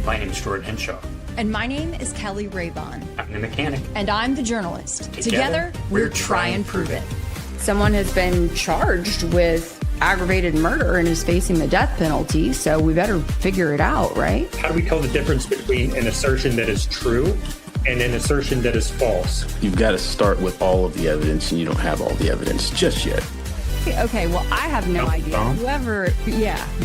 My name is Jordan Henshaw. And my name is Kelly Raybon. I'm the mechanic. And I'm the journalist. Together we're Try and Prove It. Someone has been charged with aggravated murder and is facing the death penalty, so we better figure it out, right? How do we tell the difference between an assertion that is true and an assertion that is false? You've got to start with all of the evidence, and you don't have all the evidence just yet. Okay, well, I have no idea. Whoever,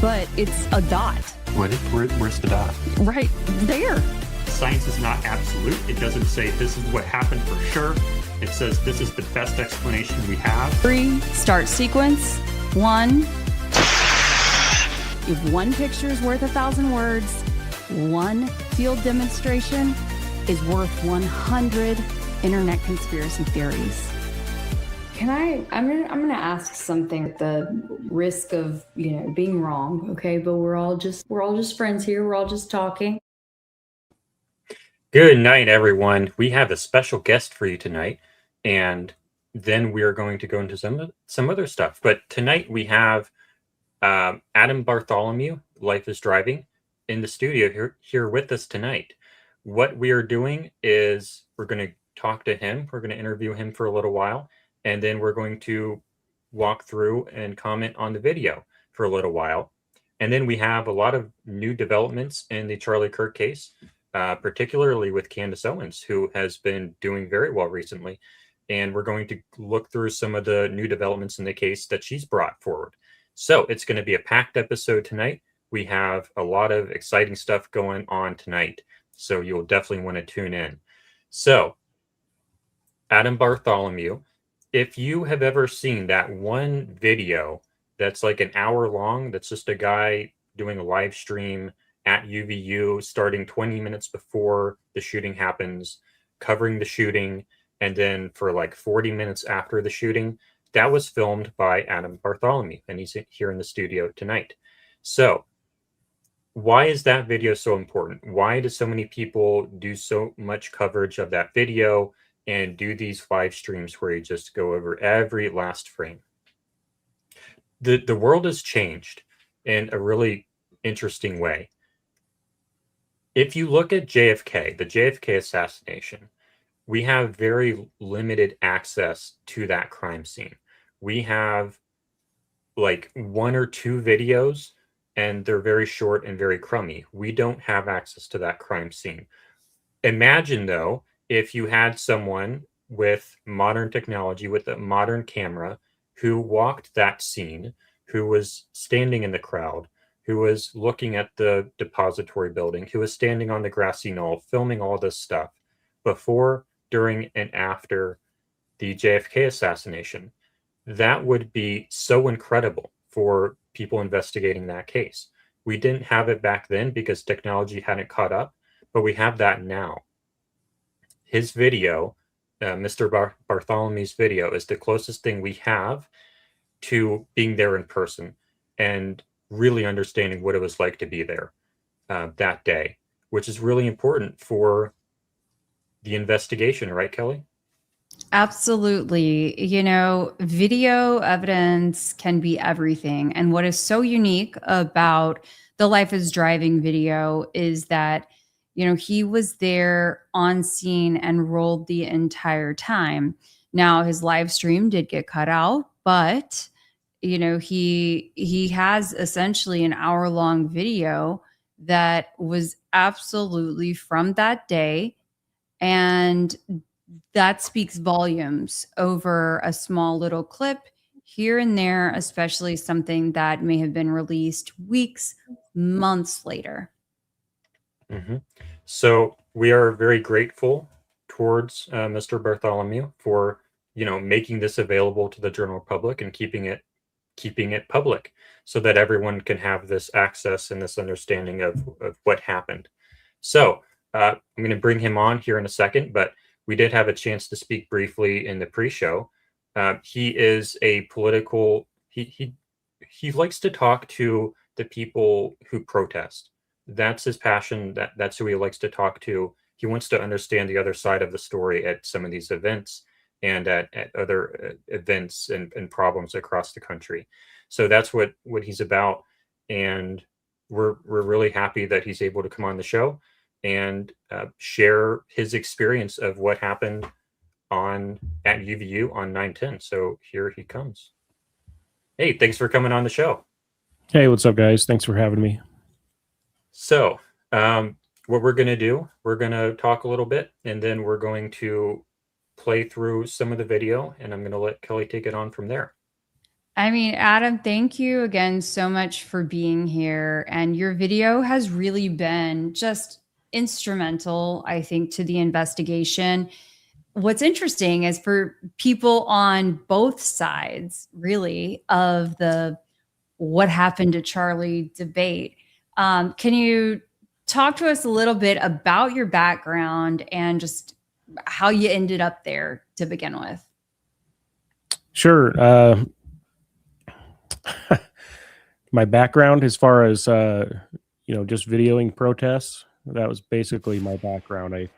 but it's a dot. Where's the dot? Right there. Science is not absolute. It doesn't say this is what happened for sure. It says this is the best explanation we have. 3, start sequence. 1. If one picture is worth 1,000 words, one field demonstration is worth 100 internet conspiracy theories. I'm gonna ask something at the risk of, being wrong, okay? But we're all just friends here. We're all just talking. Good night, everyone. We have a special guest for you tonight, and then we are going to go into some other stuff. But tonight we have Adam Bartholomew, Life is Driving, in the studio here with us tonight. What we are doing is we're going to talk to him. We're going to interview him for a little while, and then we're going to walk through and comment on the video for a little while. And then we have a lot of new developments in the Charlie Kirk case, particularly with Candace Owens, who has been doing very well recently. And we're going to look through some of the new developments in the case that she's brought forward. So it's going to be a packed episode tonight. We have a lot of exciting stuff going on tonight, so you'll definitely want to tune in. So, Adam Bartholomew, if you have ever seen that one video that's like an hour long, that's just a guy doing a live stream at UVU starting 20 minutes before the shooting happens, covering the shooting, and then for like 40 minutes after the shooting, that was filmed by Adam Bartholomew, and he's here in the studio tonight. So why is that video so important? Why do so many people do so much coverage of that video and do these live streams where you just go over every last frame? The world has changed in a really interesting way. If you look at JFK, the JFK assassination, we have very limited access to that crime scene. We have like 1 or 2 videos, and they're very short and very crummy. We don't have access to that crime scene. Imagine, though, if you had someone with modern technology, with a modern camera, who walked that scene, who was standing in the crowd, who was looking at the depository building, who was standing on the grassy knoll, filming all this stuff before, during, and after the JFK assassination. That would be so incredible for people investigating that case. We didn't have it back then because technology hadn't caught up, but we have that now. His video, Mr. Bartholomew's video, is the closest thing we have to being there in person and really understanding what it was like to be there that day, which is really important for the investigation, right, Kelly? Absolutely. Video evidence can be everything. And what is so unique about the Life is Driving video is that, he was there on scene and rolled the entire time. Now, his live stream did get cut out, but, he has essentially an hour-long video that was absolutely from that day. And that speaks volumes over a small little clip here and there, especially something that may have been released weeks, months later. Mm-hmm. So we are very grateful towards Mr. Bartholomew for, making this available to the general public and keeping it public so that everyone can have this access and this understanding of what happened. So I'm going to bring him on here in a second, but we did have a chance to speak briefly in the pre-show. He is a political, he likes to talk to the people who protest. That's his passion. That's who he likes to talk to. He wants to understand the other side of the story at some of these events and at other events and problems across the country. So that's what he's about. And we're really happy that he's able to come on the show and share his experience of what happened at UVU on 9/10. So here he comes. Hey, thanks for coming on the show. Hey, what's up, guys? Thanks for having me. So what we're going to do, we're going to talk a little bit, and then we're going to play through some of the video, and I'm going to let Kelly take it on from there. I mean, Adam, thank you again so much for being here. And your video has really been just instrumental, I think, to the investigation. What's interesting is for people on both sides, really, of the what happened to Charlie debate. Can you talk to us a little bit about your background and just how you ended up there to begin with? Sure. My background as far as, just videoing protests, that was basically my background. I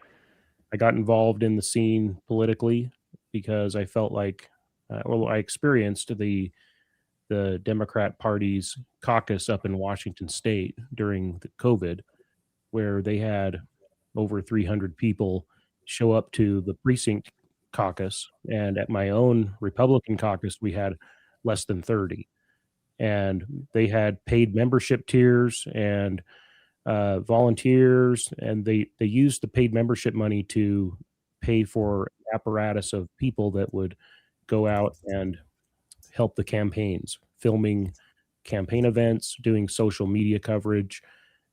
got involved in the scene politically because I felt like, I experienced the Democrat Party's caucus up in Washington State during the COVID, where they had over 300 people show up to the precinct caucus. And at my own Republican caucus, we had less than 30. And they had paid membership tiers and volunteers, and they used the paid membership money to pay for apparatus of people that would go out and help the campaigns, filming campaign events, doing social media coverage,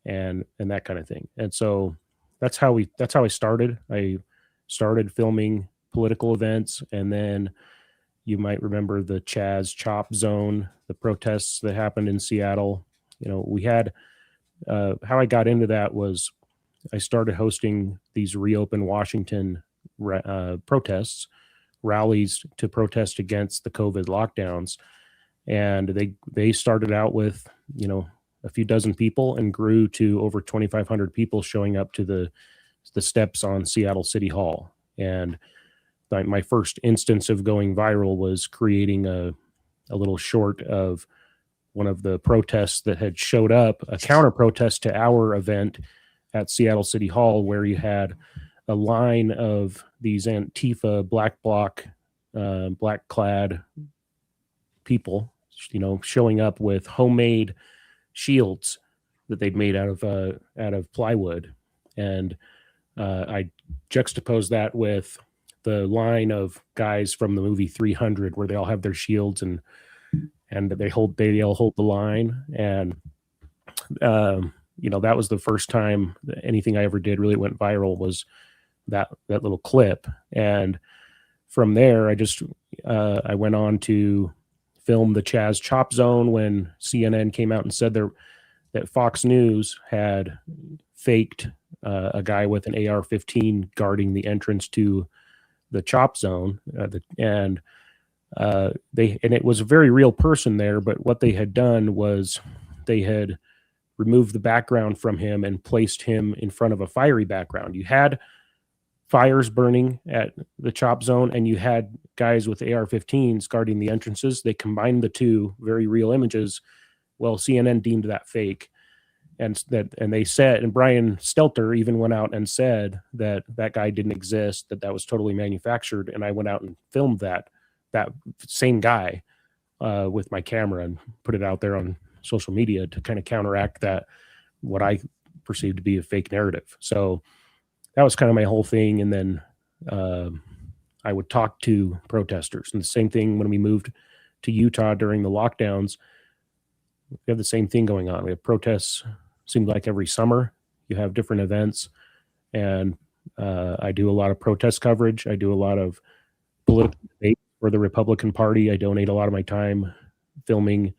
and that kind of thing. And so that's how I started. I started filming political events, and then you might remember the Chaz Chop Zone, the protests that happened in Seattle. We had how I got into that was I started hosting these Reopen Washington protests, rallies to protest against the COVID lockdowns. And they started out with, a few dozen people and grew to over 2,500 people showing up to the steps on Seattle City Hall. And my first instance of going viral was creating a little short of one of the protests that had showed up, a counter protest to our event at Seattle City Hall, where you had a line of these Antifa black bloc, black clad people, showing up with homemade shields that they'd made out of plywood. And I juxtaposed that with the line of guys from the movie 300, where they all have their shields and they all hold the line. And that was the first time that anything I ever did really went viral, was that little clip. And from there, I went on to film the Chaz Chop Zone when CNN came out and said that Fox News had faked a guy with an AR-15 guarding the entrance to the Chop Zone, and it was a very real person there. But what they had done was they had removed the background from him and placed him in front of a fiery background. You had fires burning at the Chop Zone, and you had guys with AR-15s guarding the entrances. They combined the two very real images. Well, CNN deemed that fake. And they said, and Brian Stelter even went out and said that guy didn't exist, that was totally manufactured. And I went out and filmed that same guy with my camera and put it out there on social media to kind of counteract that, what I perceived to be a fake narrative. So that was kind of my whole thing. And then I would talk to protesters. And the same thing when we moved to Utah during the lockdowns, we have the same thing going on. We have protests, seemed like every summer. You have different events. And I do a lot of protest coverage. I do a lot of political debate for the Republican Party. I donate a lot of my time filming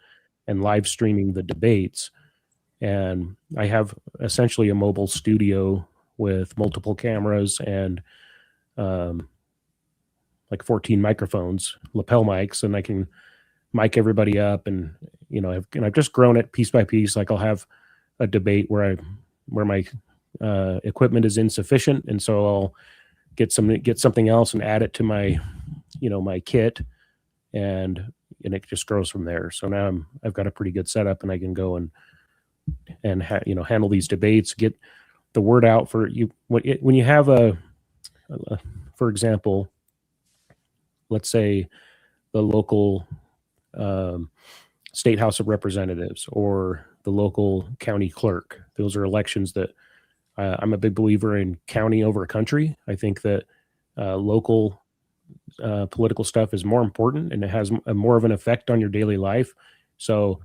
and live streaming the debates. And I have essentially a mobile studio with multiple cameras and like 14 microphones, lapel mics, and I can mic everybody up. And I've just grown it piece by piece. Like I'll have a debate where my equipment is insufficient, and so I'll get something else and add it to my my kit, and it just grows from there. So now I've got a pretty good setup, and I can go and and handle these debates, get the word out for you. When you have for example, let's say the local state House of Representatives or the local county clerk. Those are elections that I'm a big believer in county over country. I think that local political stuff is more important and it has more of an effect on your daily life. So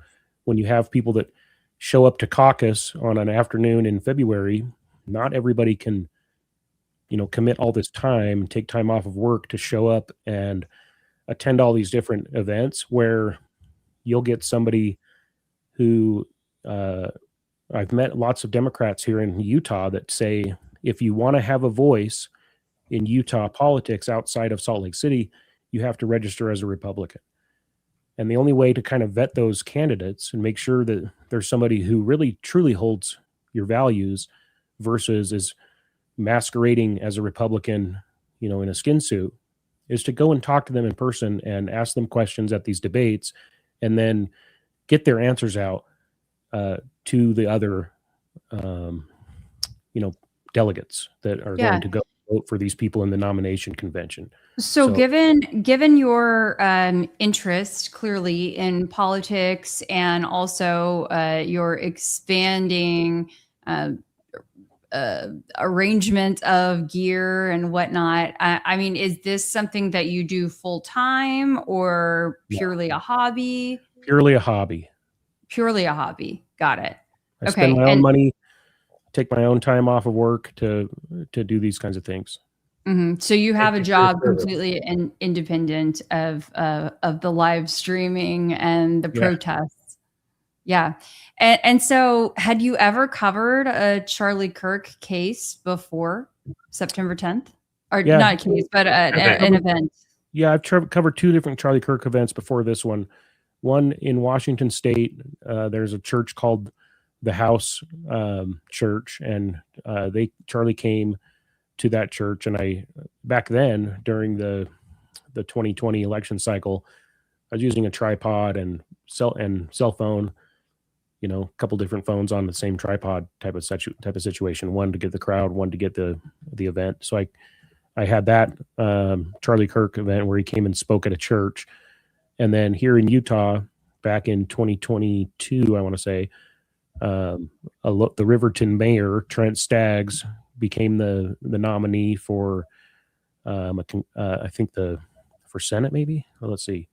when you have people that show up to caucus on an afternoon in February, not everybody can, commit all this time, take time off of work to show up and attend all these different events, where you'll get somebody who I've met lots of Democrats here in Utah that say, if you want to have a voice in Utah politics outside of Salt Lake City, you have to register as a Republican. And the only way to kind of vet those candidates and make sure that there's somebody who really truly holds your values versus is masquerading as a Republican, in a skin suit, is to go and talk to them in person and ask them questions at these debates and then get their answers out to the other, delegates that are going to go vote for these people in the nomination convention. So given your interest clearly in politics and also your expanding arrangement of gear and whatnot, I mean, is this something that you do full time or purely a hobby? Purely a hobby. Purely a hobby. Got it. I spend my own money, take my own time off of work to do these kinds of things. Mm-hmm. So you have a job completely independent of the live streaming and the protests. Yeah. And so had you ever covered a Charlie Kirk case before September 10th? Or not a case, but an event? Yeah, I've covered two different Charlie Kirk events before this one. One in Washington State, there's a church called the House Church, and Charlie came to that church, and I back then during the 2020 election cycle, I was using a tripod and cell phone, a couple different phones on the same tripod type of situation, one to get the crowd, one to get the event. So I had that Charlie Kirk event where he came and spoke at a church. And then here in Utah, back in 2022, I want to say, the Riverton mayor, Trent Staggs, became the nominee for, I think for Senate, maybe. Well, let's see.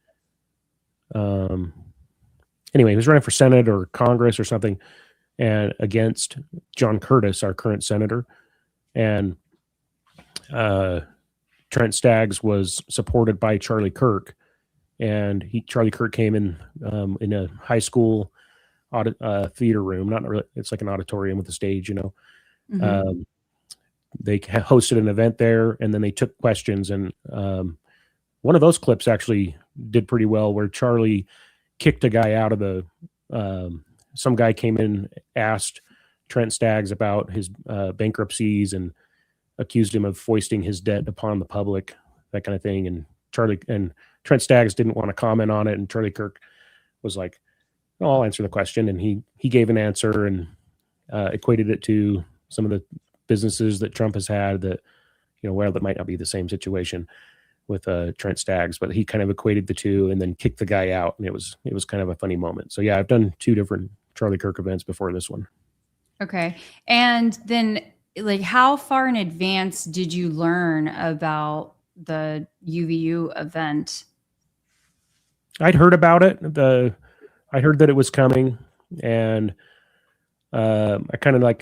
Anyway, he was running for Senate or Congress or something, and against John Curtis, our current senator. And Trent Staggs was supported by Charlie Kirk. And Charlie Kirk came in a high school theater room. Not really, it's like an auditorium with a stage, Mm-hmm. They hosted an event there, and then they took questions. And one of those clips actually did pretty well, where Charlie kicked a guy out of the. Some guy came in, asked Trent Staggs about his bankruptcies, and accused him of foisting his debt upon the public, that kind of thing. And Trent Staggs didn't want to comment on it, and Charlie Kirk was like, "Oh, I'll answer the question." And he gave an answer and equated it to some of the businesses that Trump has had that, that might not be the same situation with Trent Staggs, but he kind of equated the two and then kicked the guy out, and it was kind of a funny moment. So yeah, I've done two different Charlie Kirk events before this one. Okay, and then how far in advance did you learn about the UVU event? I'd heard about it. I heard that it was coming, and I kind of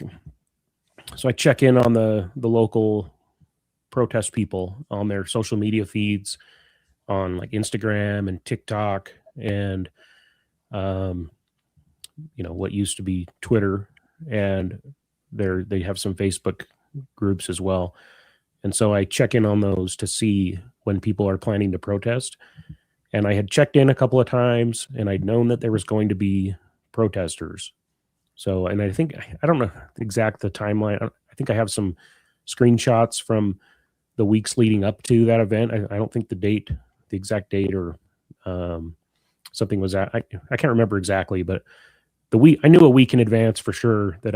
so I check in on the local protest people on their social media feeds on Instagram and TikTok and what used to be Twitter, and they have some Facebook groups as well. And so I check in on those to see when people are planning to protest. And I had checked in a couple of times, and I'd known that there was going to be protesters. So, and I think, I don't know the timeline. I think I have some screenshots from the weeks leading up to that event. I don't think the exact date or something was I can't remember exactly, but I knew a week in advance for sure that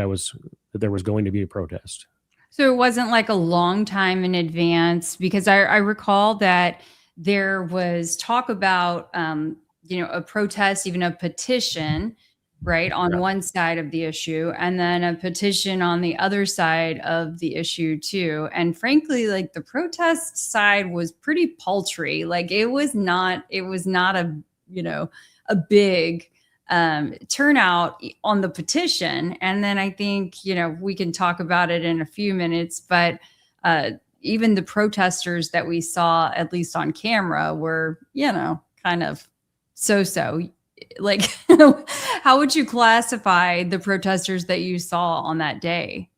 there was going to be a protest. So it wasn't like a long time in advance, because I recall that there was talk about, a protest, even a petition, right, on one side of the issue, and then a petition on the other side of the issue too. And frankly, like the protest side was pretty paltry. Like it was not a, a big turnout on the petition. And then I think, we can talk about it in a few minutes, but even the protesters that we saw, at least on camera, were, kind of so. Like, how would you classify the protesters that you saw on that day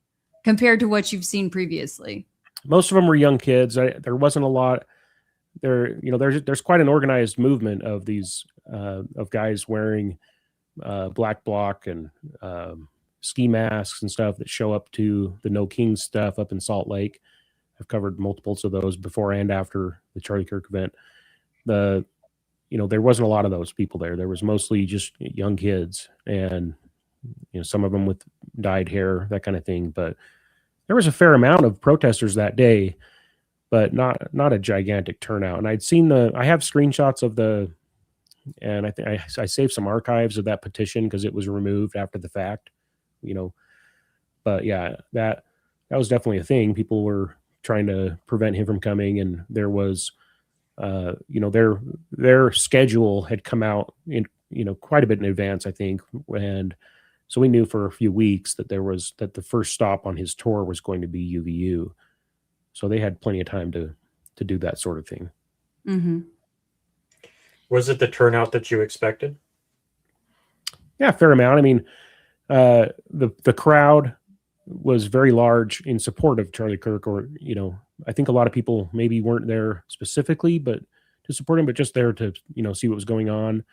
compared to what you've seen previously? Most of them were young kids. There wasn't a lot there. There's quite an organized movement of these of guys wearing black bloc and ski masks and stuff that show up to the No Kings stuff up in Salt Lake. I've covered multiples of those before and after the Charlie Kirk event. There wasn't a lot of those people there. There was mostly just young kids and, some of them with dyed hair, that kind of thing. But there was a fair amount of protesters that day, but not a gigantic turnout. And I have screenshots of and I think I saved some archives of that petition because it was removed after the fact, But yeah, that was definitely a thing. People were trying to prevent him from coming, and there was, their schedule had come out in, quite a bit in advance, I think, and so we knew for a few weeks that the first stop on his tour was going to be UVU, so they had plenty of time to do that sort of thing. Mm-hmm. Was it the turnout that you expected? Yeah, fair amount. I mean, the crowd was very large in support of Charlie Kirk, or, I think a lot of people maybe weren't there specifically, but to support him, but just there to, see what was going on.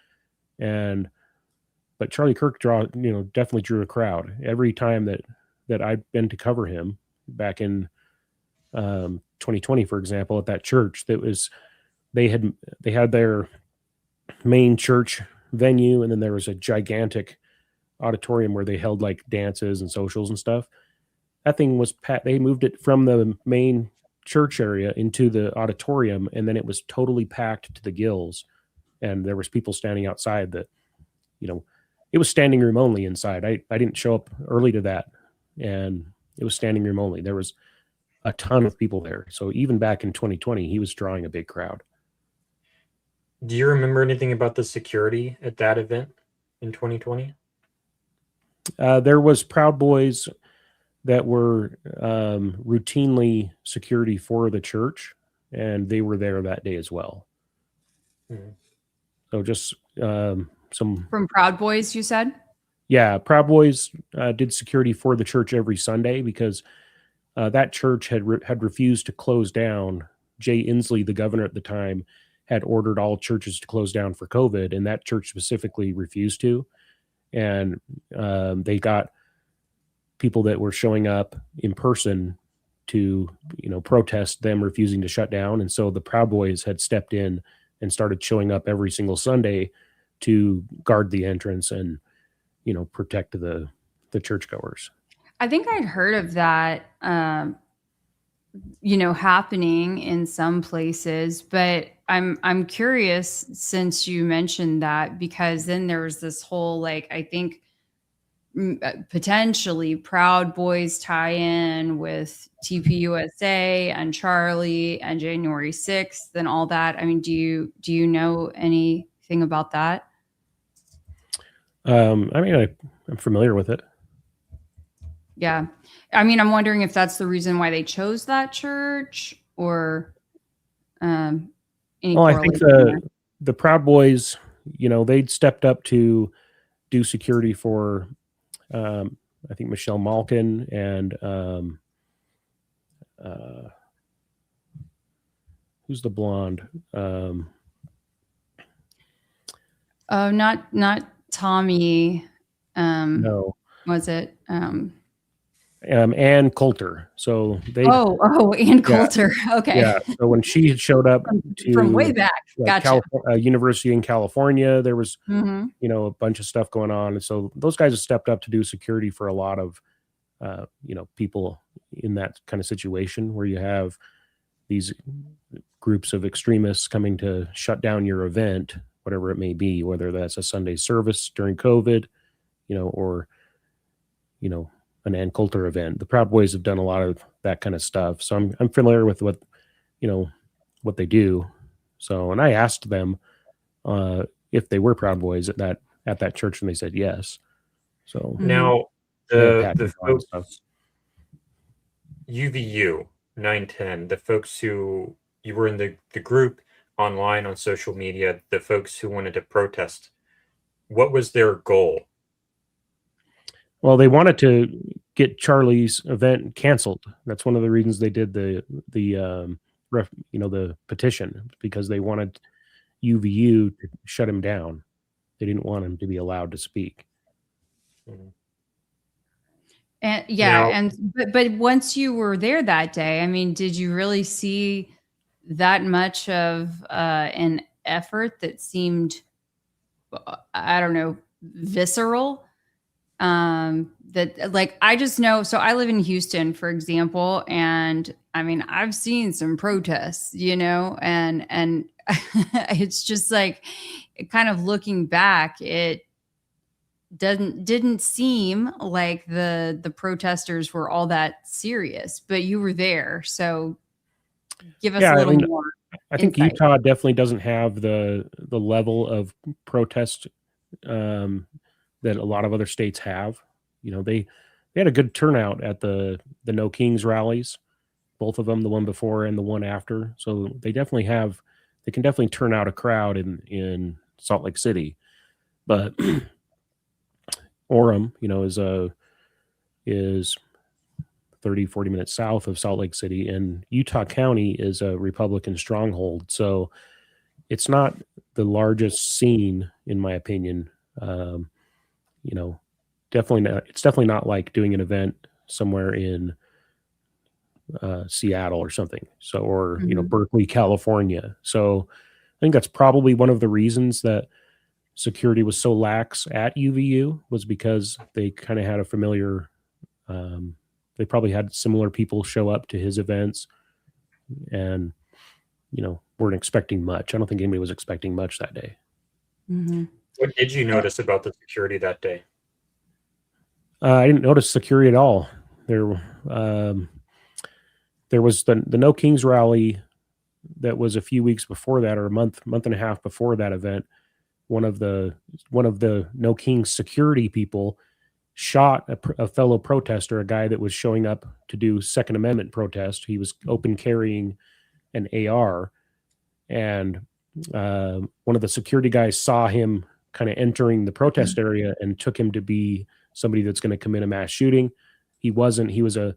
But Charlie Kirk definitely drew a crowd every time that I've been to cover him back in 2020, for example, at that church. They had their main church venue, and then there was a gigantic auditorium where they held like dances and socials and stuff. That thing was they moved it from the main church area into the auditorium, and then it was totally packed to the gills, and there was people standing outside that, it was standing room only inside. I didn't show up early to that, and it was standing room only. There was a ton of people there. So even back in 2020, he was drawing a big crowd. Do you remember anything about the security at that event in 2020? There was Proud Boys that were routinely security for the church, and they were there that day as well. Mm-hmm. So just some from Proud Boys, you said? Yeah, Proud Boys did security for the church every Sunday because that church had refused to close down. Jay Inslee, the governor at the time, had ordered all churches to close down for COVID, and that church specifically refused to. And they got people that were showing up in person to, protest them refusing to shut down. And so the Proud Boys had stepped in and started showing up every single Sunday to guard the entrance and, protect the churchgoers. I think I'd heard of that, happening in some places, but I'm curious since you mentioned that, because then there was this whole, I think potentially Proud Boys tie-in with TPUSA and Charlie and January 6th and all that. I mean, do you know anything about that? I'm familiar with it. Yeah. I mean, I'm wondering if that's the reason why they chose that church, or any I think the Proud Boys, they'd stepped up to do security for, I think, Michelle Malkin and who's the blonde? Not Tommy. No. Was it? Ann Coulter. So they Ann Coulter. Okay. Yeah. So when she had showed up from way back, gotcha. University in California, there was Mm-hmm. a bunch of stuff going on, and so those guys have stepped up to do security for a lot of people in that kind of situation where you have these groups of extremists coming to shut down your event, whatever it may be, whether that's a Sunday service during COVID, or an Ann Coulter event. The Proud Boys have done a lot of that kind of stuff, so I'm familiar with what they do. So, and I asked them if they were Proud Boys at that church, and they said yes. So now the folks, UVU 910, the folks who you were in the group online on social media, the folks who wanted to protest, what was their goal? Well, they wanted to get Charlie's event canceled. That's one of the reasons they did the petition, because they wanted UVU to shut him down. They didn't want him to be allowed to speak. And but once you were there that day, I mean, did you really see that much of an effort that seemed, I don't know, visceral? That, like, I just know, so I live in Houston, for example, and I mean, I've seen some protests, and it's just like, kind of looking back, it didn't seem like the protesters were all that serious, but you were there, so give us a little more. I think insight. Utah definitely doesn't have the level of protest that a lot of other states have. They had a good turnout at the No Kings rallies, both of them, the one before and the one after. So they can definitely turn out a crowd in Salt Lake City. But Orem, is 30, 40 minutes south of Salt Lake City, and Utah County is a Republican stronghold. So it's not the largest scene, in my opinion. Definitely not. It's definitely not like doing an event somewhere in Seattle or something. So, or Berkeley, California. So, I think that's probably one of the reasons that security was so lax at UVU, was because they kind of had a familiar. They probably had similar people show up to his events, and weren't expecting much. I don't think anybody was expecting much that day. Mm-hmm. What did you notice about the security that day? I didn't notice security at all. There was the No Kings rally that was a few weeks before that, or a month and a half before that event. One of the No Kings security people shot a fellow protester, a guy that was showing up to do Second Amendment protest. He was open carrying an AR, and one of the security guys saw him kind of entering the protest area and took him to be somebody that's going to commit a mass shooting. He wasn't. He was a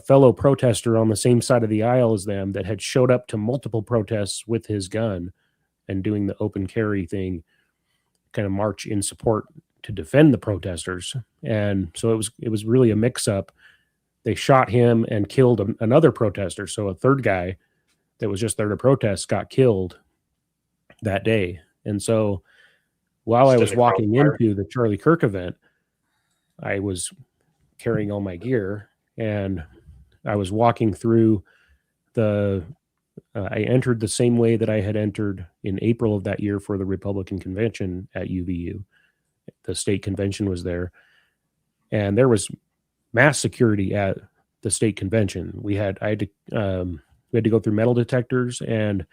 fellow protester on the same side of the aisle as them that had showed up to multiple protests with his gun and doing the open carry thing, kind of march in support to defend the protesters. And so it was really a mix-up. They shot him and killed another protester. So a third guy that was just there to protest got killed that day. And so while I was walking into the Charlie Kirk event, I was carrying all my gear, and I was walking through I entered the same way that I had entered in April of that year for the Republican convention at UVU. The state convention was there, and there was mass security at the state convention. We had to go through metal detectors, and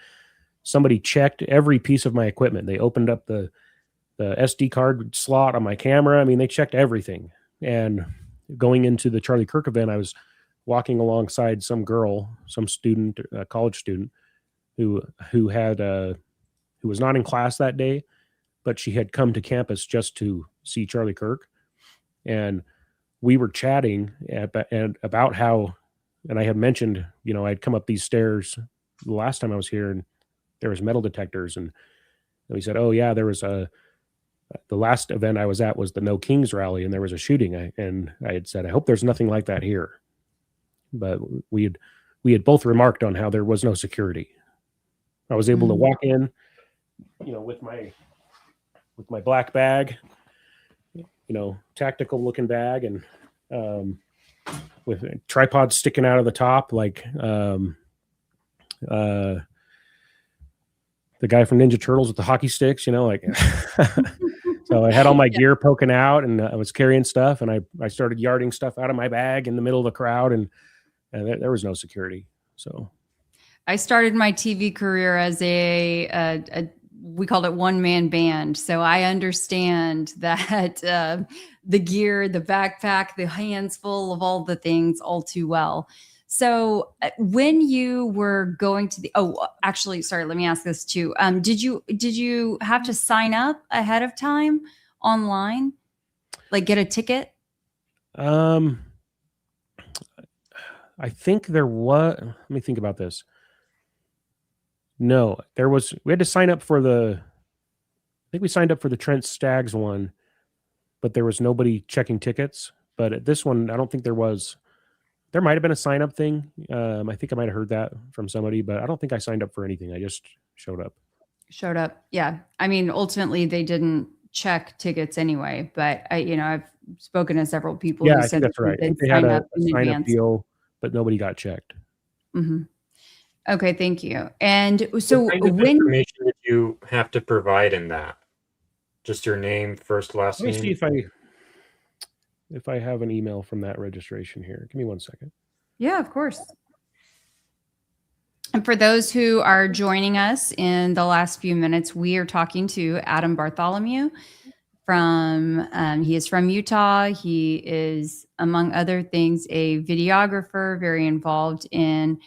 somebody checked every piece of my equipment. They opened up the SD card slot on my camera. I mean, they checked everything. And going into the Charlie Kirk event, I was walking alongside some girl, some student, a college student, who was not in class that day, but she had come to campus just to see Charlie Kirk. And we were chatting about how, and I had mentioned, I'd come up these stairs the last time I was here, and there was metal detectors, and we said, oh yeah, there was the last event I was at was the No Kings rally, and there was a shooting. And I had said, I hope there's nothing like that here. But we had both remarked on how there was no security. I was able to walk in, with my black bag, tactical looking bag, and with tripods sticking out of the top, like the guy from Ninja Turtles with the hockey sticks, like. So I had all my gear poking out, and I was carrying stuff, and I started yarding stuff out of my bag in the middle of the crowd, and there was no security. So I started my TV career as a we called it one-man band. So I understand that the gear, the backpack, the hands full of all the things all too well. So when you were going to actually, sorry, let me ask this too. Did you have to sign up ahead of time online, like get a ticket? I think there was, let me think about this. No, we had to sign up for I think we signed up for the Trent Staggs one, but there was nobody checking tickets. But at this one, I don't think there was. There might have been a sign up thing. I think I might have heard that from somebody, but I don't think I signed up for anything. I just showed up. Yeah. I mean, ultimately they didn't check tickets anyway, but I've spoken to several people who said that's right. They had a sign up deal, but nobody got checked. Mm-hmm. Okay. Thank you. And so what kind of information did you have to provide in that? Just your name, first, last name? Let me see if I have an email from that registration here. Give me 1 second. Yeah, of course. And for those who are joining us in the last few minutes, we are talking to Adam Bartholomew he is from Utah. He is, among other things, a videographer, very involved in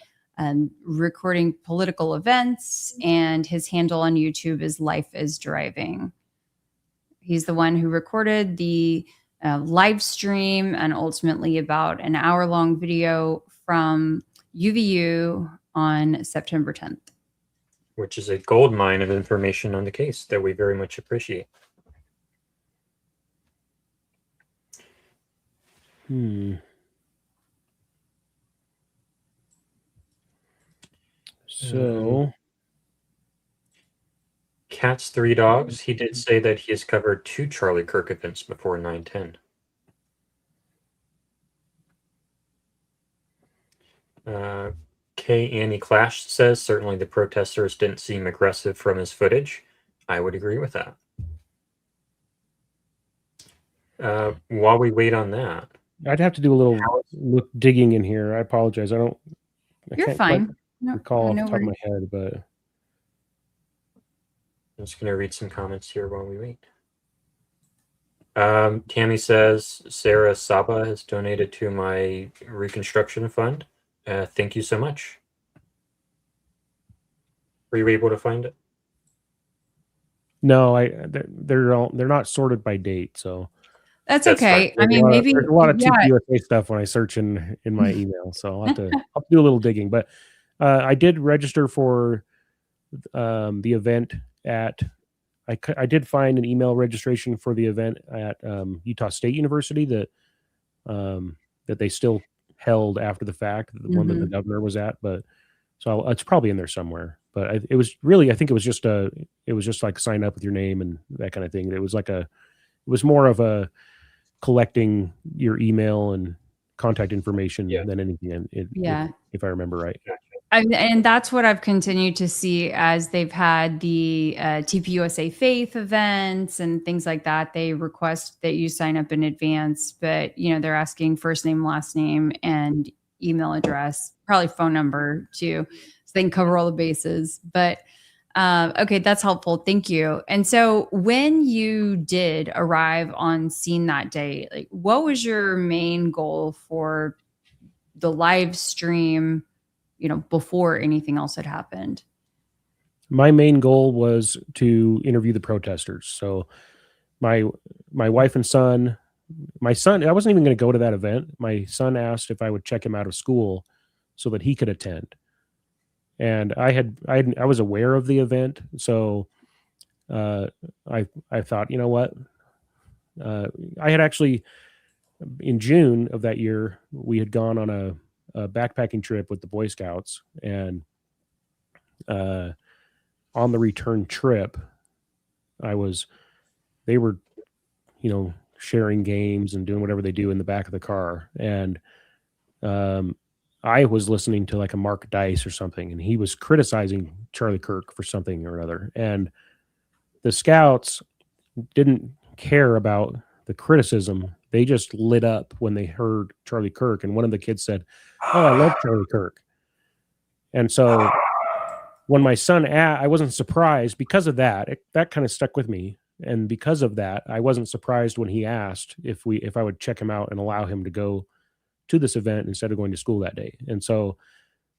recording political events, and his handle on YouTube is Life is Driving. He's the one who recorded the live stream and ultimately about an hour-long video from UVU on September 10th. Which is a gold mine of information on the case that we very much appreciate. So... Cat's 3 Dogs. He did say that he has covered 2 Charlie Kirk events before 9/10. K. Annie Clash says certainly the protesters didn't seem aggressive from his footage. I would agree with that. While we wait on that, I'd have to do a little digging in here. I apologize. You're fine. Recall off the top of my head, but I'm just going to read some comments here while we wait. Tammy says, Sarah Saba has donated to my reconstruction fund. Thank you so much. Were you able to find it? No, they're not sorted by date, so that's okay. I mean, maybe there's a lot of TPUSA stuff when I search in my email, so I'll have to do a little digging. But I did register for the event I did find an email registration for the event at Utah State University that they still held after the fact, the one that the governor was at, but so it's probably in there somewhere. But I think it was just like sign up with your name and that kind of thing. It was more of a collecting your email and contact information than anything. If I remember right. And that's what I've continued to see as they've had the TPUSA Faith events and things like that. They request that you sign up in advance, but they're asking first name, last name, and email address, probably phone number too, so they can cover all the bases. But okay, that's helpful. Thank you. And so when you did arrive on scene that day, like what was your main goal for the live stream? Before anything else had happened? My main goal was to interview the protesters. So my wife and son, I wasn't even going to go to that event. My son asked if I would check him out of school so that he could attend. And I was aware of the event. So I thought, you know what? I had actually, in June of that year, we had gone on a backpacking trip with the Boy Scouts, and on the return trip, they were, sharing games and doing whatever they do in the back of the car. And I was listening to like a Mark Dice or something, and he was criticizing Charlie Kirk for something or other. And the scouts didn't care about the criticism. They just lit up when they heard Charlie Kirk. And one of the kids said, "Oh, I love Charlie Kirk." And so when my son, I wasn't surprised because of that. That kind of stuck with me. And because of that, I wasn't surprised when he asked if I would check him out and allow him to go to this event instead of going to school that day. And so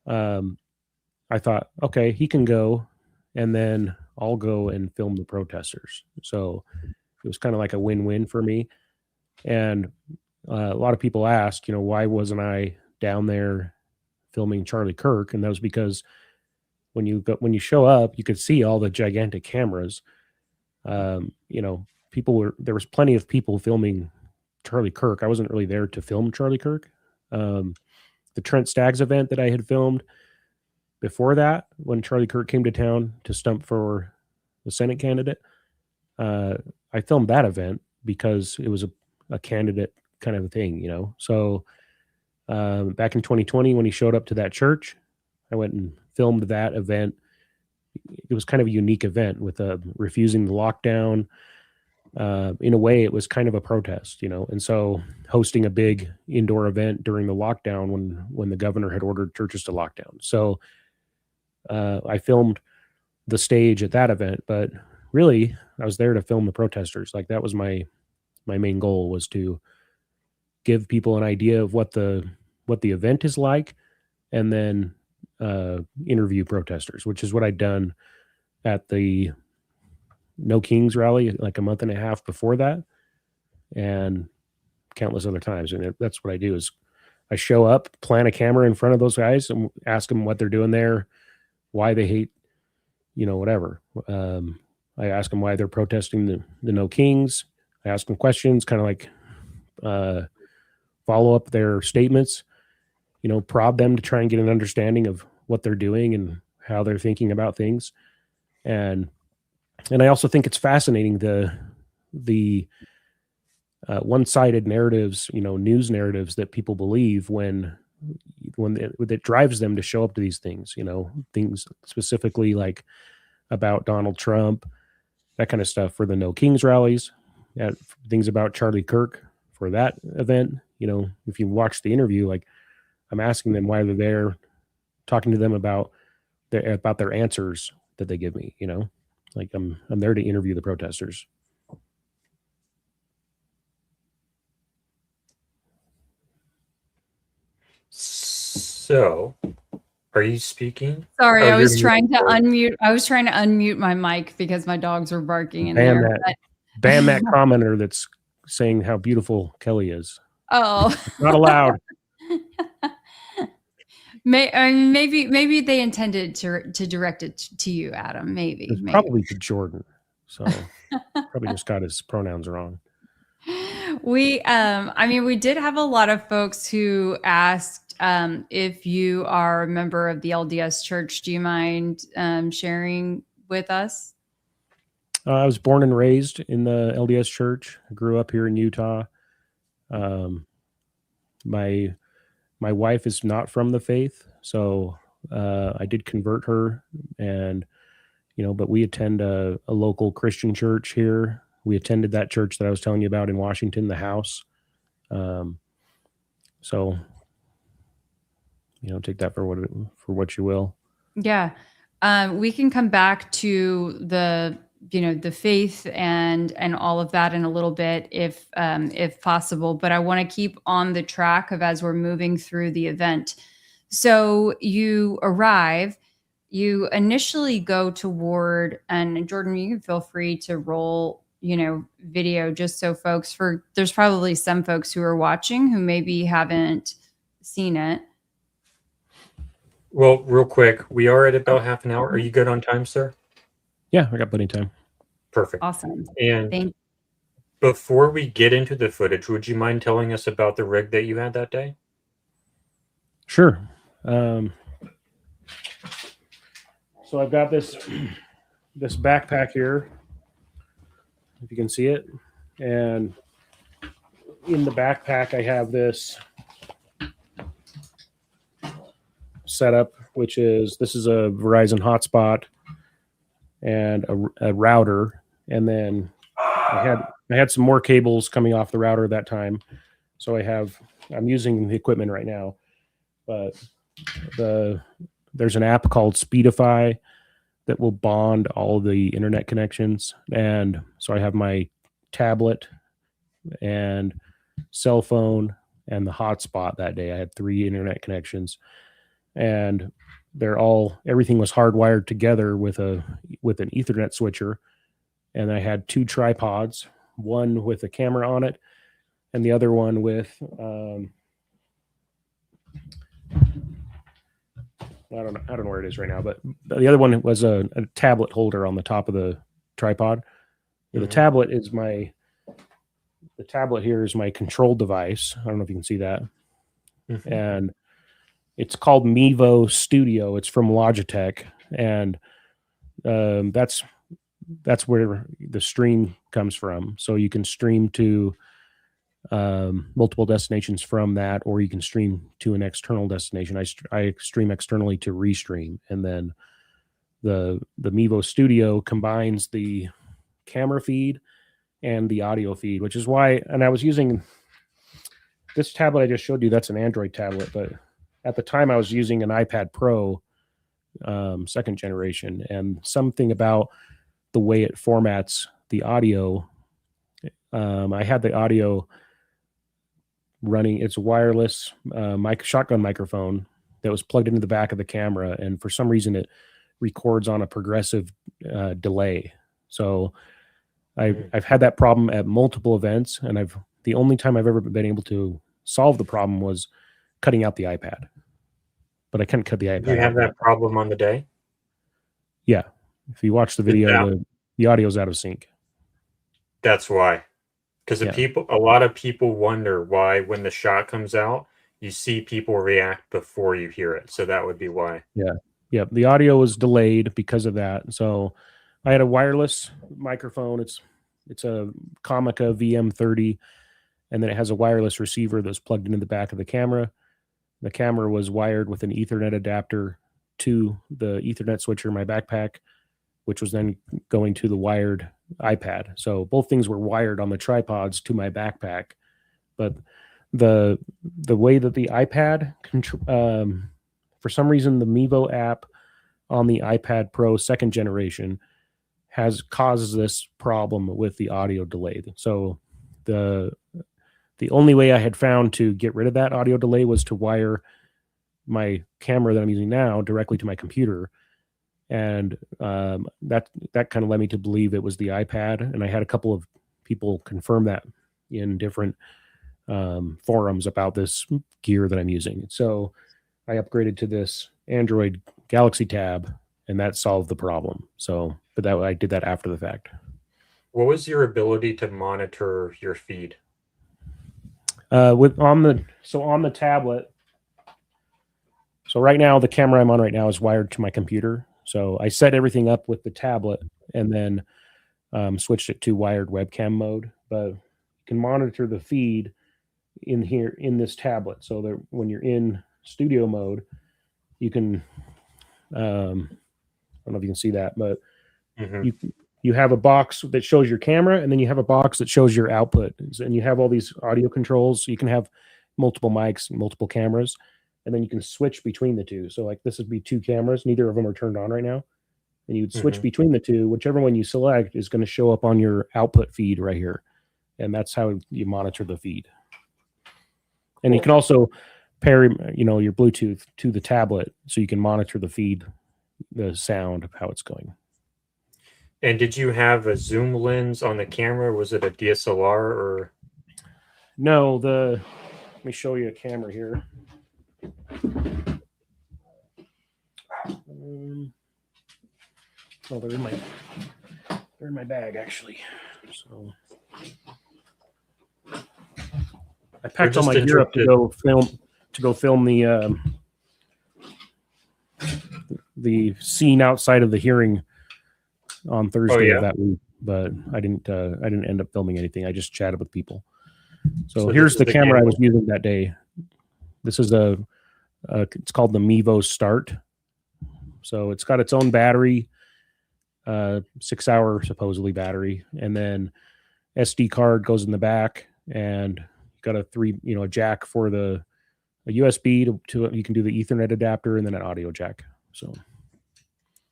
I thought, okay, he can go, and then I'll go and film the protesters. So it was kind of like a win-win for me. And a lot of people ask, why wasn't I down there filming Charlie Kirk? And that was because when you show up, you could see all the gigantic cameras. There was plenty of people filming Charlie Kirk. I wasn't really there to film Charlie Kirk. The Trent Staggs event that I had filmed before that, when Charlie Kirk came to town to stump for the Senate candidate, I filmed that event because it was a candidate kind of a thing, So back in 2020, when he showed up to that church, I went and filmed that event. It was kind of a unique event with refusing the lockdown. In a way, it was kind of a protest, and so hosting a big indoor event during the lockdown when the governor had ordered churches to lock down. So I filmed the stage at that event, but really I was there to film the protesters. Like, that was my main goal, was to give people an idea of what the event is like, and then interview protesters, which is what I'd done at the No Kings rally like a month and a half before that, and countless other times. And that's what I do, is I show up, plant a camera in front of those guys, and ask them what they're doing there, why they hate, whatever. I ask them why they're protesting the No Kings. I ask them questions, kind of like follow up their statements, prod them to try and get an understanding of what they're doing and how they're thinking about things. And I also think it's fascinating the one-sided narratives, news narratives that people believe when it drives them to show up to these things, things specifically like about Donald Trump, that kind of stuff for the No Kings rallies, things about Charlie Kirk for that event. If you watch the interview, like, I'm asking them why they're there, talking to them about their answers that they give me, like I'm there to interview the protesters. So, are you speaking? Sorry, Oh, I was you're trying to muted. unmute. I was trying to unmute my mic because my dogs were barking in Ban there. ban that commenter that's saying how beautiful Kelly is. Oh, Not allowed. Maybe they intended to direct it to you, Adam. Maybe. Probably to Jordan. So probably just got his pronouns wrong. We did have a lot of folks who asked if you are a member of the LDS Church. Do you mind sharing with us? I was born and raised in the LDS Church. I grew up here in Utah. My wife is not from the faith, so I did convert her, and but we attend a local Christian church here. We attended that church that I was telling you about in Washington, the house. So take that for what you will. Yeah. We can come back to the faith and all of that in a little bit if possible, but I want to keep on the track of as we're moving through the event. So you arrive, you initially go toward, and Jordan, you can feel free to roll, video, just so there's probably some folks who are watching who maybe haven't seen it. Well, real quick, we are at about half an hour. Are you good on time, sir? Yeah, I got plenty of time. Perfect. Awesome. And Thank before we get into the footage, would you mind telling us about the rig that you had that day? Sure. So I've got this backpack here, if you can see it, and in the backpack I have this setup, which is this is a Verizon hotspot and a router, and then I had some more cables coming off the router that time, so I'm using the equipment right now, but there's an app called Speedify that will bond all the internet connections. And so I have my tablet and cell phone and the hotspot that day. I had 3 internet connections, and everything was hardwired together with an Ethernet switcher. And I had 2 tripods, one with a camera on it and the other one with I don't know where it is right now, but the other one was a tablet holder on the top of the tripod. Mm-hmm. The tablet here is my control device. I don't know if you can see that. Mm-hmm. And it's called Mevo Studio. It's from Logitech, and that's where the stream comes from. So you can stream to multiple destinations from that, or you can stream to an external destination. I stream externally to Restream, and then the Mevo Studio combines the camera feed and the audio feed, which is why. And I was using this tablet I just showed you. That's an Android tablet, but at the time I was using an iPad Pro 2nd generation, and something about the way it formats the audio. I had the audio running. It's a wireless shotgun microphone that was plugged into the back of the camera, and for some reason it records on a progressive delay. So I've had that problem at multiple events, and the only time I've ever been able to solve the problem was cutting out the iPad. But I couldn't cut the iPad. You have that problem on the day? Yeah. If you watch the video, the audio's out of sync. That's why. Because a lot of people wonder why when the shot comes out, you see people react before you hear it. So that would be why. Yeah. Yeah. The audio was delayed because of that. So I had a wireless microphone. It's a Comica VM30, and then it has a wireless receiver that's plugged into the back of the camera. The camera was wired with an Ethernet adapter to the Ethernet switcher in my backpack, which was then going to the wired iPad. So both things were wired on the tripods to my backpack. But the way that the iPad, for some reason, the Mevo app on the iPad Pro 2nd generation causes this problem with the audio delay. So the only way I had found to get rid of that audio delay was to wire my camera that I'm using now directly to my computer. And that kind of led me to believe it was the iPad. And I had a couple of people confirm that in different forums about this gear that I'm using. So I upgraded to this Android Galaxy Tab, and that solved the problem. But I did that after the fact. What was your ability to monitor your feed? On the tablet. So right now, the camera I'm on right now is wired to my computer. So I set everything up with the tablet and then switched it to wired webcam mode. But you can monitor the feed in here in this tablet. So that when you're in studio mode, you can. I don't know if you can see that, but you have a box that shows your camera, and then you have a box that shows your output, and you have all these audio controls. You can have multiple mics, multiple cameras, and then you can switch between the two. So like this would be 2 cameras. Neither of them are turned on right now. And you would switch between the two. Whichever one you select is going to show up on your output feed right here. And that's how you monitor the feed. And you can also pair, your Bluetooth to the tablet so you can monitor the feed, the sound of how it's going. And did you have a zoom lens on the camera? Was it a DSLR or? No, let me show you a camera here. They're They're in my bag, actually. So I packed all just my gear up to interested- go film the scene outside of the hearing on Thursday yeah? of that week, but I didn't end up filming anything. I just chatted with people. So this here's is the the camera I camera. was using that day. This is it's called the Mevo Start. So it's got its own battery, 6-hour supposedly battery, and then SD card goes in the back, and got a jack for a USB to you can do the Ethernet adapter, and then an audio jack. So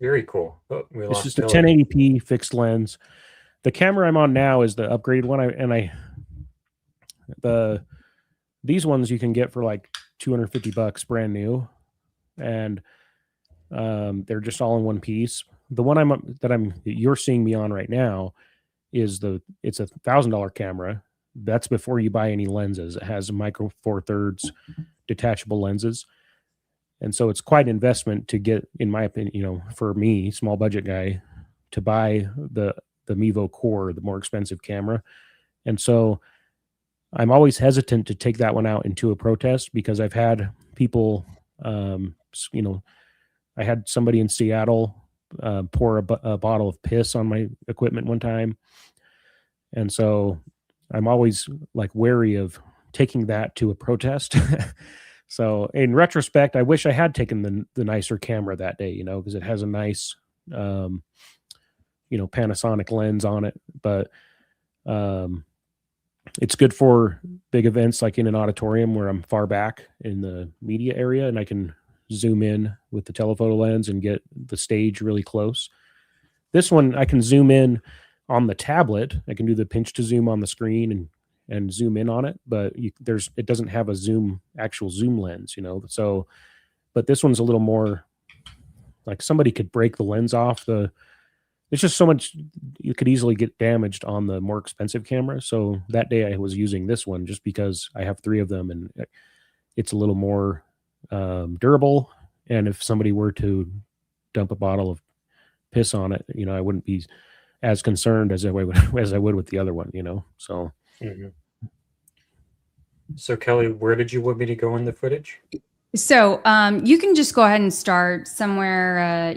Very cool. Oh, we it's lost just a Kelly. 1080p fixed lens. The camera I'm on now is the upgraded one. These ones you can get for like $250 brand new, and they're just all in one piece. The one you're seeing me on right now it's a $1,000 camera. That's before you buy any lenses. It has micro Four Thirds detachable lenses, and so it's quite an investment to get, in my opinion, for me, small budget guy, to buy the Mevo Core, the more expensive camera. And so I'm always hesitant to take that one out into a protest, because I've had people, I had somebody in Seattle pour a bottle of piss on my equipment one time. And so I'm always like wary of taking that to a protest. So in retrospect, I wish I had taken the nicer camera that day, because it has a nice, Panasonic lens on it. But it's good for big events, like in an auditorium where I'm far back in the media area, and I can zoom in with the telephoto lens and get the stage really close. This one, I can zoom in on the tablet. I can do the pinch to zoom on the screen and zoom in on it, but it doesn't have a actual zoom lens, So, but this one's a little more like somebody could break the lens off. It's just so much, you could easily get damaged on the more expensive camera. So that day I was using this one just because I have 3 of them, and it's a little more durable. And if somebody were to dump a bottle of piss on it, I wouldn't be as concerned as I would with the other one, So. Mm-hmm. So Kelly, where did you want me to go in the footage? So you can just go ahead and start somewhere.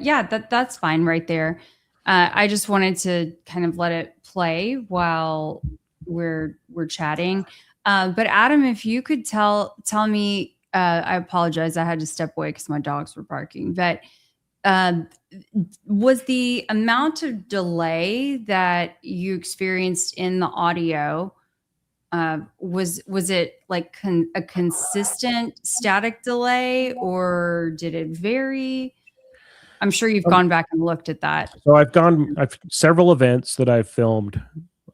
That's fine right there. I just wanted to kind of let it play while we're chatting. But Adam, if you could tell me, I apologize, I had to step away because my dogs were barking. But was the amount of delay that you experienced in the audio, was it like a consistent static delay, or did it vary? I'm sure you've gone back and looked at that. So I've several events that I've filmed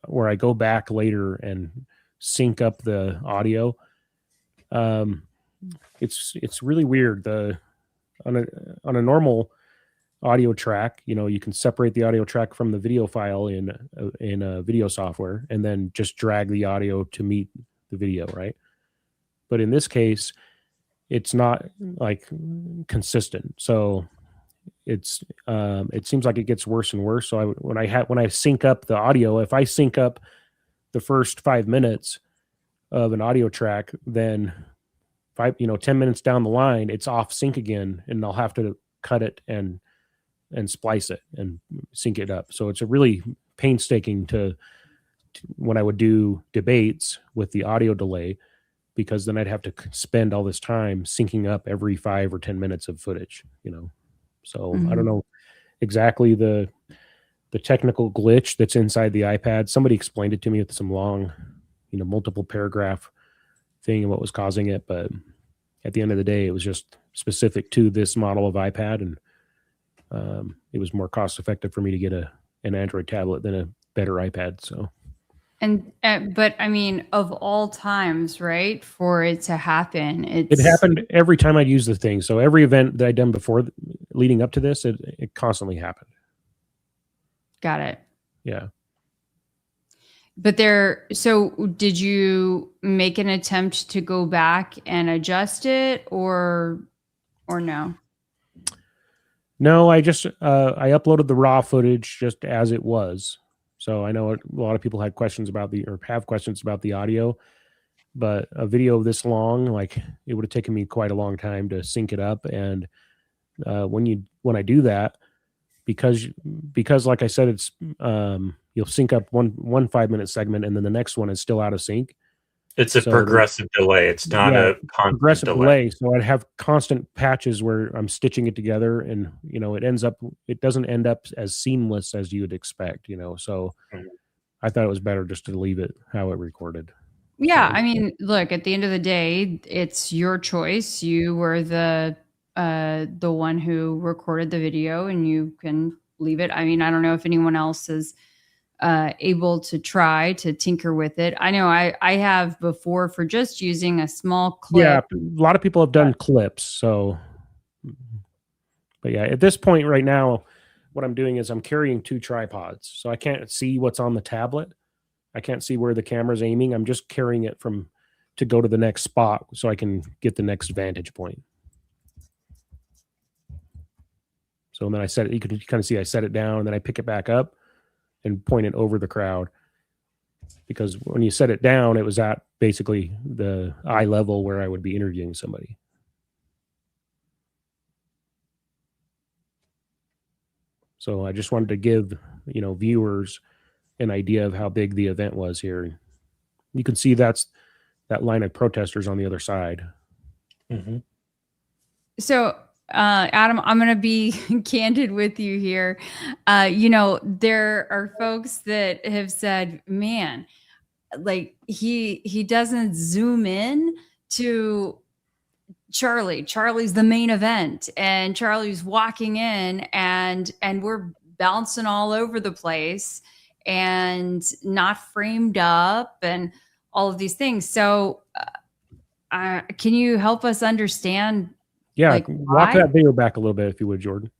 where I go back later and sync up the audio. It's really weird. On a normal audio track, you can separate the audio track from the video file in a video software, and then just drag the audio to meet the video, right? But in this case, it's not like consistent. So it seems like it gets worse and worse. So when I sync up the audio, if I sync up the first 5 minutes of an audio track, then 10 minutes down the line, it's off sync again, and I'll have to cut it and splice it and sync it up. So it's a really painstaking to when I would do debates with the audio delay, because then I'd have to spend all this time syncing up every 5 or 10 minutes of footage, So I don't know exactly the technical glitch that's inside the iPad. Somebody explained it to me with some long, multiple paragraph thing and what was causing it. But at the end of the day, it was just specific to this model of iPad. And it was more cost effective for me to get an Android tablet than a better iPad. So. And but I mean, of all times, right, for it to happen, it happened every time I'd use the thing. So every event that I'd done before, leading up to this, it constantly happened. Got it. Yeah. But so did you make an attempt to go back and adjust it, or no? No, I just I uploaded the raw footage just as it was. So I know a lot of people had questions about have questions about the audio, but a video this long, like it would have taken me quite a long time to sync it up. And when I do that, because like I said, it's you'll sync up one 5-minute segment and then the next one is still out of sync. It's a progressive delay. It's not a constant progressive delay. So I'd have constant patches where I'm stitching it together, and it doesn't end up as seamless as you would expect. So I thought it was better just to leave it how it recorded. Yeah, I mean, look, at the end of the day, it's your choice. You were the one who recorded the video, and you can leave it. I mean, I don't know if anyone else is able to try to tinker with it. I know I have before for just using a small clip. Yeah, a lot of people have done clips. So, but yeah, at this point right now, what I'm doing is I'm carrying 2 tripods, so I can't see what's on the tablet. I can't see where the camera's aiming. I'm just carrying it to go to the next spot so I can get the next vantage point. So then I set it, you can kind of see I set it down and then I pick it back up and point it over the crowd. Because when you set it down, it was at basically the eye level where I would be interviewing somebody. So I just wanted to give, viewers an idea of how big the event was here. You can see that line of protesters on the other side. Mm-hmm. So, Adam, I'm going to be candid with you here. There are folks that have said, man, like he doesn't zoom in to Charlie. Charlie's the main event, and Charlie's walking in and we're bouncing all over the place and not framed up and all of these things. So can you help us understand? Yeah, like, walk that video back a little bit if you would, Jordan.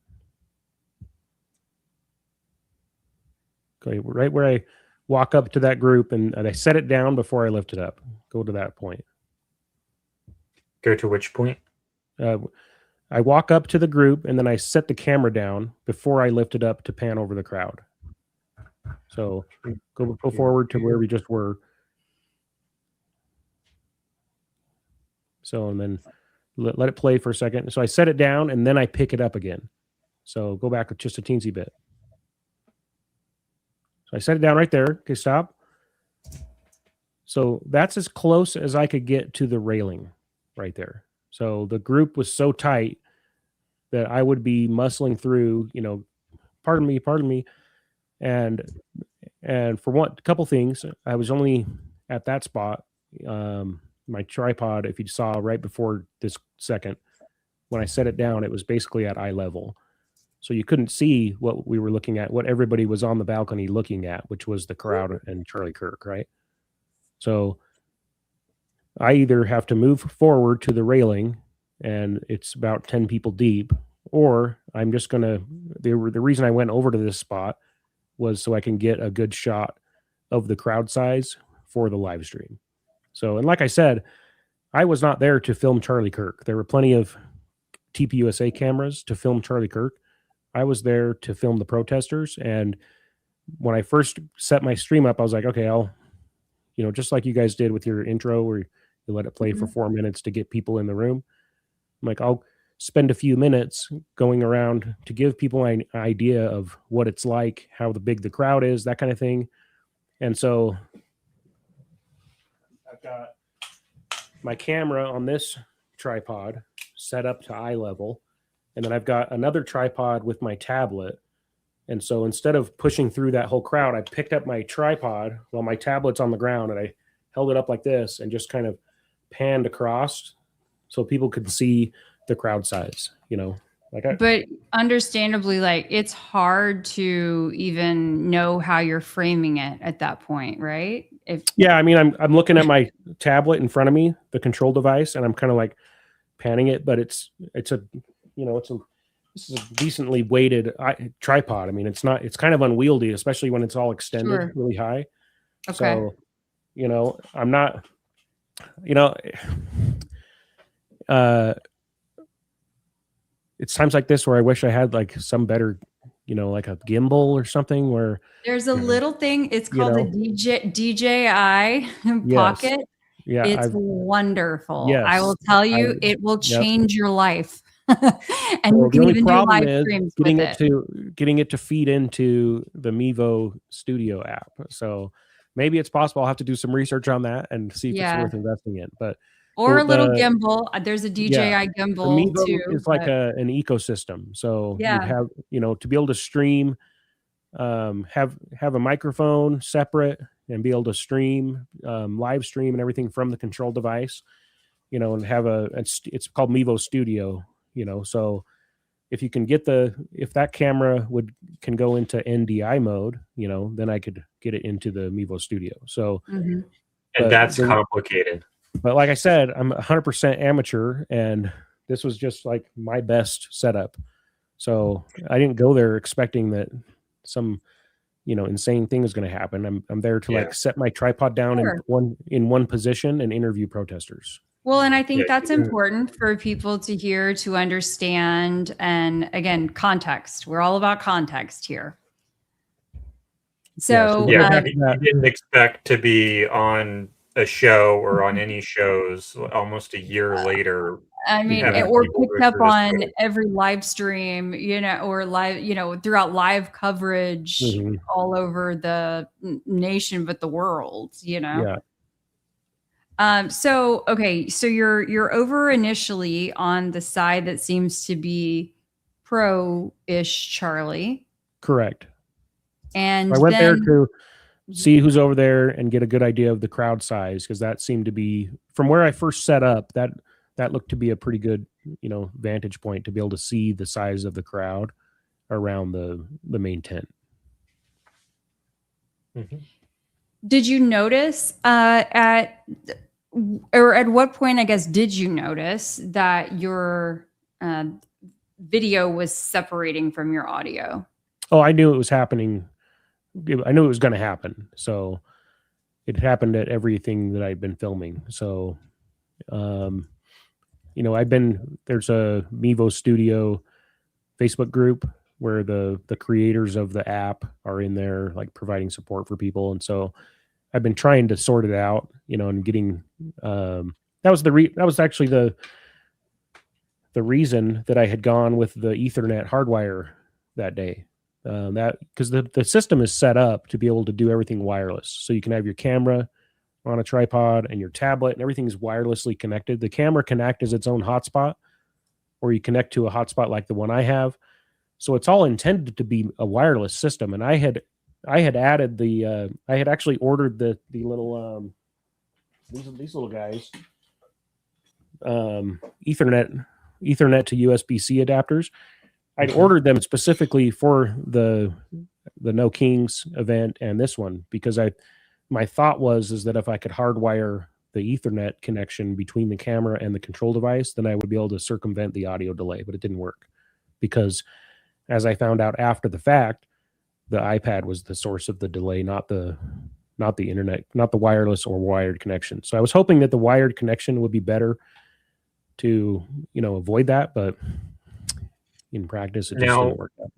Okay, right where I walk up to that group and I set it down before I lift it up. Go to that point. Go to which point? I walk up to the group and then I set the camera down before I lift it up to pan over the crowd. So go forward to where we just were. So, and then let it play for a second. So I set it down and then I pick it up again. So go back just a teensy bit. So I set it down right there. Okay, stop. So that's as close as I could get to the railing right there. So the group was so tight that I would be muscling through, pardon me. And for a couple things, I was only at that spot. My tripod, if you saw right before this second, when I set it down, it was basically at eye level. So you couldn't see what we were looking at, what everybody was on the balcony looking at, which was the crowd and Charlie Kirk, right? So I either have to move forward to the railing, and it's about 10 people deep, or I'm just going to, the reason I went over to this spot was so I can get a good shot of the crowd size for the live stream. So, and like I said, I was not there to film Charlie Kirk. There were plenty of TPUSA cameras to film Charlie Kirk. I was there to film the protesters. And when I first set my stream up, I was like, okay, I'll, just like you guys did with your intro where you let it play for 4 minutes to get people in the room. I'm like, I'll spend a few minutes going around to give people an idea of what it's like, how big the crowd is, that kind of thing. And so I've got my camera on this tripod set up to eye level. And then I've got another tripod with my tablet. And so instead of pushing through that whole crowd, I picked up my tripod while my tablet's on the ground and I held it up like this and just kind of panned across so people could see the crowd size, but understandably, it's hard to even know how you're framing it at that point, right? I'm looking at my tablet in front of me, the control device, and I'm kind of like panning it, but it's this is a decently weighted tripod. I mean, it's kind of unwieldy, especially when it's all extended really high. Okay. So, I'm not, it's times like this where I wish I had some better, like a gimbal or something where There's a little thing. It's You called know? the DJI Yes. Pocket. Yeah, It's wonderful. Yes, I will tell you, it will yep. change your life. And Well, you the can only even do problem live is streams getting with it getting it to feed into the Mevo Studio app. So maybe it's possible. I'll have to do some research on that and see if it's Yeah. worth investing in. But Or a little the gimbal. There's a DJI the gimbal Mevo too. is like but- an ecosystem. So you'd Yeah. have, to be able to stream, have a microphone separate and be able to stream, live stream and everything from the control device, and have it's called Mevo Studio, so if you can if that camera can go into NDI mode, then I could get it into the Mevo Studio. So, Mhm. And that's complicated. But like I said, I'm 100% amateur, and this was just like my best setup. So I didn't go there expecting that some, insane thing is going to happen. I'm there to like set my tripod down Sure. in one position and interview protesters. Well, and I think Yeah, that's important for people to hear, to understand. And again, context. We're all about context here. So, Yeah, you didn't expect to be on a show or on any shows almost a year later. I mean, having or people picked up go through on this. every live stream, or live, throughout live coverage all over the nation, but the world, Yeah. So, okay. So you're over initially on the side that seems to be pro-ish Charlie. Correct. And I went there then, to see who's over there and get a good idea of the crowd size, because that seemed to be, from where I first set up, that looked to be a pretty good, vantage point to be able to see the size of the crowd around the main tent. did you notice at what point, I guess, did you notice that your video was separating from your audio? Oh, I knew it was happening. I knew it was going to happen. So it happened at everything that I'd been filming. So, there's a Mevo Studio Facebook group where the creators of the app are in there, like providing support for people. And so I've been trying to sort it out, and getting, that was actually the reason that I had gone with the Ethernet hardwire that day. Because the system is set up to be able to do everything wireless. So you can have your camera on a tripod and your tablet, and everything is wirelessly connected. The camera can act as its own hotspot, or you connect to a hotspot like the one I have. So it's all intended to be a wireless system. And I had added I had actually ordered the little these little guys, Ethernet to USB-C adapters. I'd ordered them specifically for the No Kings event and this one, because my thought is that if I could hardwire the Ethernet connection between the camera and the control device, then I would be able to circumvent the audio delay. But it didn't work, because as I found out after the fact, the iPad was the source of the delay, not the internet, not the wireless or wired connection. So I was hoping that the wired connection would be better to avoid that, but in practice, it just didn't work out.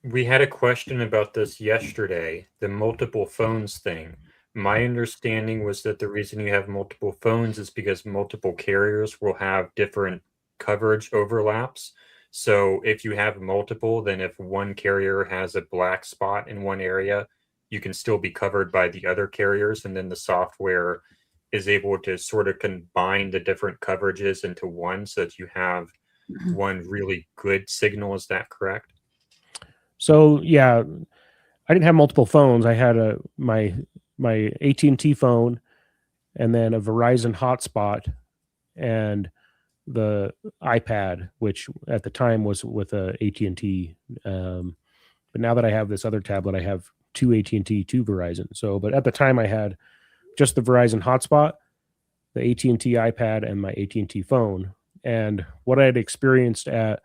We had a question about this yesterday, the multiple phones thing. My understanding was that the reason you have multiple phones is because multiple carriers will have different coverage overlaps. So if you have multiple, then if one carrier has a black spot in one area, you can still be covered by the other carriers. And then the software is able to sort of combine the different coverages into one, so that you have one really good signal. Is that correct? So yeah, I didn't have multiple phones. I had my AT&T phone, and then a Verizon hotspot, and the iPad, which at the time was with a AT&T. But now that I have this other tablet, I have two AT&T, two Verizon. So, but at the time I had just the Verizon hotspot, the AT&T iPad, and my AT&T phone. And what I had experienced at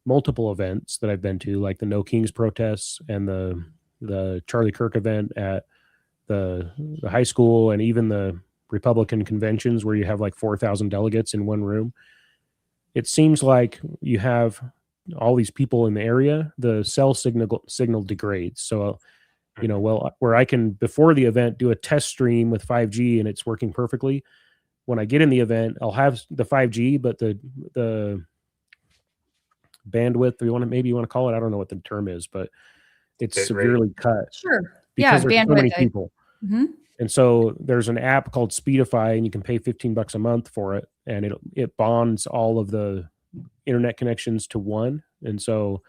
multiple events that I've been to, like the No Kings protests and the Charlie Kirk event at the high school, and even the Republican conventions where you have like 4,000 delegates in one room, it seems like you have all these people in the area, the cell signal degrades. So, you know, well, where I can before the event do a test stream with 5G and it's working perfectly. When I get in the event, I'll have the 5G, but the bandwidth, maybe you want to call it, I don't know what the term is, but it's severely cut. Sure. Because there's so many bandwidth. people. And so there's an app called Speedify, and you can pay $15 a month for it, and it bonds all of the internet connections to one. And so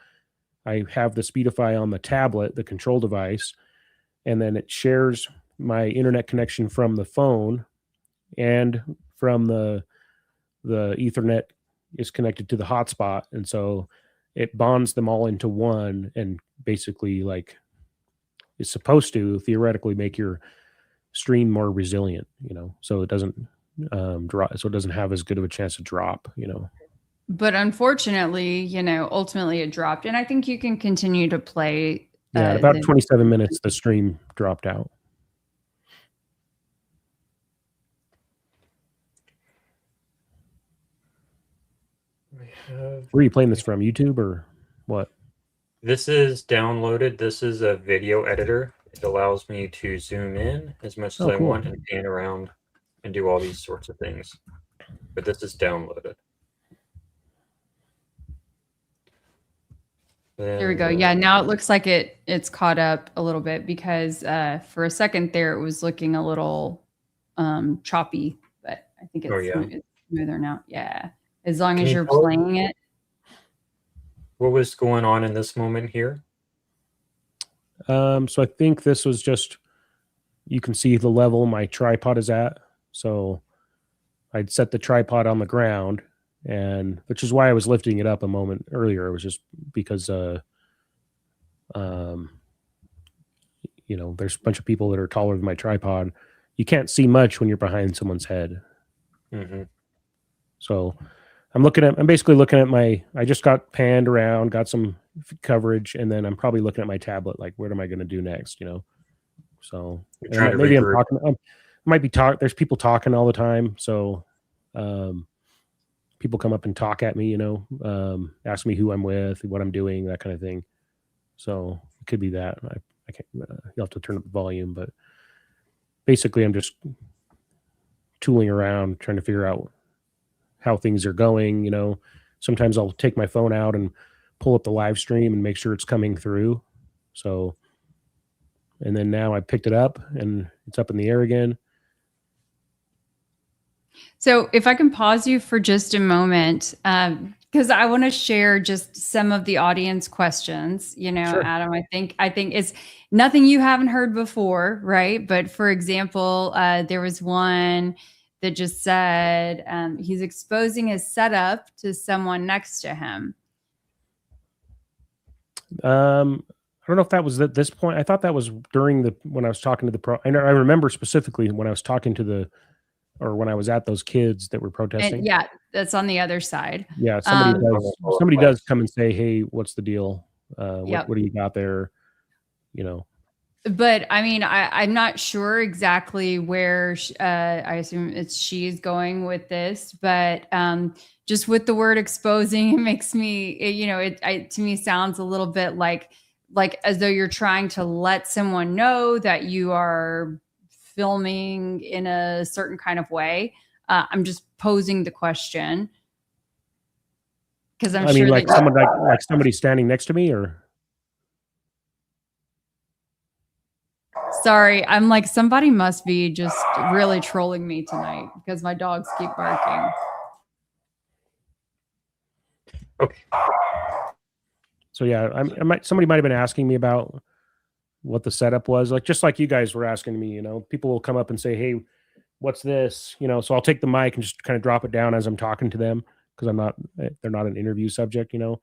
I have the Speedify on the tablet, the control device, and then it shares my internet connection from the phone and from the Ethernet is connected to the hotspot. And so it bonds them all into one, and basically like is supposed to theoretically make your stream more resilient, you know, so it doesn't drop, so it doesn't have as good of a chance to drop, you know. But unfortunately, you know, ultimately it dropped, and I think you can continue to play. Yeah, about 27 minutes, the stream dropped out. Where are you playing this from? YouTube or what? This is downloaded. This is a video editor. It allows me to zoom in as much as I want and pan around and do all these sorts of things. But this is downloaded. There we go. Yeah, now it looks like it's caught up a little bit, because for a second there it was looking a little choppy, but I think it's smoother now. Yeah, as long as you're playing it. What was going on in this moment here? So I think this was just, you can see the level my tripod is at. So I'd set the tripod on the ground, and which is why I was lifting it up a moment earlier. It was just because, you know, there's a bunch of people that are taller than my tripod. You can't see much when you're behind someone's head. So I'm basically looking at I just got panned around, got some coverage, and then I'm probably looking at my tablet, like, what am I going to do next, you know? So maybe I'm talking, there's people talking all the time. So, people come up and talk at me, you know, ask me who I'm with, what I'm doing, that kind of thing. So it could be that. I can't, you'll have to turn up the volume, but basically I'm just tooling around, trying to figure out how things are going. You know, sometimes I'll take my phone out and pull up the live stream and make sure it's coming through. So, and then now I picked it up and it's up in the air again. So if I can pause you for just a moment, because I want to share just some of the audience questions, you know, sure. Adam, I think it's nothing you haven't heard before, right? But for example, there was one that just said he's exposing his setup to someone next to him. I don't know if that was at this point. I thought that was during when I was talking to the pro. I remember specifically when I was talking to when I was at those kids that were protesting. And yeah, that's on the other side. Yeah, somebody does come and say, "Hey, what's the deal? What do you got there?" You know. But I mean, I'm not sure exactly where I assume she's going with this, but just with the word exposing, it makes me, you know, to me sounds a little bit like as though you're trying to let someone know that you are filming in a certain kind of way. I'm just posing the question because I'm sure like someone like somebody standing next to me, or. Sorry, I'm like, somebody must be just really trolling me tonight because my dogs keep barking. Okay. So yeah, somebody might have been asking me about what the setup was, like just like you guys were asking me. You know, people will come up and say, "Hey, what's this?" You know, so I'll take the mic and just kind of drop it down as I'm talking to them because they're not an interview subject, you know,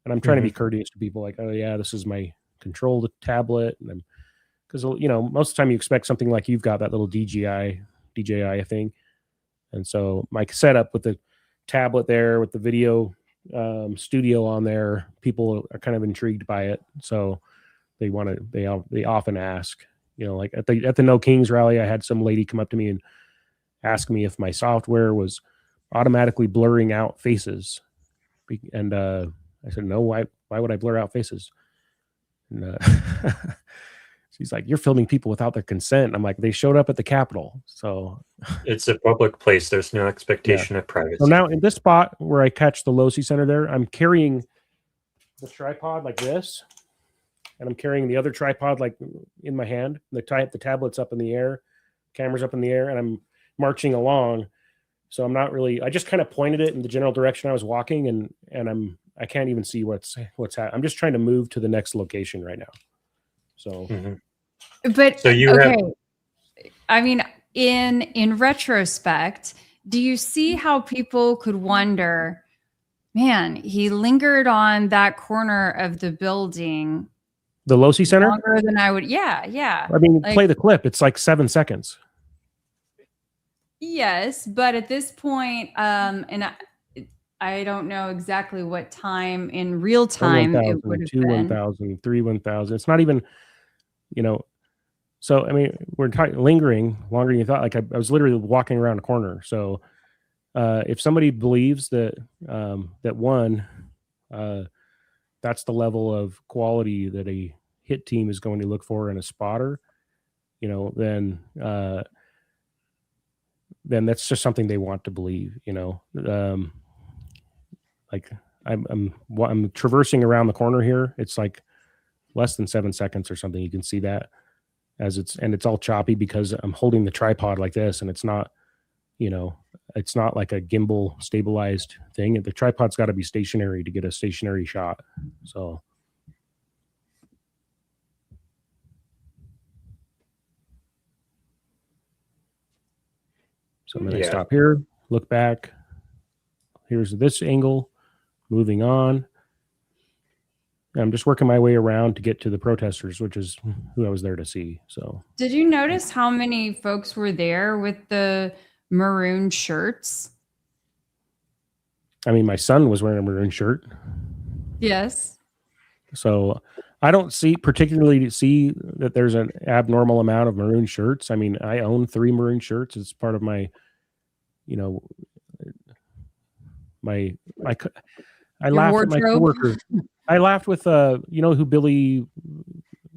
and I'm trying to be courteous to people, like, "Oh yeah, this is my control tablet," and because, you know, most of the time you expect something like you've got that little DJI thing. And so my setup with the tablet there with the video studio on there, people are kind of intrigued by it. So they often ask, you know, like at the No Kings rally, I had some lady come up to me and ask me if my software was automatically blurring out faces. And I said, no, why would I blur out faces? And, she's like, you're filming people without their consent. I'm like, they showed up at the Capitol. So It's a public place. There's no expectation of privacy. So now in this spot where I catch the Losi Center there, I'm carrying the tripod like this, and I'm carrying the other tripod like in my hand. The tablet's up in the air, camera's up in the air, and I'm marching along. So I'm not really, I just kind of pointed it in the general direction I was walking, and I can't even see what's happening. I'm just trying to move to the next location right now. So, But So you okay, have, I mean, in retrospect, do you see how people could wonder, man, he lingered on that corner of the building the Losi Center? longer than I would. Yeah. I mean, Like, play the clip. It's like 7 seconds. yes, but at this point, and I don't know exactly what time in real time it would have 2, been. 1,000, 3, 1,000. It's not even, so, I mean, we're lingering longer than you thought. Like I was literally walking around a corner. So if somebody believes that, that's the level of quality that a hit team is going to look for in a spotter, then that's just something they want to believe, like I'm traversing around the corner here. It's like less than 7 seconds or something. You can see that it's all choppy because I'm holding the tripod like this, and it's not, it's not like a gimbal stabilized thing. The tripod's got to be stationary to get a stationary shot. So I'm going to stop here, look back. Here's this angle, moving on. I'm just working my way around to get to the protesters, which is who I was there to see. So Did you notice how many folks were there with the maroon shirts? I mean, my son was wearing a maroon shirt. Yes. So I don't particularly see that there's an abnormal amount of maroon shirts. I mean, I own 3 maroon shirts. It's part of my, I laughed at my coworker. I laughed with who Billy,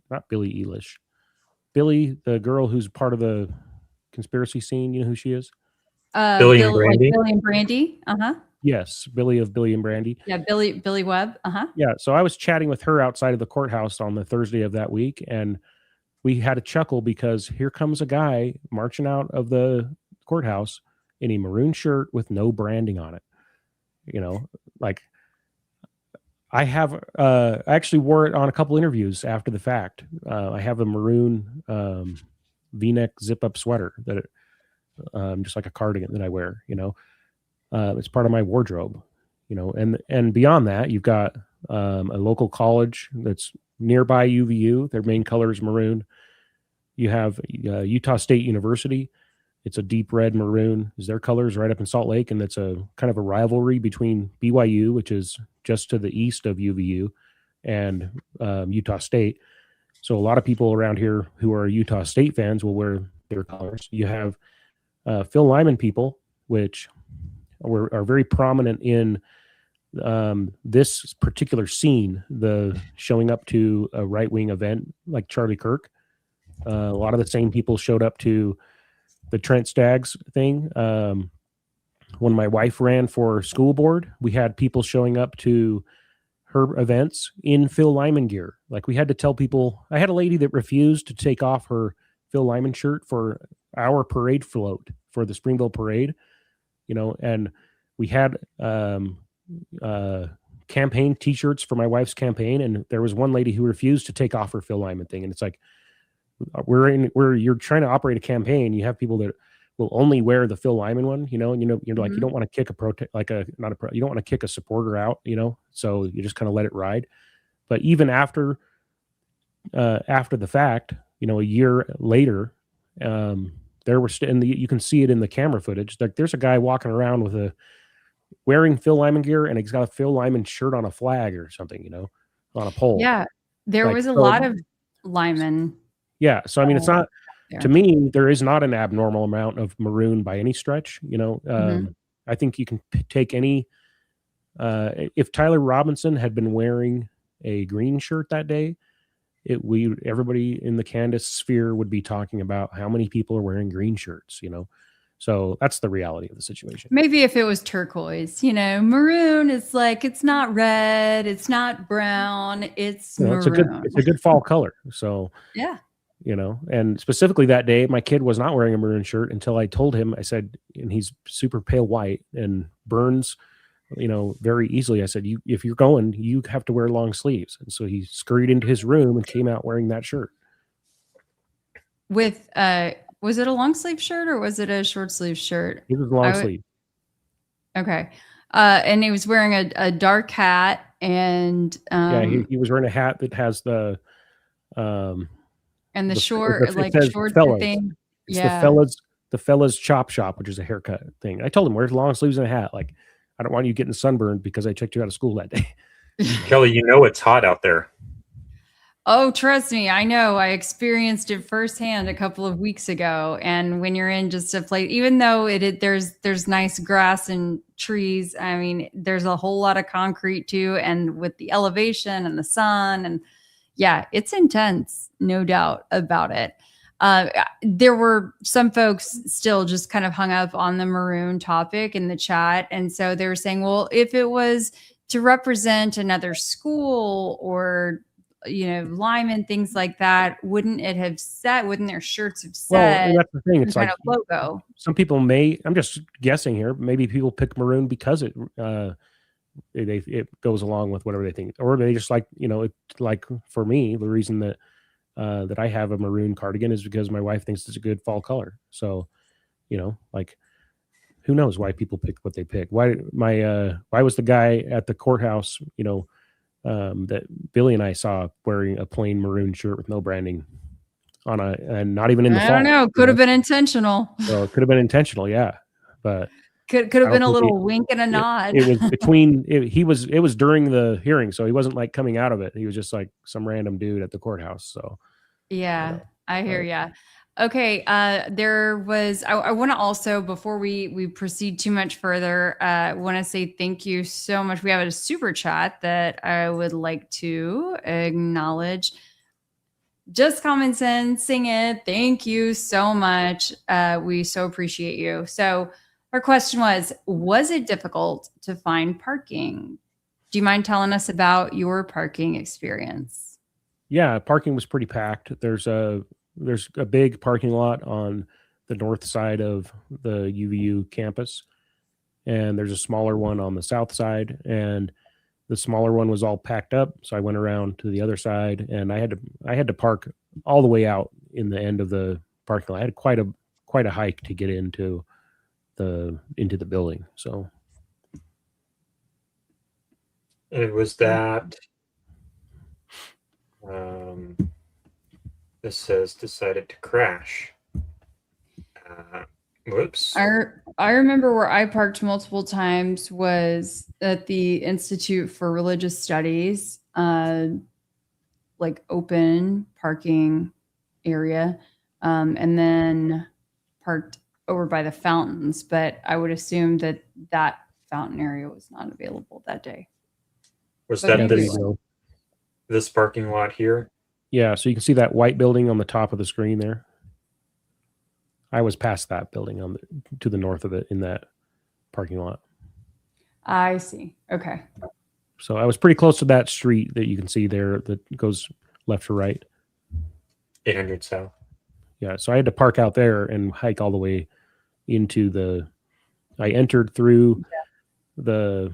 not Billie Eilish, Billy, the girl who's part of the conspiracy scene. You know who she is? Billy and Brandy. Billy and Brandy. Yes, Billy of Billy and Brandy. Yeah, Billy Webb. Yeah, so I was chatting with her outside of the courthouse on the Thursday of that week, and we had a chuckle because here comes a guy marching out of the courthouse in a maroon shirt with no branding on it. Like I have, I actually wore it on a couple interviews after the fact. I have a maroon V-neck zip-up sweater that, just like a cardigan that I wear. It's part of my wardrobe. And beyond that, you've got a local college that's nearby UVU. Their main color is maroon. You have Utah State University. It's a deep red maroon is their colors right up in Salt Lake. And it's a kind of a rivalry between BYU, which is just to the east of UVU, and Utah State. So a lot of people around here who are Utah State fans will wear their colors. You have Phil Lyman people, which are very prominent in this particular scene, the showing up to a right-wing event like Charlie Kirk. A lot of the same people showed up to the Trent Staggs thing. When my wife ran for school board, we had people showing up to her events in Phil Lyman gear. Like we had to tell people, I had a lady that refused to take off her Phil Lyman shirt for our parade float for the Springville parade, and we had campaign t-shirts for my wife's campaign. And there was one lady who refused to take off her Phil Lyman thing. And it's like, you're trying to operate a campaign. You have people that will only wear the Phil Lyman one, you're like, you don't want to kick you don't want to kick a supporter out, so you just kind of let it ride. But even after the fact, a year later, there were you can see it in the camera footage. Like there's a guy walking around with wearing Phil Lyman gear, and he's got a Phil Lyman shirt on a flag or something, on a pole. Yeah, there was a lot of Lyman. Yeah, so I mean, it's not. To me, there is not an abnormal amount of maroon by any stretch. I think you can take any if Tyler Robinson had been wearing a green shirt that day, everybody in the Candace sphere would be talking about how many people are wearing green shirts, So that's the reality of the situation. Maybe if it was turquoise, maroon is like, it's not red, it's not brown, it's maroon. It's a good fall color. So yeah. And specifically that day, my kid was not wearing a maroon shirt until I told him, I said, and he's super pale white and burns, very easily. I said, if you're going, you have to wear long sleeves. And so he scurried into his room and came out wearing that shirt. With, was it a long sleeve shirt or was it a short sleeve shirt? It was long sleeve. Okay. And he was wearing a dark hat and, he was wearing a hat that has the, and the short short thing. It's the fellas chop shop, which is a haircut thing. I told him, wear long sleeves and a hat. Like, I don't want you getting sunburned because I checked you out of school that day. Kelly, it's hot out there. Oh, trust me. I know. I experienced it firsthand a couple of weeks ago. And when you're in just a place, even though there's nice grass and trees, I mean, there's a whole lot of concrete too. And with the elevation and the sun and yeah, it's intense, no doubt about it. There were some folks still just kind of hung up on the maroon topic in the chat. And so they were saying, well, if it was to represent another school or, Lyman, things like that, wouldn't their shirts have said, well, that's the thing. It's kind like of logo? Some people I'm just guessing here, maybe people pick maroon because it goes along with whatever they think, or they just like, like for me, the reason that I have a maroon cardigan is because my wife thinks it's a good fall color. So, like, who knows why people pick what they pick? Why was the guy at the courthouse, that Billy and I saw wearing a plain maroon shirt with no branding and not even in the fall? I don't know. Could have been intentional. Well, it could have been intentional. Yeah. But could have been a little wink and a nod. It was between it was during the hearing, so he wasn't like coming out of it. He was just like some random dude at the courthouse. So yeah, I hear ya. Okay, there was. I want to also, before we proceed too much further, want to say thank you so much. We have a super chat that I would like to acknowledge. Just Common Sense, sing it. Thank you so much. We so appreciate you. So. Our question was it difficult to find parking? Do you mind telling us about your parking experience? Yeah, parking was pretty packed. There's a big parking lot on the north side of the UVU campus, and there's a smaller one on the south side, and the smaller one was all packed up. So I went around to the other side, and I had to park all the way out in the end of the parking lot. I had quite a hike to get into the building. So it was that this says decided to crash. Whoops. I remember where I parked multiple times was at the Institute for Religious Studies, like open parking area, and then parked over by the fountains, but I would assume that fountain area was not available that day. Was that this parking lot here? Yeah, so you can see that white building on the top of the screen there. I was past that building to the north of it in that parking lot. I see. Okay. So I was pretty close to that street that you can see there that goes left to right. 800 South. Yeah, so I had to park out there and hike all the way into I entered through the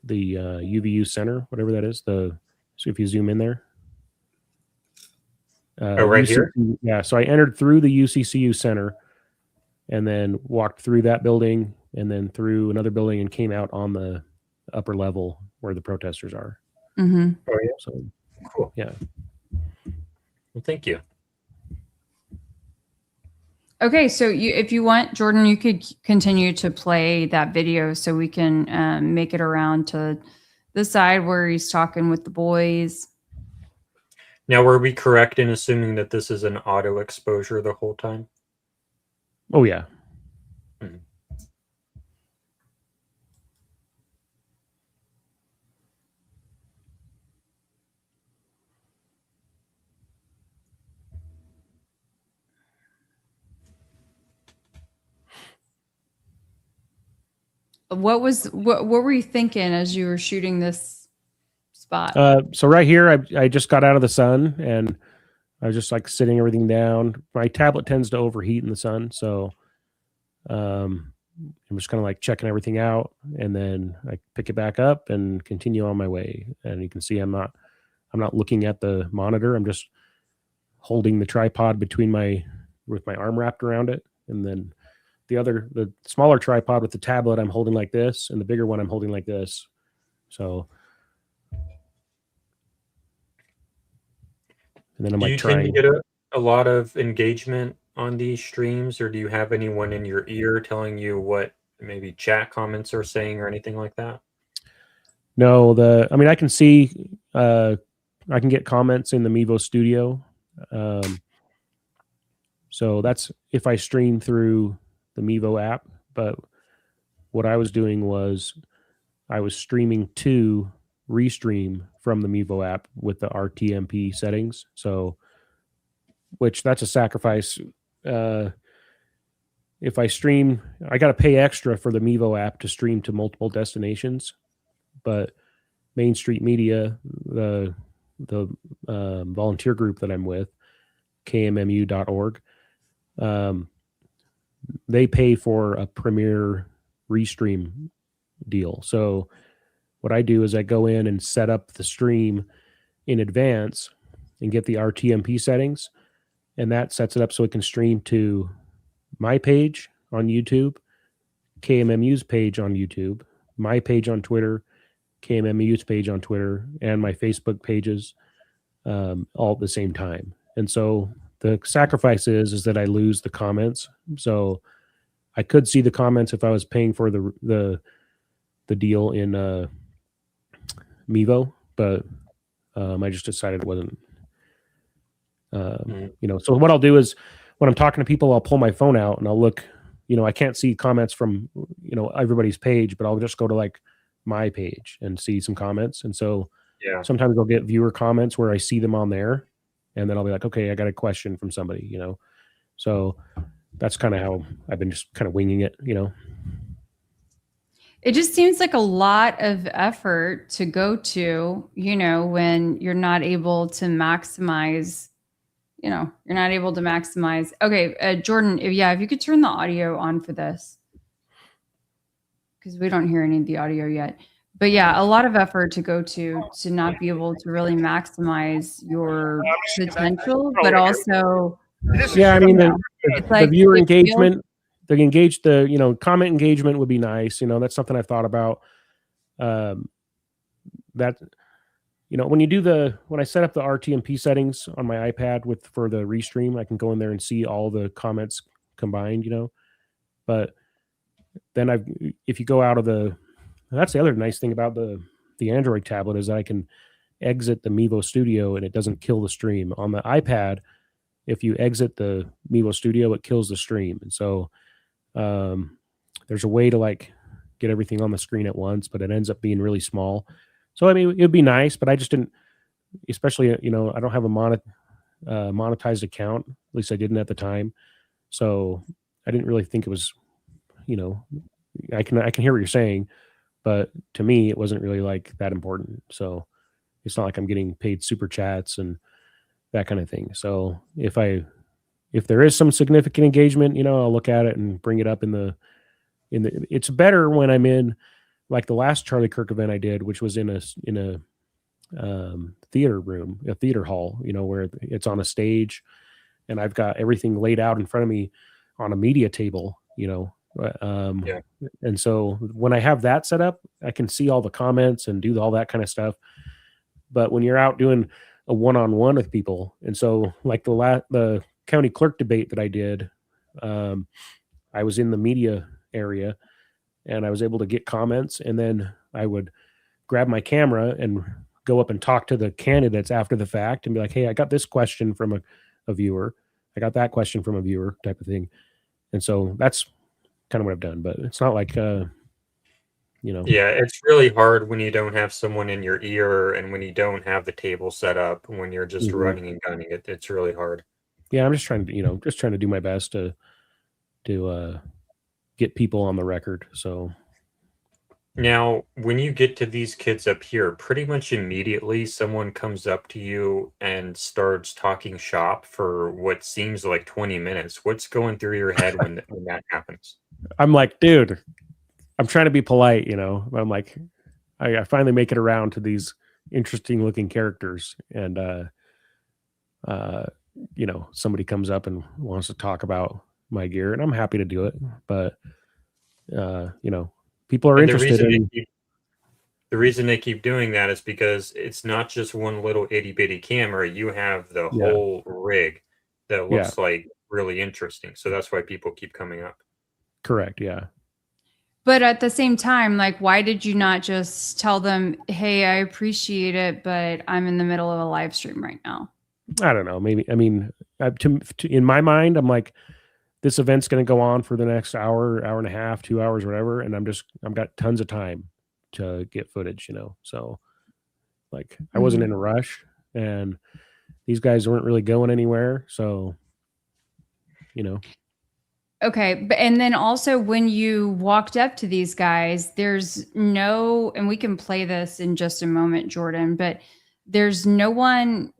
UVU Center, whatever that is. So if you zoom in there. Right here? Yeah, so I entered through the UCCU Center and then walked through that building and then through another building and came out on the upper level where the protesters are. Mm-hmm. Oh, yeah. So, cool. Yeah. Well, thank you. Okay, so if you want, Jordan, you could continue to play that video so we can make it around to the side where he's talking with the boys. Now, were we correct in assuming that this is an auto exposure the whole time? Oh, yeah. Mm-hmm. What were you thinking as you were shooting this spot? So right here, I just got out of the sun and I was just like sitting everything down. My tablet tends to overheat in the sun, so I'm just kind of like checking everything out, and then I pick it back up and continue on my way. And you can see I'm not looking at the monitor. I'm just holding the tripod with my arm wrapped around it, and then the smaller tripod with the tablet I'm holding like this, and the bigger one I'm holding like this. So, and then I'm Do like you tend to trying. get a lot of engagement on these streams, or do you have anyone in your ear telling you what maybe chat comments are saying or anything like that? No, I can see, I can get comments in the Mevo Studio. So that's if I stream through the Mevo app. But what I was doing was I was streaming to Restream from the Mevo app with the RTMP settings. So, which that's a sacrifice. If I stream, I got to pay extra for the Mevo app to stream to multiple destinations. But Main Street Media, the volunteer group that I'm with, kmmu.org, they pay for a premier Restream deal. So what I do is I go in and set up the stream in advance and get the RTMP settings, and that sets it up so it can stream to my page on YouTube, KMMU's page on YouTube, my page on Twitter, KMMU's page on Twitter, and my Facebook pages, all at the same time. And so the sacrifice is that I lose the comments. So I could see the comments if I was paying for the deal in Mevo, but I just decided it wasn't. So what I'll do is when I'm talking to people, I'll pull my phone out and I'll look. I can't see comments from everybody's page, but I'll just go to like my page and see some comments. And so sometimes I'll get viewer comments where I see them on there, and then I'll be like, okay, I got a question from somebody. So that's kind of how I've been just kind of winging it. It just seems like a lot of effort to go to, when you're not able to maximize. Okay, Jordan, if you could turn the audio on for this, because we don't hear any of the audio yet. But yeah, a lot of effort to go to not be able to really maximize your potential, but also, the viewer engagement, comment engagement would be nice. That's something I've thought about. When I set up the RTMP settings on my iPad for the Restream, I can go in there and see all the comments combined, but then if you go out of that's the other nice thing about the Android tablet is that I can exit the Mevo Studio and it doesn't kill the stream. On the iPad, if you exit the Mevo Studio, it kills the stream. And so there's a way to like get everything on the screen at once, but it ends up being really small. So, it'd be nice, but I just didn't, especially, I don't have a monetized account. At least I didn't at the time. So I didn't really think it was, I can hear what you're saying, but to me, it wasn't really like that important. So it's not like I'm getting paid super chats and that kind of thing. So if there is some significant engagement, I'll look at it and bring it up it's better when I'm in like the last Charlie Kirk event I did, which was in a theater room, a theater hall, where it's on a stage and I've got everything laid out in front of me on a media table, and so when I have that set up, I can see all the comments and do all that kind of stuff. But when you're out doing a one-on-one with people, and so like the county clerk debate that I did, I was in the media area and I was able to get comments, and then I would grab my camera and go up and talk to the candidates after the fact and be like, hey, I got this question from a viewer. I got that question from a viewer type of thing. And so that's kind of what I've done, but it's not like, Yeah, it's really hard when you don't have someone in your ear and when you don't have the table set up, when you're just running and gunning it. It's really hard. Yeah, I'm just trying to do my best to get people on the record. So Now, when you get to these kids up here, pretty much immediately someone comes up to you and starts talking shop for what seems like 20 minutes. What's going through your head when that happens? I'm like, dude, I'm trying to be polite, you know. I'm like, I finally make it around to these interesting looking characters, and you know, somebody comes up and wants to talk about my gear, and I'm happy to do it. But you know, people are And the interested reason in. the reason they keep doing that is because it's not just one little itty bitty camera. You have the Yeah. whole rig that Yeah. looks like really interesting. So that's why people keep coming up. Correct. Yeah. But at the same time, like, why did you not just tell them, hey, I appreciate it, but I'm in the middle of a live stream right now? I don't know. Maybe, I mean, in my mind, I'm like, this event's going to go on for the next hour, hour and a half, 2 hours, whatever. And I've got tons of time to get footage, you know? So like, I wasn't in a rush, and these guys weren't really going anywhere. So, you know. Okay. But, and then also when you walked up to these guys, there's no, and we can play this in just a moment, Jordan, but there's no one,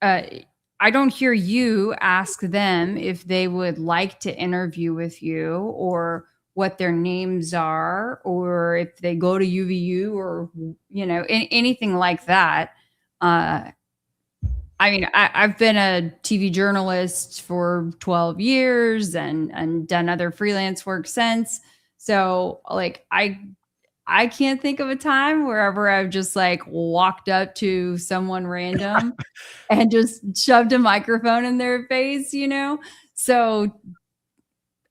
I don't hear you ask them if they would like to interview with you, or what their names are, or if they go to UVU, or, you know, anything like that. I mean, I've been a TV journalist for 12 years and done other freelance work since. So like, I can't think of a time wherever I've just like walked up to someone random and just shoved a microphone in their face, you know? So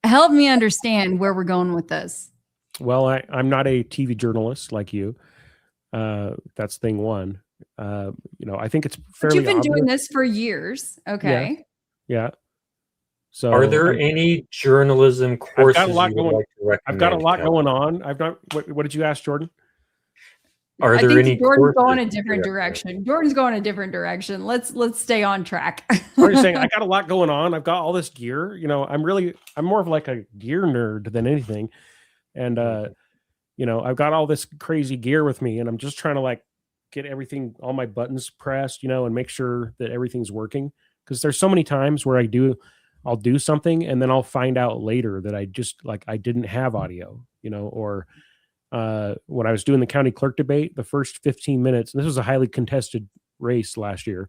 help me understand where we're going with this. Well, I'm not a TV journalist like you. That's thing one. You know, I think it's fairly. But you've been obvious. doing this for years. Okay. Yeah. So are there any journalism courses I've got a lot you would like to recommend? I've got a lot Kevin? going on. I've not. What did you ask, Jordan? Are I there think any Jordan's going a courses you different recommend? direction. Jordan's going a different direction. Let's stay on track. I'm just saying, I got a lot going on. I've got all this gear. You know, I'm more of like a gear nerd than anything. And you know, I've got all this crazy gear with me, and I'm just trying to like get everything, all my buttons pressed, you know, and make sure that everything's working. Because there's so many times where I'll do something, and then I'll find out later that I didn't have audio, you know, or when I was doing the county clerk debate, the first 15 minutes, and this was a highly contested race last year.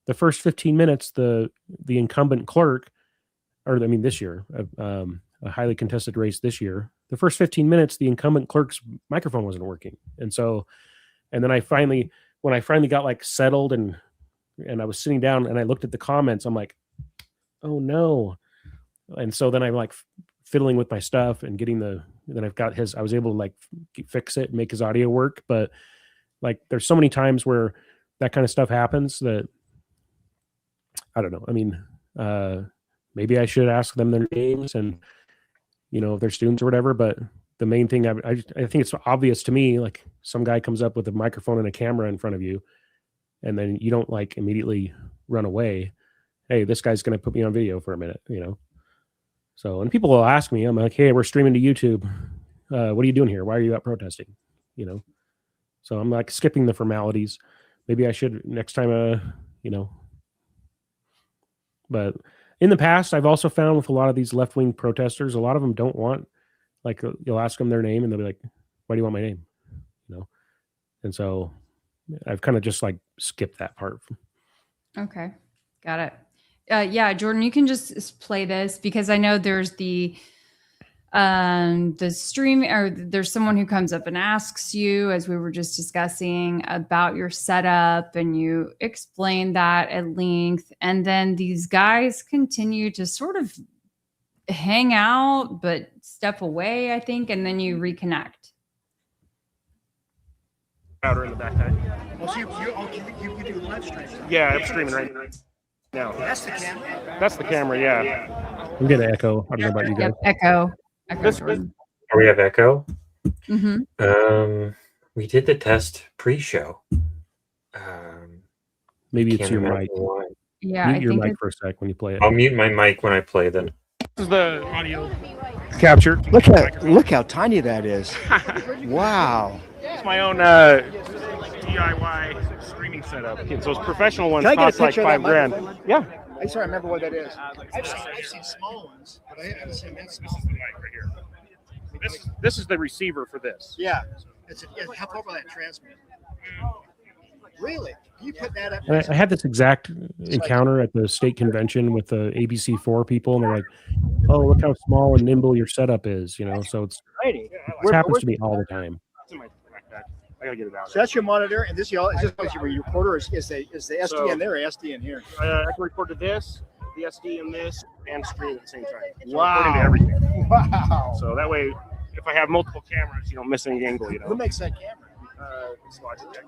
The first 15 minutes, the incumbent clerk, or I mean this year, a highly contested race this year. The first 15 minutes, the incumbent clerk's microphone wasn't working, and then when I finally got like settled and I was sitting down and I looked at the comments, I'm like, oh no. And so then I'm like fiddling with my stuff and then I was able to like fix it and make his audio work. But like, there's so many times where that kind of stuff happens that I don't know. I mean, maybe I should ask them their names and, you know, if they're students or whatever, but the main thing, I think it's obvious to me, like some guy comes up with a microphone and a camera in front of you, and then you don't like immediately run away. Hey, this guy's going to put me on video for a minute, you know? So, and people will ask me, I'm like, hey, we're streaming to YouTube. What are you doing here? Why are you out protesting? You know? So I'm like skipping the formalities. Maybe I should next time, you know, but in the past, I've also found with a lot of these left-wing protesters, a lot of them don't want, like, you'll ask them their name and they'll be like, why do you want my name? You know? And so I've kind of just like skipped that part. Okay. Got it. Yeah, Jordan, you can just play this because I know there's the stream, or there's someone who comes up and asks you, as we were just discussing, about your setup, and you explain that at length. And then these guys continue to sort of hang out, but step away, I think, and then you reconnect. Powder in the backpack. Well, so you do live stream. Yeah, I'm streaming right now. That's the camera? That's the camera, yeah. I'm getting echo. I don't know about you guys. Yep, echo. Jordan. Oh, we have echo? Mm-hmm. We did the test pre-show. Maybe it's your mic. Yeah, Mute I your think mic for a sec when you play it. I'll mute my mic when I play then. This is the audio captured. Look how tiny that is. Wow. It's my own DIY streaming setup. So it's professional ones Can I get a cost like picture of that $5,000. microphone? Yeah. I just don't remember what that is. I've seen small ones, but I haven't seen that small. This is the mic right here. This is the receiver for this. Yeah. How far will that transmit? Really? Can you put that up? And I had this exact encounter at the state convention with the ABC4 people, and they're like, "Oh, look how small and nimble your setup is," you know. So it happens to me all the time. It's in my backpack. I gotta get it out. So that's your monitor, and this is your recorder. Is the SD in there or SD in here? I can record to this, the SD in this, and stream at the same time. So Wow. I'm recording to everything. Wow. So that way, if I have multiple cameras, you don't miss any angle. You know. Who makes that camera? It's Logitech.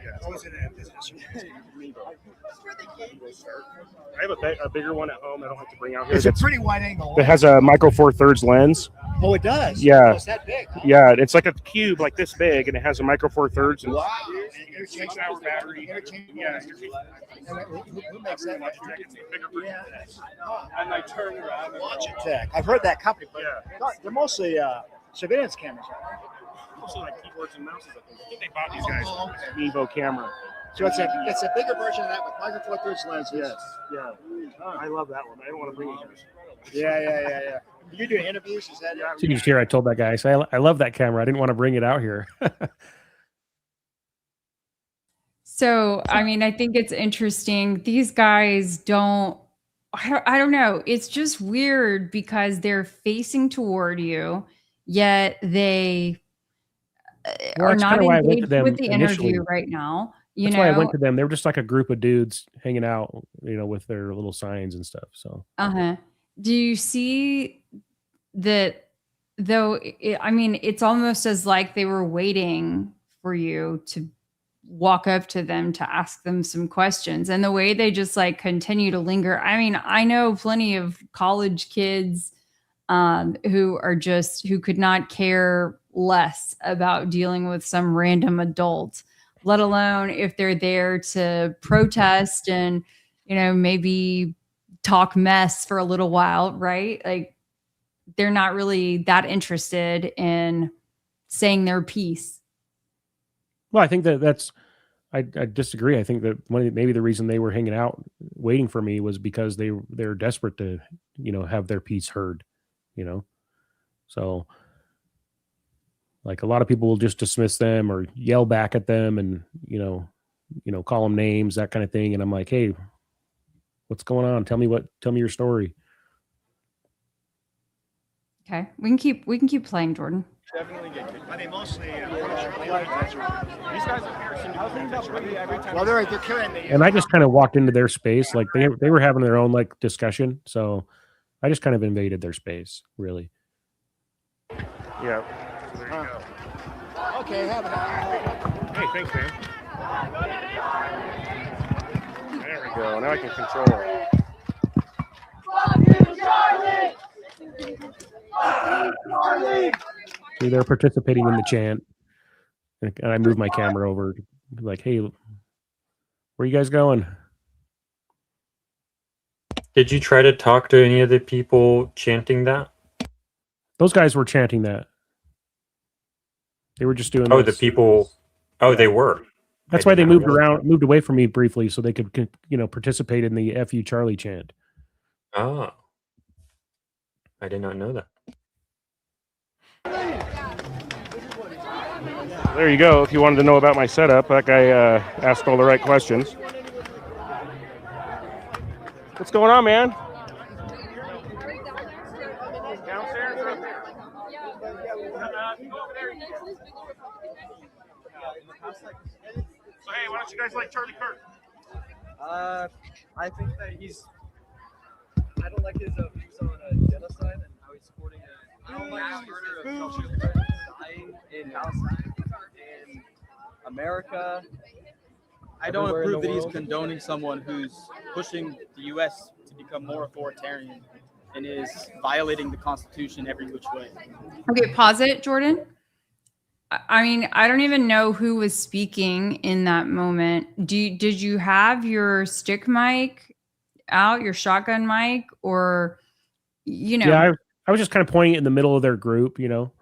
Yeah. I have a bigger one at home. I don't have to bring out here. It's a pretty wide angle. It has a micro four thirds lens. Oh, it does. Yeah. Oh, it's that big. Huh? Yeah, it's like a cube like this big, and it has a micro four thirds. Wow. It's 6 hour battery. Yeah. Who makes that? Yeah. And I turn around. Logitech. I've heard that company, but they're mostly surveillance cameras. Also like keyboards and mouses. I think they bought these guys. Evo camera. So it's a bigger version of that with micro four thirds lenses. Yes. Yeah. I love that one. I don't want to bring it here. Yeah. You're doing interviews? Is that it? So you just hear I told that guy, I say, I love that camera. I didn't want to bring it out here. So, I mean, I think it's interesting. These guys I don't know. It's just weird because they're facing toward you, yet they are not engaged with the interview right now. That's why I went to them. They were just like a group of dudes hanging out, you know, with their little signs and stuff. So, do you see that though? I mean, it's almost as like they were waiting for you to walk up to them to ask them some questions, and the way they just like continue to linger. I mean, I know plenty of college kids who could not care less about dealing with some random adult, let alone if they're there to protest and, you know, maybe talk mess for a little while, right? Like they're not really that interested in saying their piece. well, I think I disagree. I think that maybe the reason they were hanging out waiting for me was because they're desperate to, you know, have their piece heard, you know? So like a lot of people will just dismiss them or yell back at them and, you know, call them names, that kind of thing. And I'm like, hey, what's going on? Tell me your story. Okay. We can keep playing, Jordan. Definitely get kicked. I mean, mostly. These guys are well, they're killing me. And I just kind of walked into their space. Like they were having their own like discussion. So I just kind of invaded their space, really. Yeah. There you go. Okay, have it. Hey, thanks, man. There we go. Now I can control it. See, they're participating in the chant. And I move my camera over. Like, hey, where are you guys going? Did you try to talk to any of the people chanting that? Those guys were chanting that. They were just doing Oh, this. the people. Oh, they were. That's why they moved away from me briefly so they could, you know, participate in the UVU Charlie chant. Oh. I did not know that. There you go. If you wanted to know about my setup, that guy asked all the right questions. What's going on, man? Downstairs or up there? So hey, why don't you guys like Charlie Kirk? I think that I don't like his views on genocide and how he's supporting I don't like the murder of children dying in Palestine, in America. I don't approve that he's condoning someone who's pushing the U.S. to become more authoritarian and is violating the Constitution every which way. Okay, pause it, Jordan. I mean, I don't even know who was speaking in that moment. Did you have your stick mic out, your shotgun mic, or, you know? Yeah, I was just kind of pointing it in the middle of their group, you know.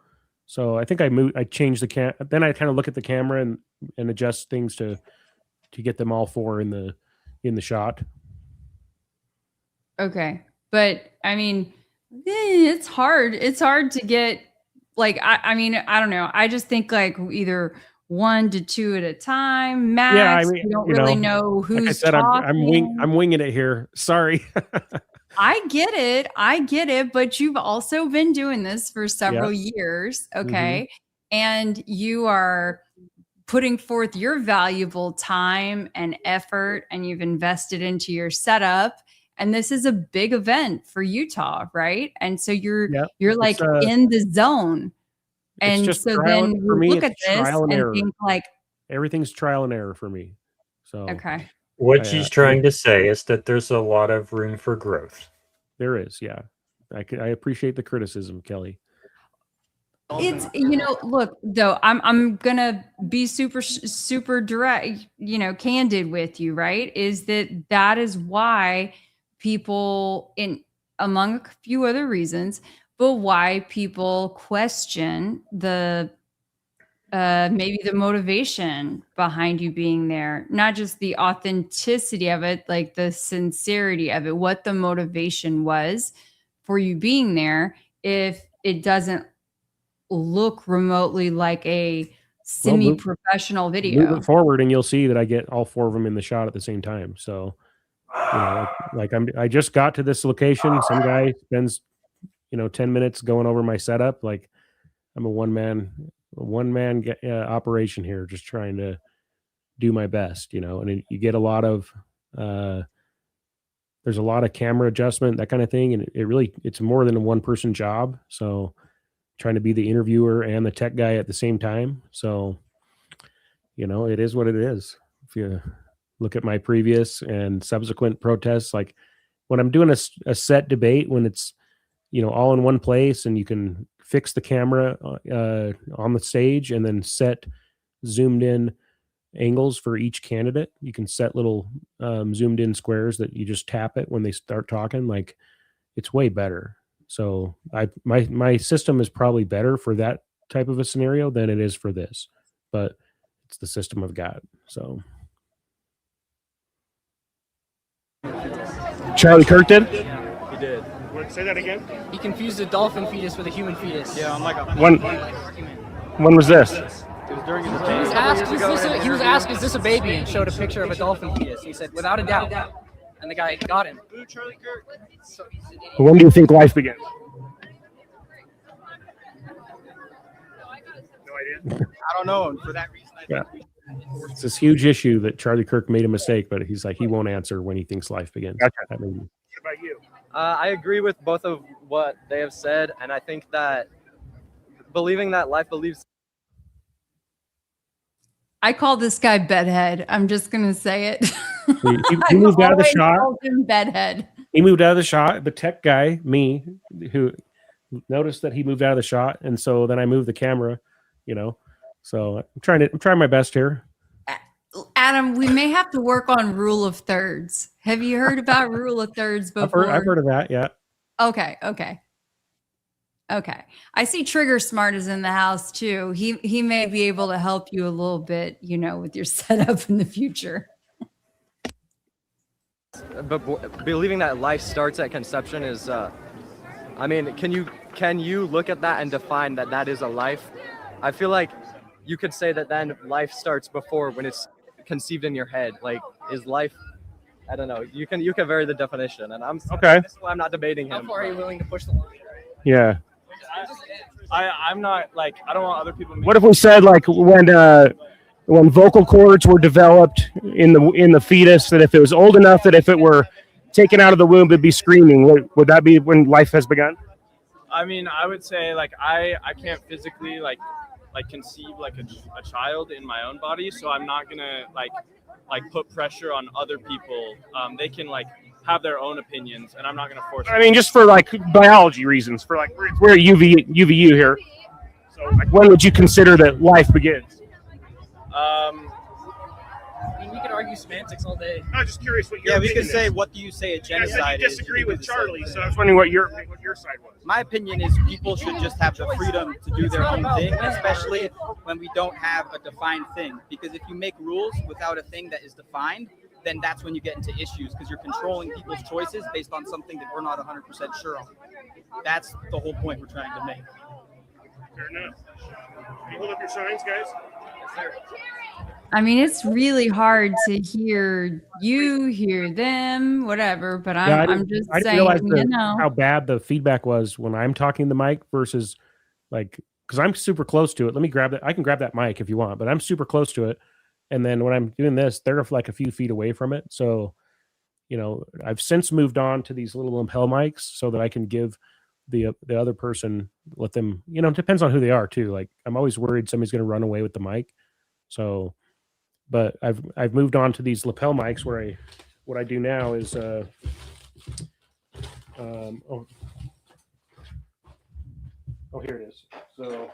So I think I changed the then I kind of look at the camera and adjust things to get them all four in the shot. Okay. But I mean, it's hard. It's hard to get like, I mean, I don't know. I just think like either 1 to 2 at a time, max. Yeah, I mean, you don't really know who's like I said, talking. I'm winging it here. Sorry. I get it. But you've also been doing this for several years. Okay. And you are putting forth your valuable time and effort, and you've invested into your setup. And this is a big event for Utah, right? And so you're like in the zone. And so then you look at this and think like everything's trial and error for me. So okay. What she's trying to say is that there's a lot of room for growth. There is, yeah. I appreciate the criticism, Kelly. It's, you know, look, though, I'm gonna be super direct, you know, candid with you, right? Is that is why people, among a few other reasons, but why people question the maybe the motivation behind you being there, not just the authenticity of it, like the sincerity of it, what the motivation was for you being there, if it doesn't look remotely like a semi-professional video. Move it forward and you'll see that I get all four of them in the shot at the same time. So, you know, like I just got to this location. Some guy spends, 10 minutes going over my setup. Like I'm a one-man operation here, just trying to do my best, and you get a lot of, there's a lot of camera adjustment, that kind of thing. And it's more than a one-person job. So trying to be the interviewer and the tech guy at the same time. So, it is what it is. If you look at my previous and subsequent protests, like when I'm doing a set debate, when it's, all in one place and you can fix the camera on the stage and then set zoomed in angles for each candidate. You can set little zoomed in squares that you just tap it when they start talking. Like it's way better. So my system is probably better for that type of a scenario than it is for this, but it's the system I've got. So Charlie Kirk did? He did. Say that again? He confused a dolphin fetus with a human fetus. Yeah, I'm like when was this? It was during his He was asked, is this a baby? And showed a picture of a dolphin fetus. He said, without a doubt. And the guy got him. UVU Charlie Kirk. When do you think life begins? No idea. I don't know. And for that reason, I think it's this huge issue that Charlie Kirk made a mistake, but he's like, he won't answer when he thinks life begins. Gotcha. What about you? I agree with both of what they have said, and I think that believing that life believes. I call this guy Bedhead. I'm just gonna say it. He moved out of the shot. Bedhead. He moved out of the shot. The tech guy, me, who noticed that he moved out of the shot, and so then I moved the camera. So I'm trying my best here. Adam, we may have to work on rule of thirds. Have you heard about rule of thirds before? I've heard of that, yeah. Okay. I see Trigger Smart is in the house too. He may be able to help you a little bit, with your setup in the future. But believing that life starts at conception is, can you look at that and define that is a life? I feel like you could say that then life starts before when it's conceived in your head. Like, is life? I don't know. You can vary the definition, and I'm okay. That's why I'm not debating him. How far are you willing to push the line? Yeah. I'm not like I don't want other people. What if we said like when vocal cords were developed in the fetus, that if it was old enough that if it were taken out of the womb it'd be screaming, would that be when life has begun? I mean, I would say like I can't physically like conceive like a child in my own body, so I'm not gonna like put pressure on other people. They can like have their own opinions, and I'm not gonna force them. I mean, just for like biology reasons, for like we're at UVU here. So like, when would you consider that life begins? I mean, we could argue argue semantics all day. I'm just curious what your Yeah, we opinion can say, is. what do you say a You genocide is? disagree You can with do the same Charlie, thing. so I was wondering what your side was. My opinion is people should just have the freedom to do their own thing, especially when we don't have a defined thing. Because if you make rules without a thing that is defined, then that's when you get into issues, because you're controlling people's choices based on something that we're not 100% sure on. That's the whole point we're trying to make. Fair enough. Can you hold up your signs, guys? Yes, sir. I mean, it's really hard to hear you, hear them, whatever. But I'm just I didn't saying, realize you know, how bad the feedback was when I'm talking the mic versus like, because I'm super close to it. Let me grab that. I can grab that mic if you want, but I'm super close to it. And then when I'm doing this, they're like a few feet away from it. So, you know, I've since moved on to these little lapel mics so that I can give the other person, let them, you know, it depends on who they are too. Like I'm always worried somebody's going to run away with the mic. So, but I've moved on to these lapel mics where what I do now is oh here it is. So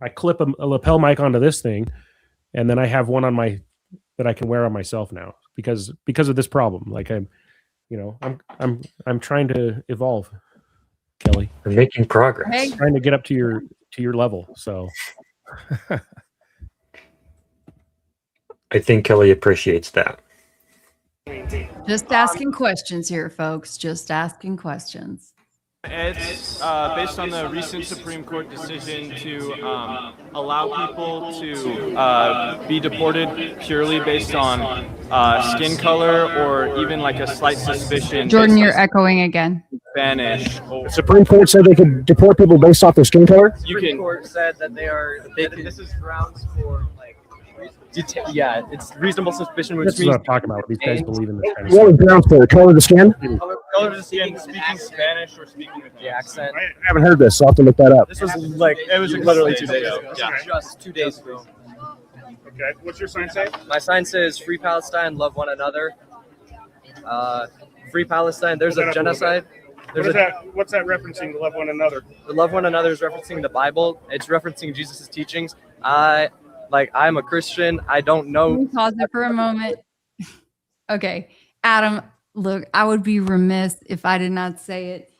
I clip a lapel mic onto this thing, and then I have one on that I can wear on myself now because of this problem. Like I'm trying to evolve, Kelly. We're making progress. Hey. Trying to get up to your level. So I think Kelly appreciates that. just asking questions here, folks. Just asking questions. It's based on the recent Supreme Court decision to allow people to be deported purely based on skin color or even like a slight suspicion. Jordan, you're echoing again. Spanish. The Supreme Court said they could deport people based off their skin color? The Supreme Court said that this is grounds for like Yeah, it's reasonable suspicion, which this is means what I'm talking about. These guys believe in this kind of What stuff. was grounds for? Color of the skin? color of the skin, Speaking Spanish or speaking with the accent. I haven't heard this, so I'll have to look that up. This was like It was literally 2 days ago. Yeah. just 2 days ago. Okay, what's your sign say? My sign says "Free Palestine, love one another." Free Palestine. There's a genocide. What's that referencing to love one another? The love one another is referencing the Bible. It's referencing Jesus' teachings. I'm a Christian. I don't Can know. we pause it for a moment? Okay, Adam, look, I would be remiss if I did not say it.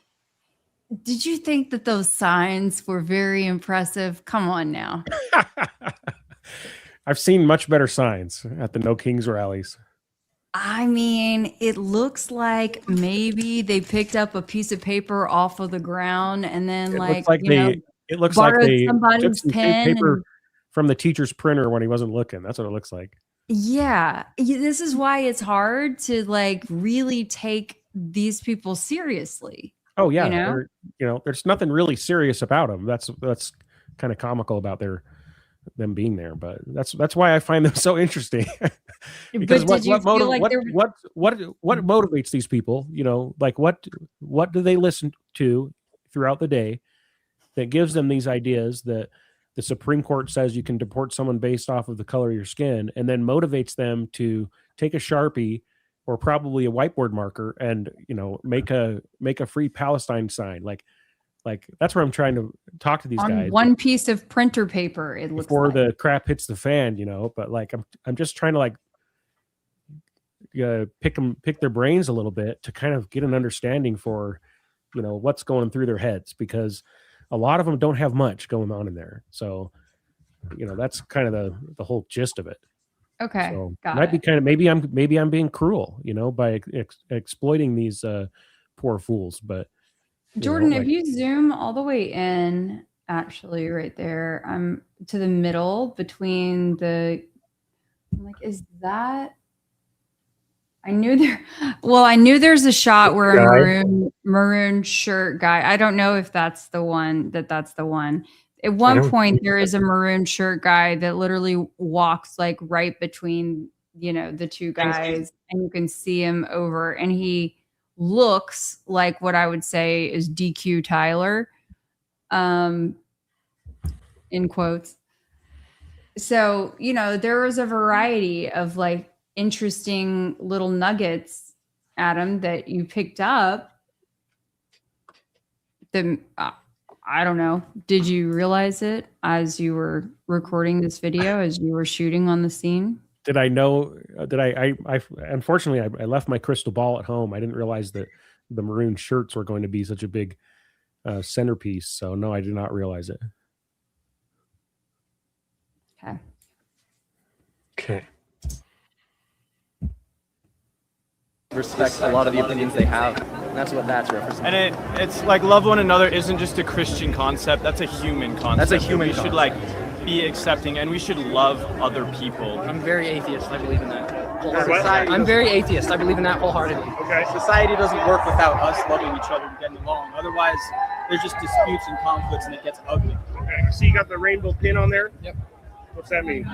Did you think that those signs were very impressive? Come on now. I've seen much better signs at the No Kings rallies. I mean, it looks like maybe they picked up a piece of paper off of the ground and then It like, looks like it looks like borrowed they took somebody's some pen paper and- from the teacher's printer when he wasn't looking. That's what it looks like. Yeah, this is why it's hard to like really take these people seriously. Oh yeah, You know? there's nothing really serious about them. That's kind of comical about them being there, but that's why I find them so interesting. Because But did you feel like what motivates these people? You know, like what do they listen to throughout the day that gives them these ideas that the Supreme Court says you can deport someone based off of the color of your skin, and then motivates them to take a Sharpie or probably a whiteboard marker and, you know, make a Free Palestine sign. Like that's where I'm trying to talk to these on guys. one piece of printer paper, it looks Before like. the crap hits the fan, you know, but like I'm just trying to like pick their brains a little bit to kind of get an understanding for, you know, what's going through their heads, because a lot of them don't have much going on in there. So, you know, that's kind of the whole gist of it. Okay, So got might be it. kind of maybe I'm being cruel, you know, by exploiting these poor fools. But Jordan, know, if you zoom all the way in, actually right there, to the middle between I'm like, is that? I knew there's a shot where a maroon shirt guy. I don't know if that's the one. That's the one. At one point, there is a maroon shirt guy that literally walks like right between, you know, the two guys, and you can see him over, and he looks like what I would say is DQ Tyler, in quotes. So, you know, there was a variety of like interesting little nuggets, Adam, that you picked up. I don't know. Did you realize it as you were recording this video, as you were shooting on the scene? Did I know that I unfortunately I left my crystal ball at home. I didn't realize that the maroon shirts were going to be such a big centerpiece. So no, I did not realize it. Okay. Okay. Respect a lot of the opinions they have. And that's what that's representing. And it's like love one another isn't just a Christian concept. That's a human concept. That's a human We should like be accepting, and we should love other people. I'm very atheist. I believe in that. Society I'm very atheist. I believe in that wholeheartedly. Okay. Society doesn't work without us loving each other and getting along. Otherwise, there's just disputes and conflicts, and it gets ugly. Okay. So you got the rainbow pin on there? Yep. What's that mean?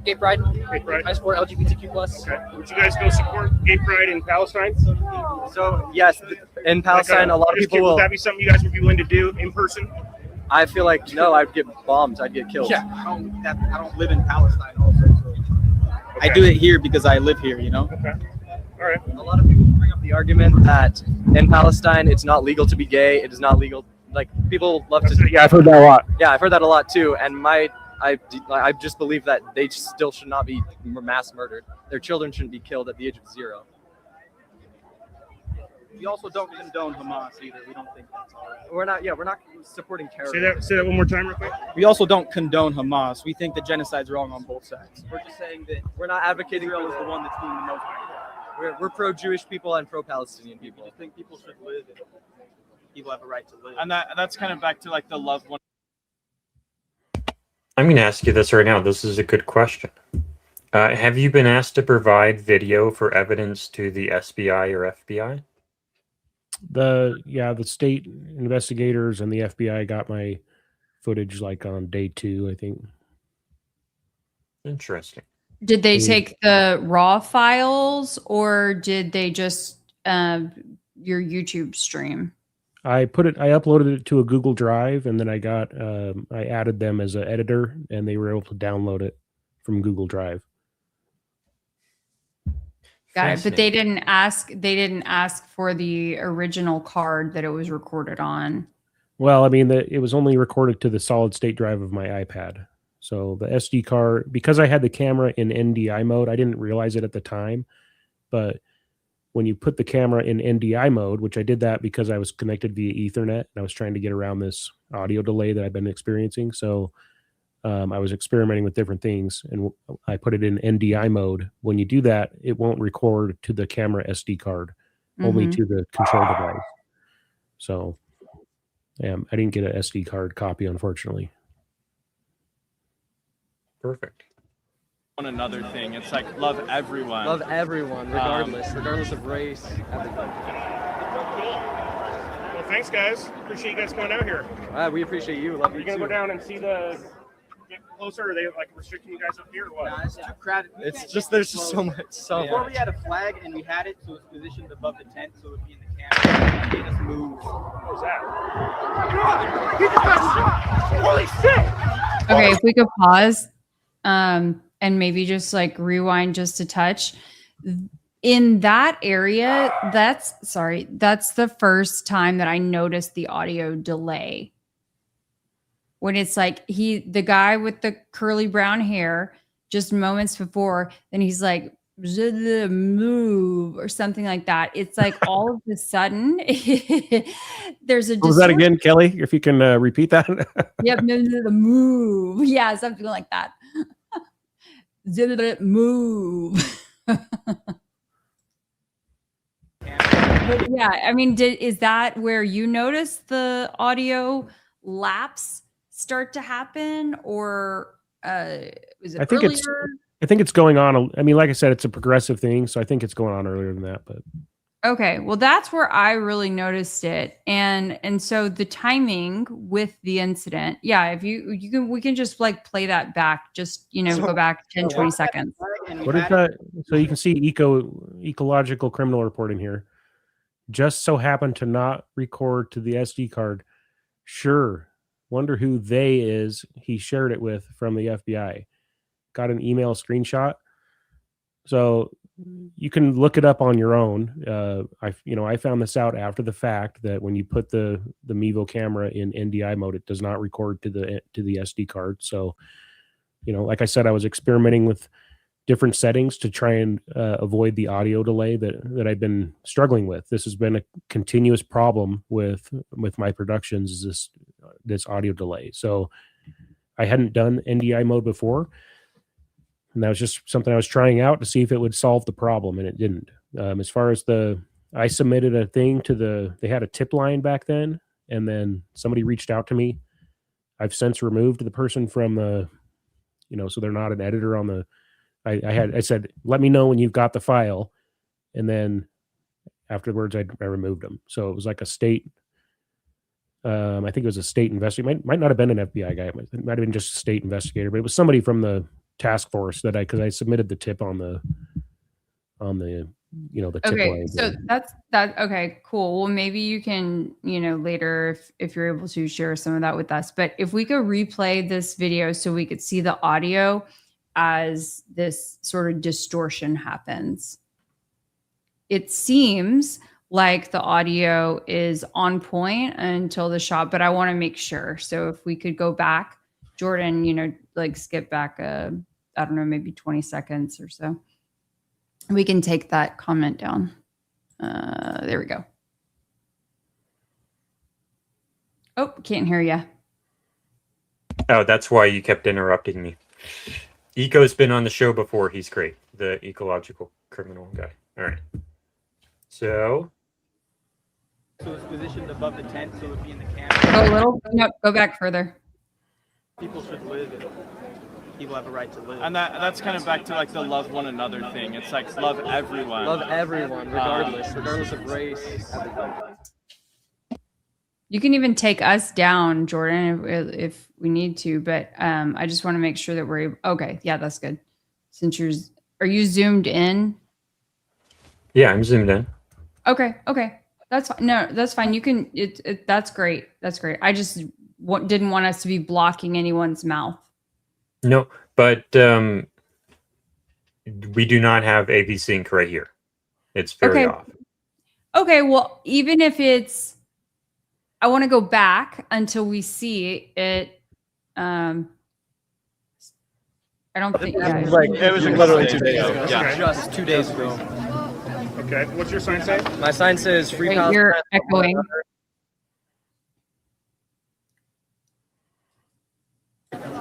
Gay pride. Gay pride. I support LGBTQ+. Okay. Would you guys go support gay pride in Palestine? So yes, in Palestine, a lot of people will. Would that be something you guys would be willing to do in person? I feel like no, I'd get bombed. I'd get killed. Yeah, I don't live in Palestine also. So I do it here because I live here, you know? Okay. All right. A lot of people bring up the argument that in Palestine it's not legal to be gay. It is not legal. Like people love to. Yeah, I've heard that a lot. Yeah, I've heard that a lot too. And I just believe that they still should not be mass murdered. Their children shouldn't be killed at the age of 0. We also don't condone Hamas either. We don't think that's all right. We're not supporting terrorism. Say that one more time real quick. We also don't condone Hamas. We think that genocide's wrong on both sides. We're just saying that we're not advocating Israel for is the one that's doing the most. We're pro-Jewish people and pro-Palestinian people. I think people should live and people have a right to live. And that's kind of back to like the love one. I'm going to ask you this right now. This is a good question. Have you been asked to provide video for evidence to the SBI or FBI? The state investigators and the FBI got my footage like on day 2, I think. Interesting. Did they take the raw files or did they just your YouTube stream? I uploaded it to a Google Drive, and then I added them as an editor, and they were able to download it from Google Drive. Got it. But they didn't ask for the original card that it was recorded on. Well, I mean, it was only recorded to the solid state drive of my iPad. So the SD card, because I had the camera in NDI mode, I didn't realize it at the time. But when you put the camera in NDI mode, which I did that because I was connected via Ethernet, and I was trying to get around this audio delay that I've been experiencing. So I was experimenting with different things, and I put it in NDI mode. When you do that, it won't record to the camera SD card, only to the control device. So I didn't get an SD card copy, unfortunately. Perfect. One another thing. It's like love everyone. Love everyone, regardless of race. Everything. Well, thanks, guys. Appreciate you guys coming out here. We appreciate you. Love you. Are you gonna go down and see get closer? Or are they like restricting you guys up here or what? Nah, it's too crowded. It's just there's just so much. Before we had a flag and we had it, so it's positioned above the tent, so it would be in the camera. They made us move. What was that? He just got shot! Holy shit! Okay, if we could pause and maybe just like rewind just a touch. In that area, that's the first time that I noticed the audio delay. When it's like the guy with the curly brown hair, just moments before, then he's like, move or something like that. It's like all of a sudden there's a. What was that again, Kelly? If you can repeat that. Yep, move. Yeah, something like that. Move. But yeah, I mean, is that where you noticed the audio lapse start to happen, or was it earlier? I think it's going on. I mean, like I said, it's a progressive thing, so I think it's going on earlier than that. But okay, well, that's where I really noticed it, and so the timing with the incident. Yeah, if we can just like play that back. Just go back 10, 20 seconds. What is that? So you can see ecological criminal reporting here. Just so happened to not record to the SD card. Sure. Wonder who they is he shared it with from the FBI. Got an email screenshot. So you can look it up on your own. I found this out after the fact that when you put the Mevo camera in NDI mode, it does not record to the SD card. So, like I said, I was experimenting with different settings to try and avoid the audio delay that I've been struggling with. This has been a continuous problem with my productions, is this audio delay. So I hadn't done NDI mode before, and that was just something I was trying out to see if it would solve the problem, and it didn't. As far as I submitted a thing to they had a tip line back then, and then somebody reached out to me. I've since removed the person from so they're not an editor on the. I said, let me know when you've got the file, and then afterwards I removed them. So it was like a state. I think it was a state investigator. Might not have been an FBI guy. It might have been just a state investigator, but it was somebody from the task force because I submitted the tip on the the tip Okay, line. so that's okay, cool. Well, maybe you can, later if you're able to share some of that with us. But if we could replay this video so we could see the audio as this sort of distortion happens. It seems like the audio is on point until the shot, but I want to make sure. So if we could go back, Jordan, skip back, I don't know, maybe 20 seconds or so. We can take that comment down. There we go. Oh, can't hear you. Oh, that's why you kept interrupting me. Eco's been on the show before. He's great. The ecological criminal guy. All right. So it's positioned above the tent, so it would be in the camera. Go back further. People should live it. People have a right to live. And that's kind of back to like the love one another thing. It's like love everyone. Love everyone, regardless of race. Everybody. You can even take us down, Jordan, if we need to. But I just want to make sure that we're okay. Yeah, that's good. Since are you zoomed in? Yeah, I'm zoomed in. Okay. That's fine. No, that's fine. You can. That's great. That's great. I just didn't want us to be blocking anyone's mouth. No, but we do not have AV sync right here. It's very off. Okay. Well, even if I want to go back until we see it. I don't think it was literally 2 days ago. Yeah, just 2 days ago. Okay, what's your sign say? My sign says free Wait, Palestine. you're echoing.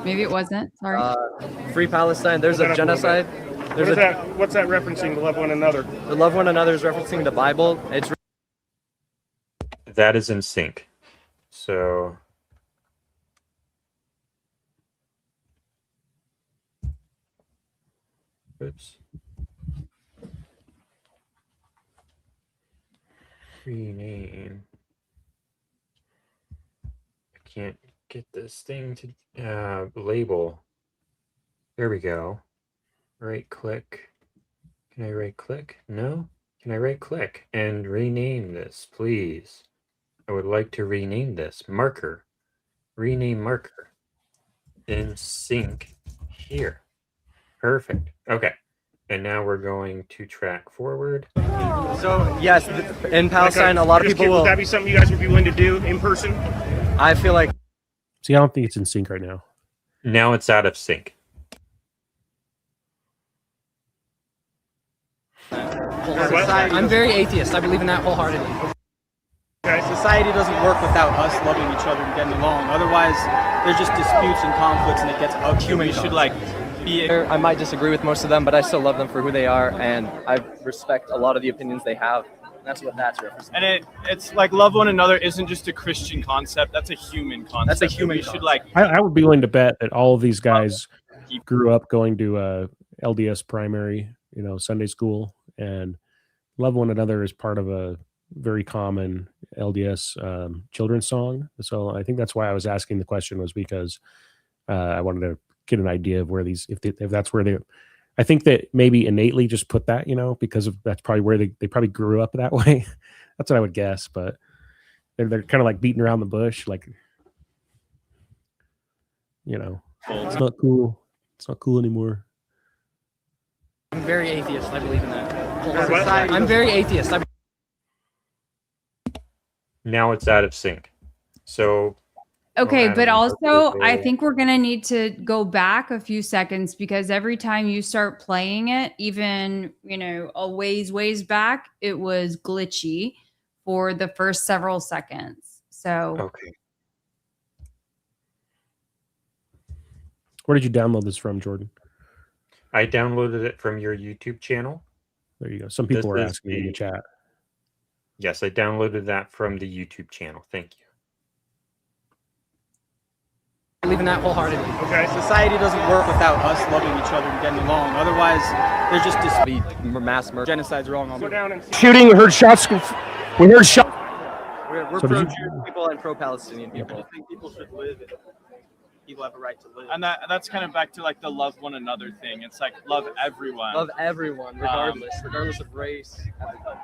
Maybe it wasn't. Sorry. Free Palestine. There's a genocide. What's that referencing? To love one another. The love one another is referencing the Bible. That is in sync. So oops. Rename. I can't get this thing to label. There we go. Right click. Can I right click? No? Can I right click and rename this, please? I would like to rename this. Marker. Rename marker. In sync here. Perfect. Okay. And now we're going to track forward. So, yes, in Palestine, a lot of people will... Would that be something you guys would be willing to do in person? I feel like... See, I don't think it's in sync right now. Now it's out of sync. I'm very atheist. I believe in that wholeheartedly. Society doesn't work without us loving each other and getting along. Otherwise, there's just disputes and conflicts, and it gets ugly. We should be. I might disagree with most of them, but I still love them for who they are, and I respect a lot of the opinions they have. That's what that's referencing. And it's like love one another isn't just a Christian concept. That's a human concept. That's a human concept. I would be willing to bet that all of these guys grew up going to LDS primary, Sunday school, and love one another is part of a very common LDS children's song. So I think that's why I was asking the question, was because I wanted to get an idea of where if that's where they. I think that maybe innately just put that, because that's probably where they probably grew up that way. That's what I would guess, but they're kind of like beating around the bush, like, it's not cool. It's not cool anymore. I'm very atheist. I believe in that. I'm very atheist. Now it's out of sync. So Okay, Adam, but you also posted I it. think we're going to need to go back a few seconds because every time you start playing it, even, a ways back, it was glitchy for the first several seconds. So, Okay. Where did you download this from, Jordan? I downloaded it from your YouTube channel. There you go. Some people were asking me in the chat. Yes, I downloaded that from the YouTube channel. Thank you. Leaving that wholeheartedly. Okay. Society doesn't work without us loving each other and getting along. Otherwise, there's just mass murder. Genocide's wrong. Go down and shooting. We heard shots. We heard shots. We're So did you- pro-Jewish people and pro-Palestinian people. I think people should live and people have a right to live. And that's kind of back to like the love one another thing. It's like love everyone. Love everyone, regardless of race. Well,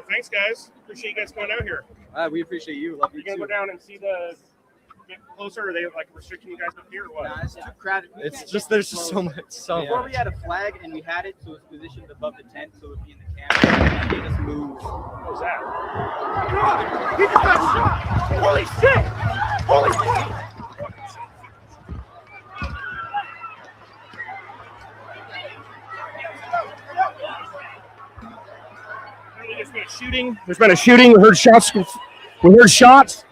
thanks, guys. Appreciate you guys going out here. We appreciate you. Love you You gonna go too. down and see the get closer? Or are they like restricting you guys up here or what? Nah, it's too crowded. We It's can't just get there's too just close. so much. So Before much. we had a flag and we had it so it was positioned above the tent so it would be in the camera. They made us move. What was that? God, he just got shot! Holy shit! Holy shit! There's been a shooting. There's been a shooting. We heard shots. We heard shots.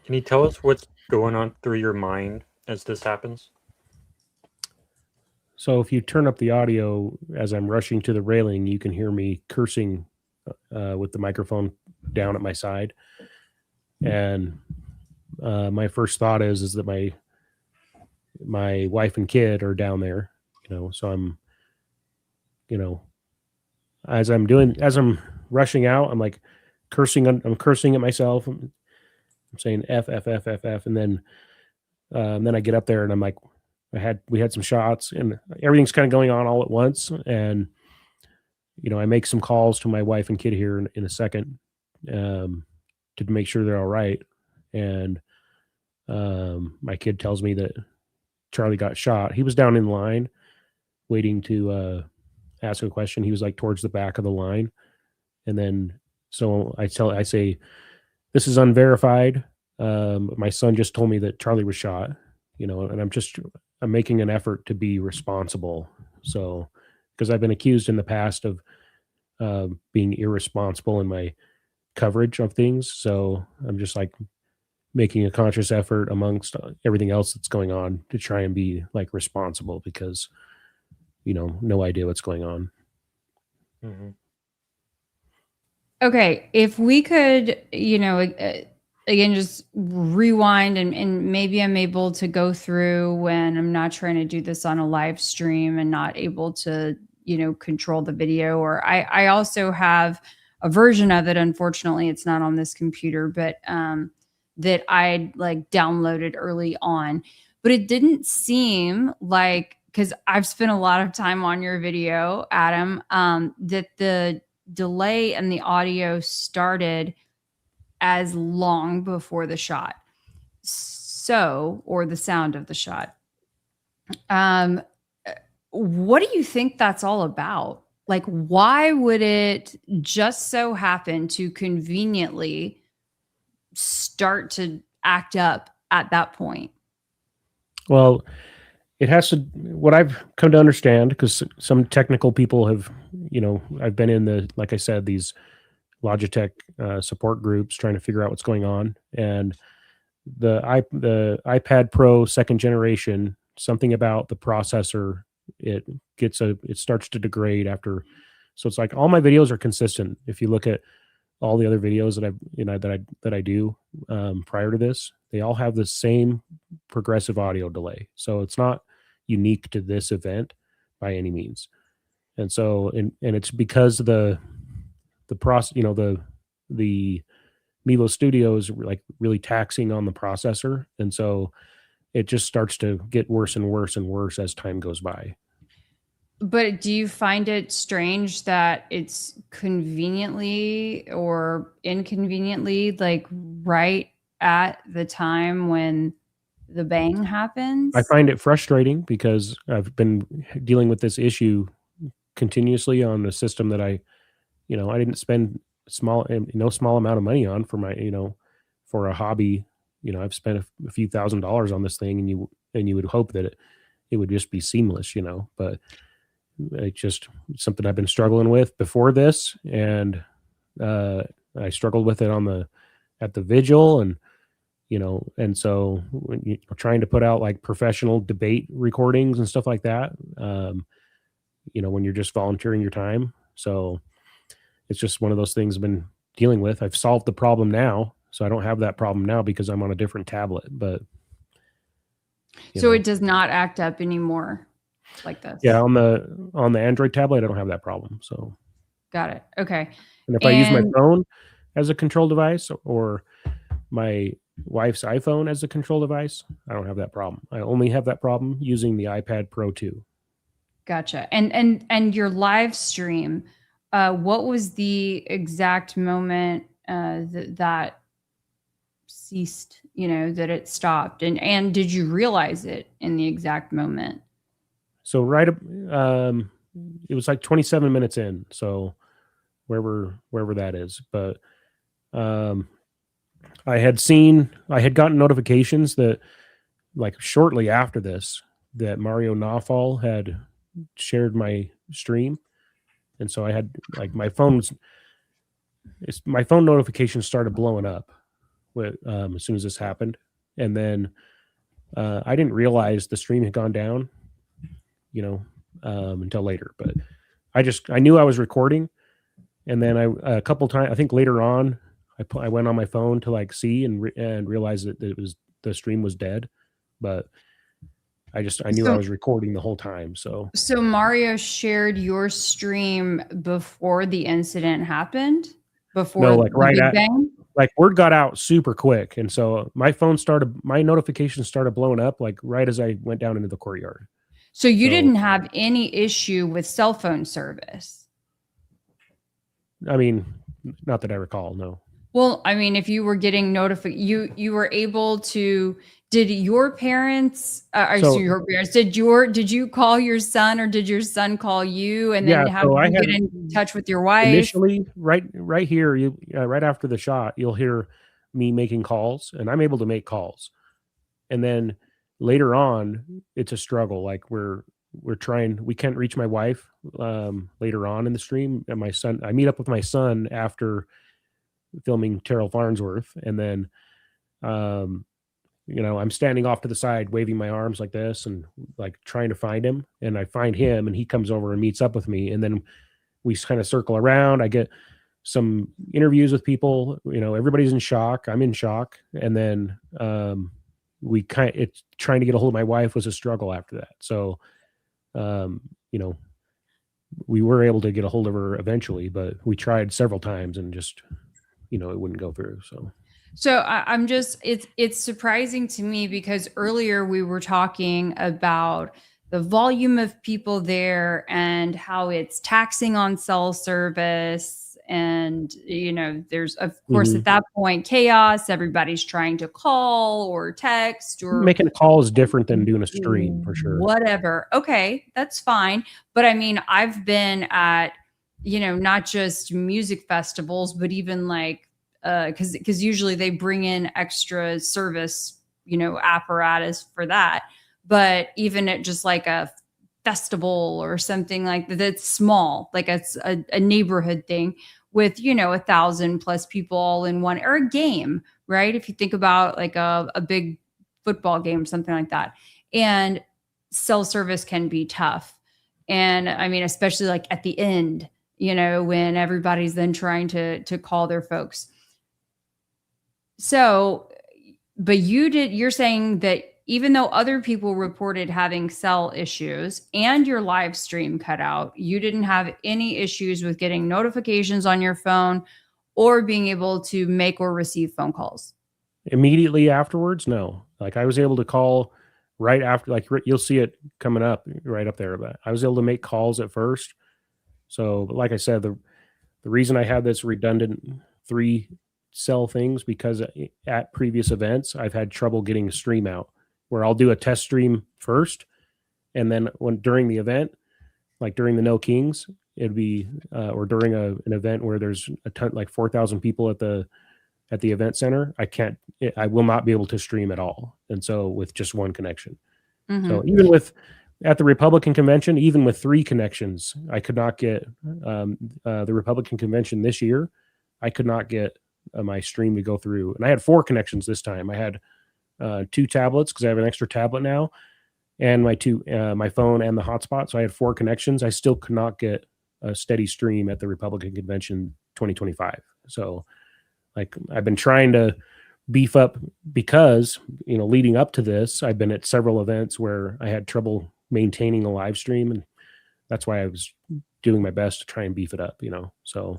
Can you tell us what's going on through your mind as this happens? So if you turn up the audio as I'm rushing to the railing, you can hear me cursing with the microphone down at my side. And my first thought is that my wife and kid are down there, so I'm, as I'm rushing out, I'm like cursing. I'm cursing at myself. I'm saying F, F, F, F, F. And then I get up there and I'm like, we had some shots and everything's kind of going on all at once. And, I make some calls to my wife and kid here in a second to make sure they're all right. And my kid tells me that Charlie got shot. He was down in line waiting to ask a question. He was like towards the back of the line. And then, so I say, this is unverified. My son just told me that Charlie was shot, and I'm making an effort to be responsible. So, because I've been accused in the past of being irresponsible in my coverage of things. So I'm just like making a conscious effort amongst everything else that's going on to try and be like responsible because, no idea what's going on. Mm-hmm. okay, if we could, again, just rewind and maybe I'm able to go through when I'm not trying to do this on a live stream and not able to, control the video. Or I also have a version of it. Unfortunately, it's not on this computer, but that I like downloaded early on. But it didn't seem like, because I've spent a lot of time on your video, Adam, that the delay and the audio started as long before the shot. So, or the sound of the shot. What do you think that's all about? Like, why would it just so happen to conveniently start to act up at that point? Well, it has to, what I've come to understand, because some technical people have, I've been in like I said, these Logitech support groups trying to figure out what's going on. And the iPad Pro 2nd generation, something about the processor, it starts to degrade after. So it's like all my videos are consistent. If you look at all the other videos that I do prior to this, they all have the same progressive audio delay. So it's not unique to this event by any means. And so, and it's because the process, the Milo Studio is like really taxing on the processor. And so it just starts to get worse and worse and worse as time goes by. But do you find it strange that it's conveniently or inconveniently like right at the time when the bang happens? I find it frustrating because I've been dealing with this issue continuously on a system that I didn't spend no small amount of money on for my, for a hobby. I've spent a few $1,000s on this thing, and you would hope that it would just be seamless, but it's just something I've been struggling with before this. And I struggled with it at the vigil, and and so when you're trying to put out like professional debate recordings and stuff like that, when you're just volunteering your time. So it's just one of those things I've been dealing with. I've solved the problem now, so I don't have that problem now because I'm on a different tablet. But so it does not act up anymore like this. Yeah, on the Android tablet, I don't have that problem. So got it. Okay. And if I use my phone as a control device or my wife's iPhone as a control device, I don't have that problem. I only have that problem using the iPad Pro 2. Gotcha. And your live stream, what was the exact moment that ceased, that it stopped? And did you realize it in the exact moment? So it was like 27 minutes in. So wherever that is, but I had gotten notifications that like shortly after this that Mario Nawfal had shared my stream. And so I had like my phone notifications started blowing up as soon as this happened. And then I didn't realize the stream had gone down, until later, but I knew I was recording. And then a couple times, I think later on, I went on my phone to like see and realize that the stream was dead, but I knew I was recording the whole time. So Mario shared your stream before the incident happened? Before no, like the Big Bang? Like word got out super quick. And so my notifications started blowing up like right as I went down into the courtyard. So you didn't have any issue with cell phone service? I mean, not that I recall, no. Well, I mean, if you were getting notified, you were able to. Did your parents? Did you call your son, or did your son call you? And then how did you get in touch with your wife? Initially, right here, right after the shot, you'll hear me making calls, and I'm able to make calls. And then later on, it's a struggle. Like we can't reach my wife later on in the stream, and my son. I meet up with my son after filming Terrell Farnsworth, and then I'm standing off to the side waving my arms like this and like trying to find him, and I find him and he comes over and meets up with me, and then we kind of circle around. I get some interviews with people, everybody's in shock, I'm in shock, and then it's trying to get a hold of my wife was a struggle after that. So we were able to get a hold of her eventually, but we tried several times and just it wouldn't go through. So I'm just, it's surprising to me because earlier we were talking about the volume of people there and how it's taxing on cell service. And, there's, of course, at that point, chaos. Everybody's trying to call or text or making a call is different than doing a stream for sure. Whatever. Okay, that's fine. But I mean, I've been at, not just music festivals, but even like, because usually they bring in extra service, apparatus for that. But even at just like a festival or something like that, that's small, like it's a neighborhood thing with, 1,000+ people all in one, or a game, right? If you think about like a big football game, something like that. And cell service can be tough. And I mean, especially like at the end, when everybody's then trying to call their folks. So, but you're saying that even though other people reported having cell issues and your live stream cut out, you didn't have any issues with getting notifications on your phone or being able to make or receive phone calls? Immediately afterwards, no. Like I was able to call right after, like you'll see it coming up right up there. But I was able to make calls at first. So, like I said, the reason I had this redundant 3 sell things because at previous events I've had trouble getting a stream out, where I'll do a test stream first, and then during the event, like during the No Kings, it'd be or during an event where there's a ton, like 4,000 people at the event center, I will not be able to stream at all. And so with just one connection. Mm-hmm. So even at the Republican convention, even with 3 connections, I could not get the Republican convention this year. I could not get my stream to go through. And I had 4 connections this time. I had 2 tablets because I have an extra tablet now, and my phone and the hotspot. So I had 4 connections. I still could not get a steady stream at the Republican convention 2025. So like I've been trying to beef up because, leading up to this, I've been at several events where I had trouble maintaining a live stream, and that's why I was doing my best to try and beef it up, so.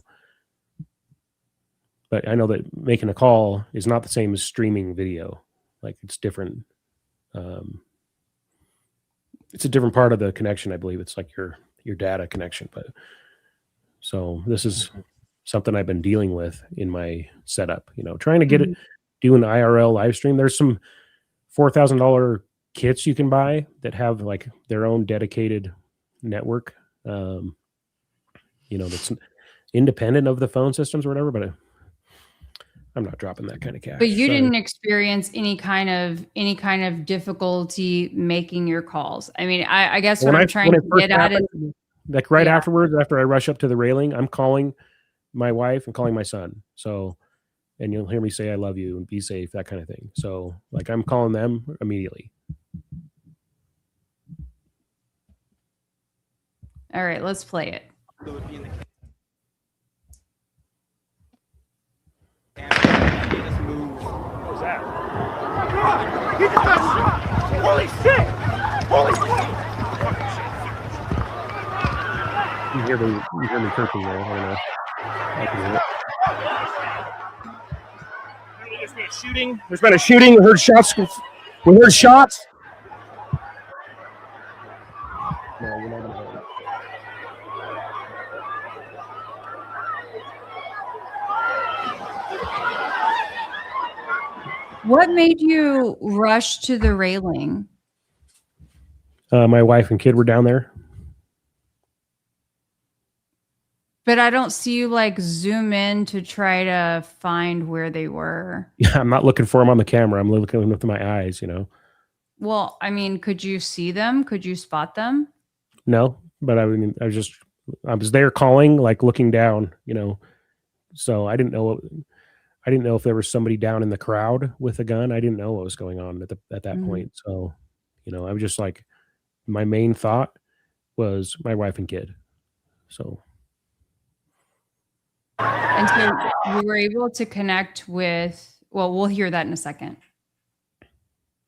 But I know that making a call is not the same as streaming video. Like it's different. It's a different part of the connection. I believe it's like your data connection. But so this is something I've been dealing with in my setup, trying to get it, doing the IRL live stream. There's some $4,000 kits you can buy that have like their own dedicated network, that's independent of the phone systems or whatever, but I'm not dropping that kind of cash. But you didn't experience any kind of difficulty making your calls. I mean, I guess what I'm trying to get at is like afterwards, after I rush up to the railing, I'm calling my wife and calling my son. So, and you'll hear me say, I love you and be safe, that kind of thing. So like I'm calling them immediately. All right, let's play it. What was that? Oh my God! He just got shot! Holy shit! Holy shit! You hear me cooking there. I don't know. I can hear it. There's been a shooting. There's been a shooting. We heard shots. We heard shots. No, you're not gonna hear it. What made you rush to the railing? My wife and kid were down there. But I don't see you like zoom in to try to find where they were. Yeah, I'm not looking for them on the camera. I'm looking with my eyes, Well, I mean, could you see them? Could you spot them? No, but I mean, I was there calling, like looking down, so I didn't know if there was somebody down in the crowd with a gun. I didn't know what was going on at that point. So, I was just like, my main thought was my wife and kid. So. And so you were able to connect with, well, we'll hear that in a second.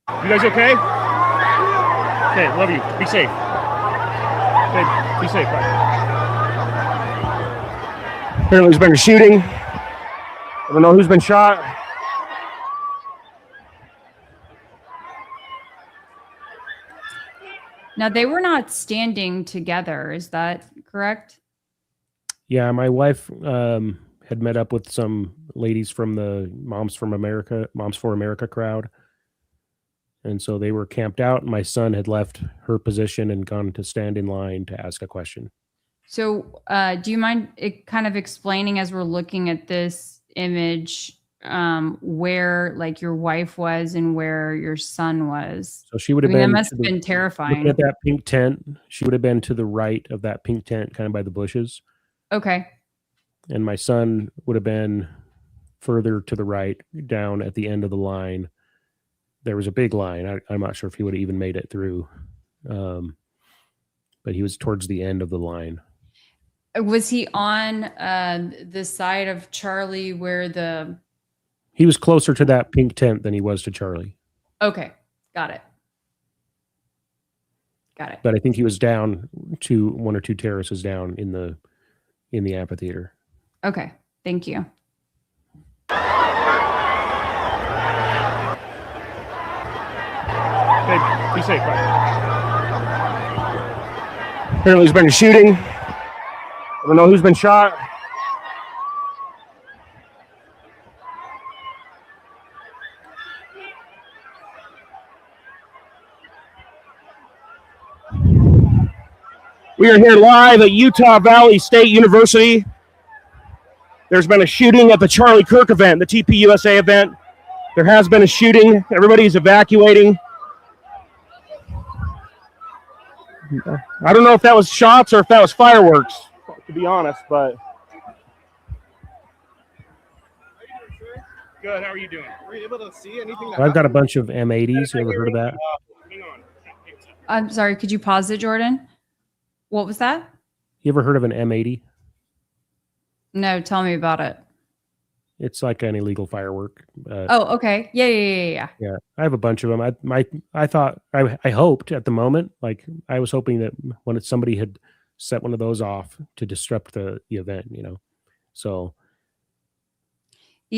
You guys okay? Okay, love you. Be safe. Okay, be safe. Bye. Apparently there's been a shooting. I don't know who's been shot. Now, they were not standing together. Is that correct? Yeah, my wife had met up with some ladies from the Moms for America crowd. And so they were camped out. My son had left her position and gone to stand in line to ask a question. So do you mind kind of explaining, as we're looking at this image, where like your wife was and where your son was? So she would have been. That must have been terrifying. At that pink tent, she would have been to the right of that pink tent, kind of by the bushes. Okay. And my son would have been further to the right, down at the end of the line. There was a big line. I'm not sure if he would have even made it through, but he was towards the end of the line. Was he on the side of Charlie where He was closer to that pink tent than he was to Charlie. Okay, got it. But I think he was down to 1 or 2 terraces down in the amphitheater. Okay, thank you. Okay, be safe. Bye. Apparently there's been a shooting. I don't know who's been shot. We are here live at Utah Valley State University. There's been a shooting at the Charlie Kirk event, the TPUSA event. There has been a shooting. Everybody's evacuating. I don't know if that was shots or if that was fireworks, to be honest, but. Good, how are you doing? Were you able to see anything? I've got a bunch of M80s. You ever heard of that? Hang on. I'm sorry. Could you pause it, Jordan? What was that? You ever heard of an M80? No, tell me about it. It's like an illegal firework. Oh, okay. Yeah. Yeah, I have a bunch of them. I hoped at the moment, like I was hoping that when somebody had set one of those off to disrupt the event, you know. So,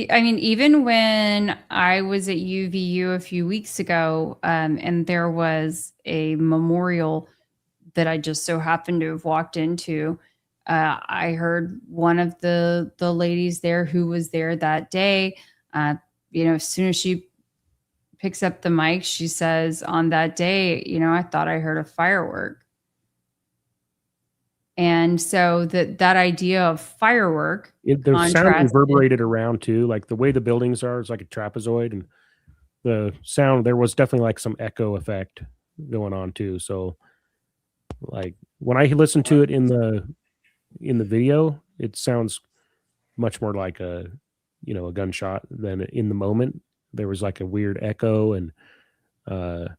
I mean, even when I was at UVU a few weeks ago, and there was a memorial that I just so happened to have walked into, I heard one of the ladies there who was there that day, as soon as she picks up the mic, she says, on that day, I thought I heard a firework. And so that idea of firework, the sound reverberated around too, like the way the buildings are, it's like a trapezoid, and the sound, there was definitely like some echo effect going on too. So like when I listened to it in the video, it sounds much more like a gunshot than in the moment. There was like a weird echo, and and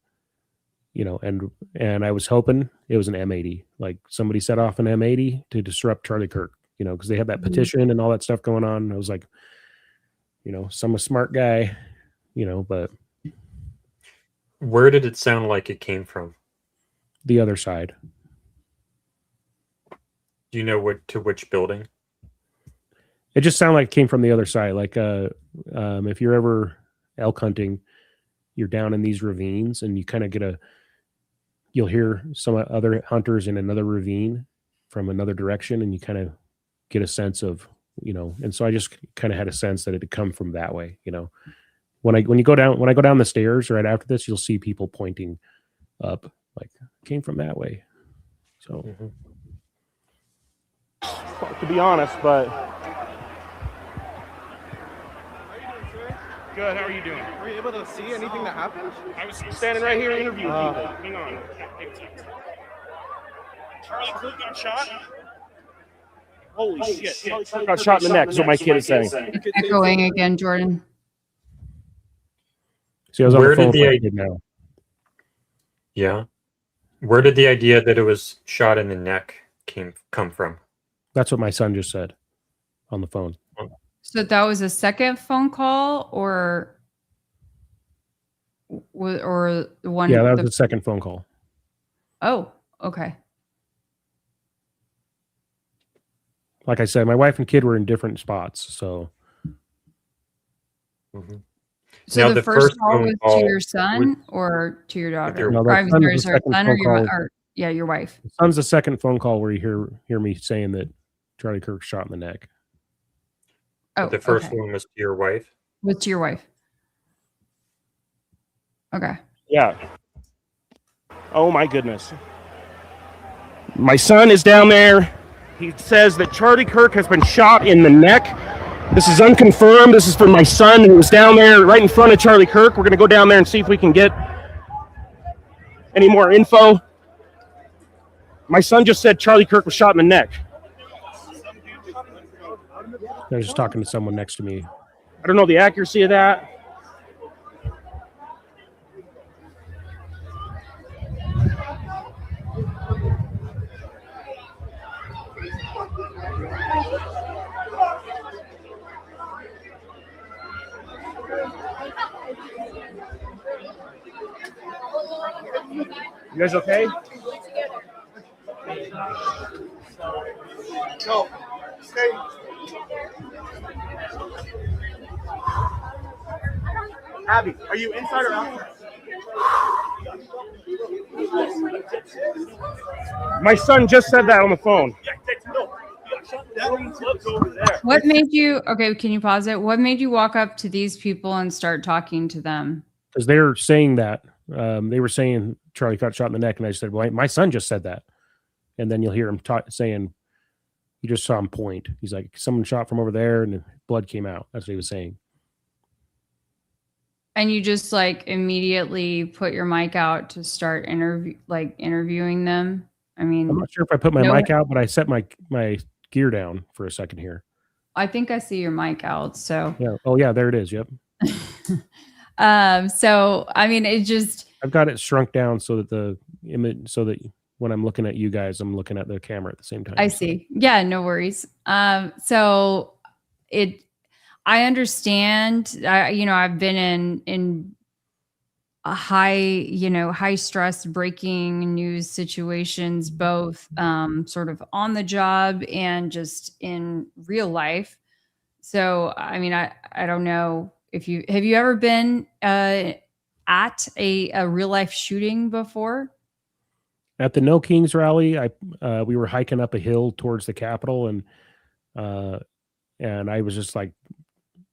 I was hoping it was an M80, like somebody set off an M80 to disrupt Charlie Kirk, because they had that petition and all that stuff going on. I was like, some smart guy, but where did it sound like it came from? The other side. Do you know which building? It just sounded like it came from the other side. Like if you're ever elk hunting, you're down in these ravines and you kind of you'll hear some other hunters in another ravine from another direction, and you kind of get a sense of, and so I just kind of had a sense that it had come from that way. When I go down the stairs right after this, you'll see people pointing up, like came from that way. So to be honest, but. Good, how are you doing? Were you able to see anything that happened? I was standing right here interviewing people. Hang on. Charlie Kirk got shot? Holy shit. Charlie Kirk got shot in the neck, is what my kid is saying. It's echoing again, Jordan. See, I was on the phone with my kid now. Yeah. Where did the idea that it was shot in the neck come from? That's what my son just said on the phone. So that was a second phone call, or one? Yeah, that was the second phone call. Oh, okay. Like I said, my wife and kid were in different spots, so. So now the first call was to your son or to your daughter? No, your wife. The son's the second phone call where you hear me saying that Charlie Kirk shot in the neck. Oh, the first one was to your wife? Was to your wife. Okay. Yeah. Oh my goodness. My son is down there. He says that Charlie Kirk has been shot in the neck. This is unconfirmed. This is from my son who was down there right in front of Charlie Kirk. We're going to go down there and see if we can get any more info. My son just said Charlie Kirk was shot in the neck. I was just talking to someone next to me. I don't know the accuracy of that. You guys okay? No. Stay. Abby, are you inside or outside? My son just said that on the phone. What made you, okay, can you pause it? What made you walk up to these people and start talking to them? Because they're saying that. They were saying Charlie got shot in the neck, and I said, well, my son just said that. and then you'll hear him saying, "You just saw him point." He's like, "Someone shot from over there, and blood came out." That's what he was saying. And you just like immediately put your mic out to start interviewing them. I mean, I'm not sure if I put my mic out, but I set my gear down for a second here. I think I see your mic out. So yeah. Oh yeah, there it is. Yep. So I mean, it just, I've got it shrunk down so that the image, so that when I'm looking at you guys, I'm looking at the camera at the same time. I see. Yeah, no worries. So I understand. I've been in a high stress breaking news situations, both sort of on the job and just in real life. So, I mean, I don't know if have you ever been at a real life shooting before? At the No Kings rally, we were hiking up a hill towards the Capitol, and I was just like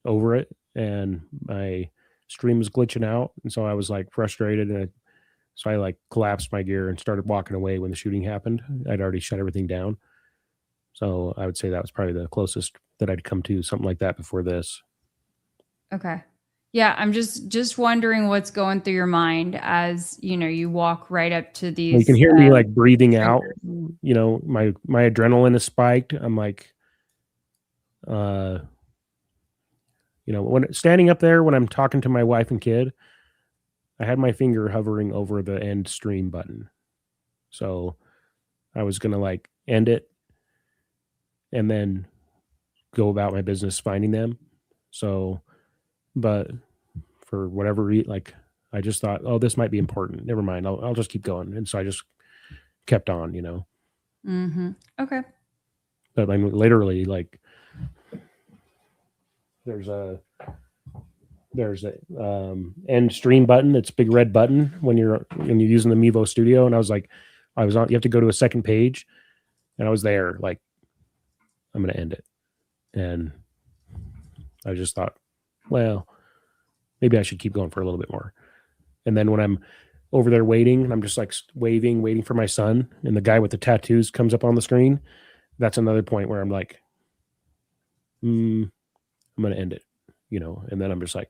over it, and my stream was glitching out, and so I was like frustrated, and so I like collapsed my gear and started walking away when the shooting happened. I'd already shut everything down, so I would say that was probably the closest that I'd come to something like that before this. Okay. Yeah, I'm just wondering what's going through your mind as you walk right up to these. You can hear me like breathing out. My adrenaline is spiked. I'm like, when standing up there, when I'm talking to my wife and kid, I had my finger hovering over the end stream button. So I was going to like end it and then go about my business finding them. So, but for whatever reason, like I just thought, oh, this might be important. Never mind. I'll just keep going. And so I just kept on, Mm-hmm. Okay. But I'm literally like, there's a end stream button. It's a big red button when you're using the Mevo Studio. And I was on, you have to go to a second page, and I was there like, I'm going to end it. And I just thought, well, maybe I should keep going for a little bit more. And then when I'm over there waiting, and I'm just like waiting for my son, and the guy with the tattoos comes up on the screen, that's another point where I'm like, I'm going to end it, and then I'm just like,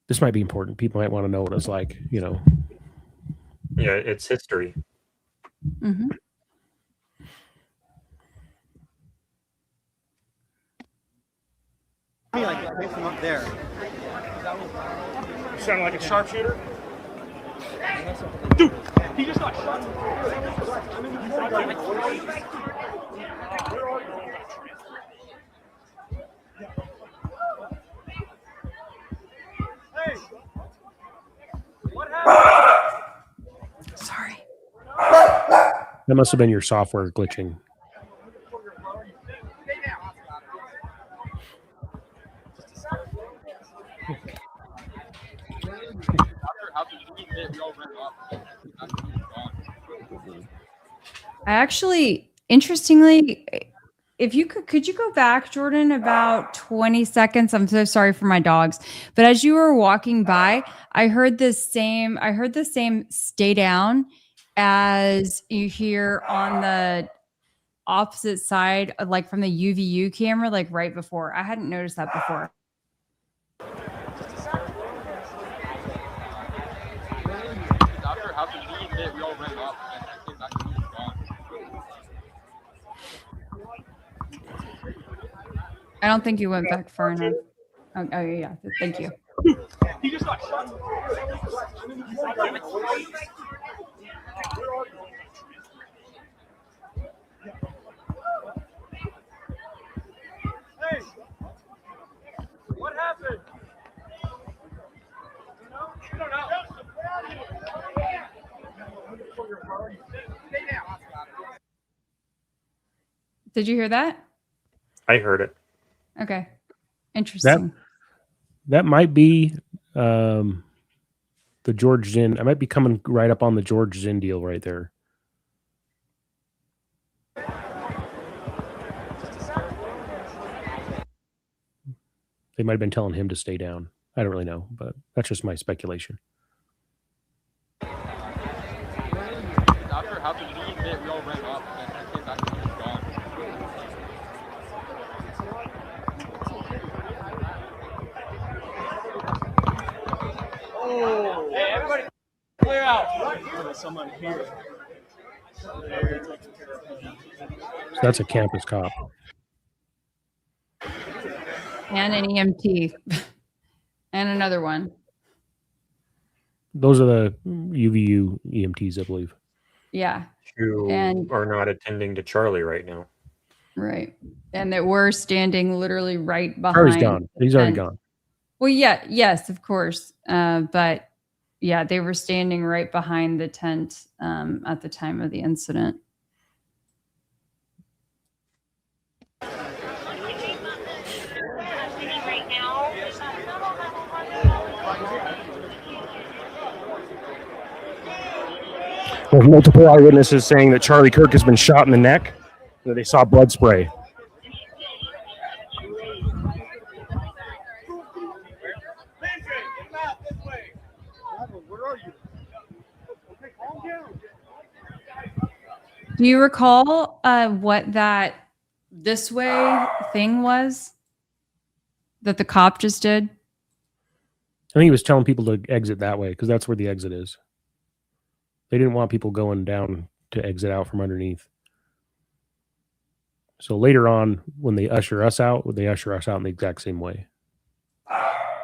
this might be important. People might want to know what it's like, Yeah, it's history. Mm-hmm. Like from up there. You sound like a sharpshooter? Dude, he just got shot. Hey, what happened? Sorry. That must have been your software glitching. I actually, interestingly, if you could you go back, Jordan, about 20 seconds? I'm so sorry for my dogs. But as you were walking by, I heard the same stay down as you hear on the opposite side, like from the UVU camera, like right before. I hadn't noticed that before. I don't think you went back far enough. Oh yeah. Thank you. He just got shot. Hey, what happened? You don't know. Did you hear that? I heard it. Okay. Interesting. That might be the George Zinn. I might be coming right up on the George Zinn deal right there. They might have been telling him to stay down. I don't really know, but that's just my speculation. a bit, we all ran up, and I came back and he was gone. Oh, hey, everybody, clear out. There's someone here. So that's a campus cop. And an EMT. And another one. Those are the UVU EMTs, I believe. Yeah. Who And are not attending to Charlie right now. right. And that we're standing literally right behind. Charlie's gone. He's already and- gone. Well, yeah, yes, of course. But yeah, they were standing right behind the tent at the time of the incident. There's multiple eyewitnesses saying that Charlie Kirk has been shot in the neck, that they saw blood spray. Do you recall what that this way thing was that the cop just did? I think he was telling people to exit that way because that's where the exit is. They didn't want people going down to exit out from underneath. So later on, when they usher us out in the exact same way.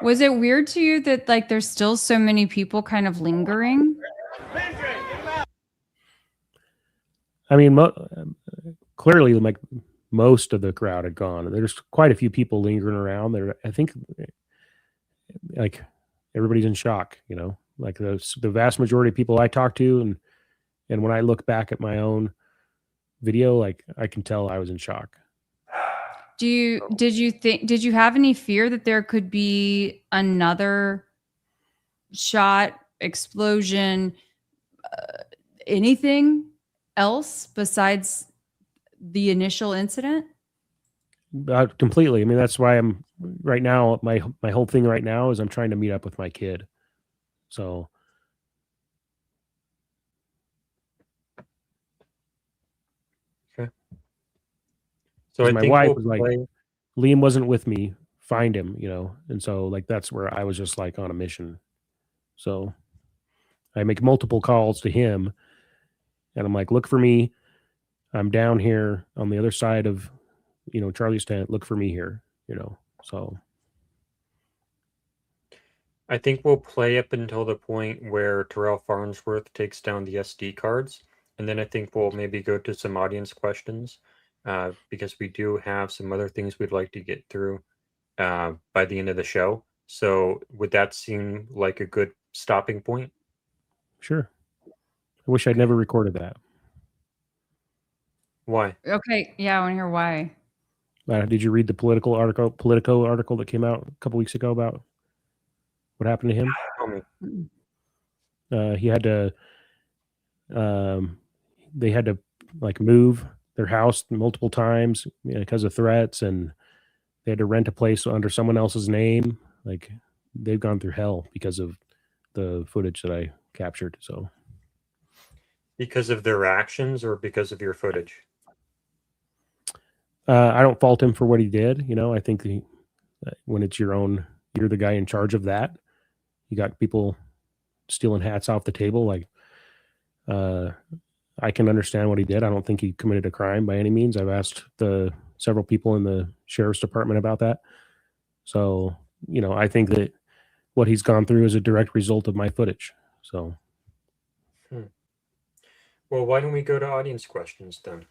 Was it weird to you that like there's still so many people kind of lingering? I mean, clearly, like most of the crowd had gone. There's quite a few people lingering around there. I think, like, everybody's in shock. You know, like the vast majority of people I talk to, and when I look back at my own video, like I can tell I was in shock. Did you have any fear that there could be another shot, explosion, anything else besides the initial incident? Completely. I mean, that's why I'm right now. My whole thing right now is I'm trying to meet up with my kid. So. Okay. So my wife was like, Liam wasn't with me. Find him, you know, and so like that's where I was just like on a mission. So I make multiple calls to him. And I'm like, look for me. I'm down here on the other side of, you know, Charlie's tent. Look for me here, you know. So I think we'll play up until the point where Terrell Farnsworth takes down the SD cards. And then I think we'll maybe go to some audience questions because we do have some other things we'd like to get through by the end of the show. So would that seem like a good stopping point? Sure. I wish I'd never recorded that. Why? Okay, yeah, I want to hear why. Did you read the Politico article that came out a couple weeks ago about what happened to him? Tell me. He had to. They had to like move their house multiple times because of threats, and they had to rent a place under someone else's name. Like they've gone through hell because of the footage that I captured. So. Because of their actions or because of your footage? I don't fault him for what he did. You know, I think when it's your own, you're the guy in charge of that. You got people stealing hats off the table. Like, I can understand what he did. I don't think he committed a crime by any means. I've asked several people in the sheriff's department about that. So, you know, I think that what he's gone through is a direct result of my footage. So. Well, why don't we go to audience questions then?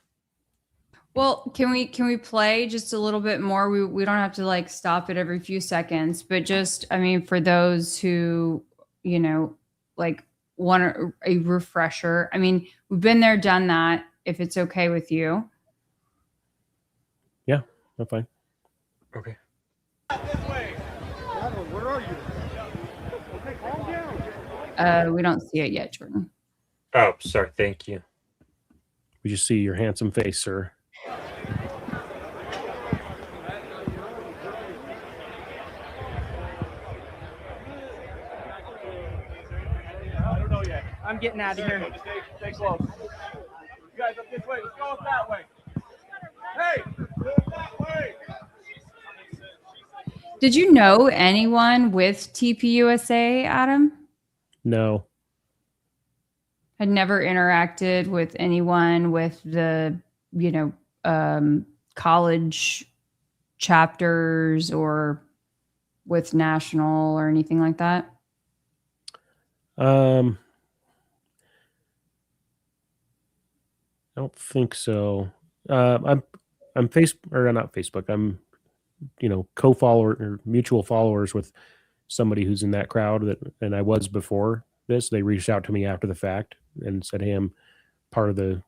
Well, can we play just a little bit more? We don't have to like stop it every few seconds, but just, I mean, for those who, you know, like want a refresher. I mean, we've been there, done that. If it's okay with you. Yeah, I'm fine. Okay. Where are you? Okay, calm down. We don't see it yet, Jordan. Oh, sorry. Thank you. We just see your handsome face, sir. I'm getting out of here. Stay close. This way. Let's go that way. Hey, that way. Did you know anyone with TPUSA, Adam? No. Had never interacted with anyone with the, college chapters or with national or anything like that? I don't think so. I'm not Facebook. I'm, co-follower or mutual followers with somebody who's in that crowd and I was before this. They reached out to me after the fact and said, "Hey, I'm part of the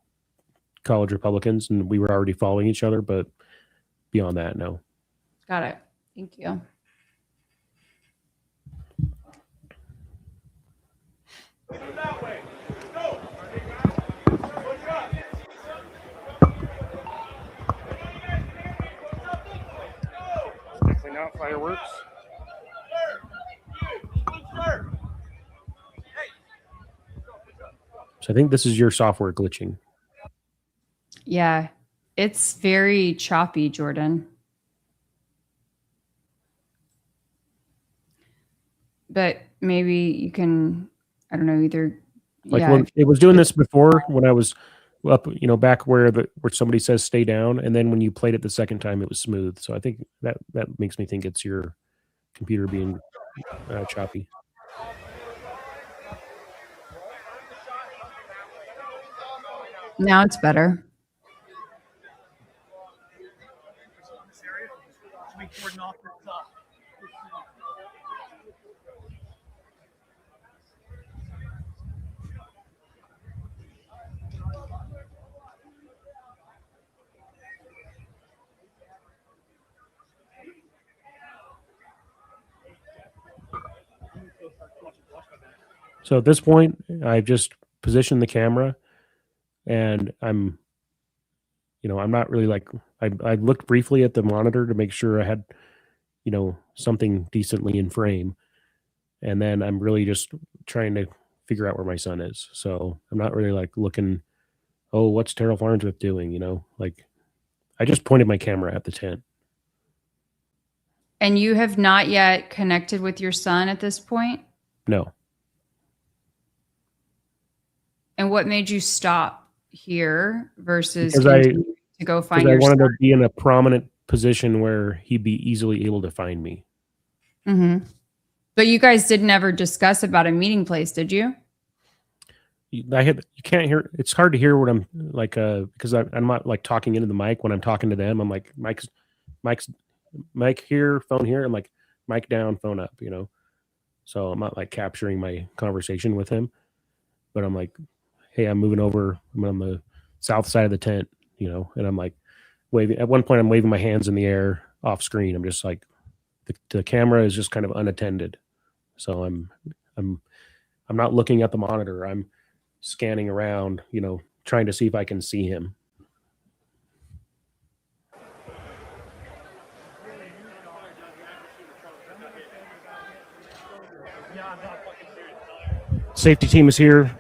college Republicans," and we were already following each other. But beyond that, no. Got it. Thank you. That way. Go. Definitely not fireworks. So I think this is your software glitching. Yeah, it's very choppy, Jordan. But maybe you can, I don't know, either. When it was doing this before when I was up, back where somebody says stay down, and then when you played it the second time, it was smooth. So I think that makes me think it's your computer being choppy. Now it's better. So at this point, I've just positioned the camera, and I'm not really I looked briefly at the monitor to make sure I had, something decently in frame. And then I'm really just trying to figure out where my son is. So I'm not really looking, oh, what's Terrell Farnsworth doing? I just pointed my camera at the tent. And you have not yet connected with your son at this point? No. And what made you stop here versus to go find your son? I wanted son? to be in a prominent position where he'd be easily able to find me. Mm-hmm. But you guys didn't ever discuss about a meeting place, did you? You can't hear. It's hard to hear what I'm because I'm not talking into the mic when I'm talking to them. I'm like, Mike's mic here, phone here. I'm like, mic down, phone up, So I'm not capturing my conversation with him, but I'm like, hey, I'm moving over. I'm on the south side of the tent, and I'm waving. At one point, I'm waving my hands in the air off screen. I'm just the camera is just kind of unattended. So I'm not looking at the monitor. I'm scanning around, trying to see if I can see him. Safety team is here.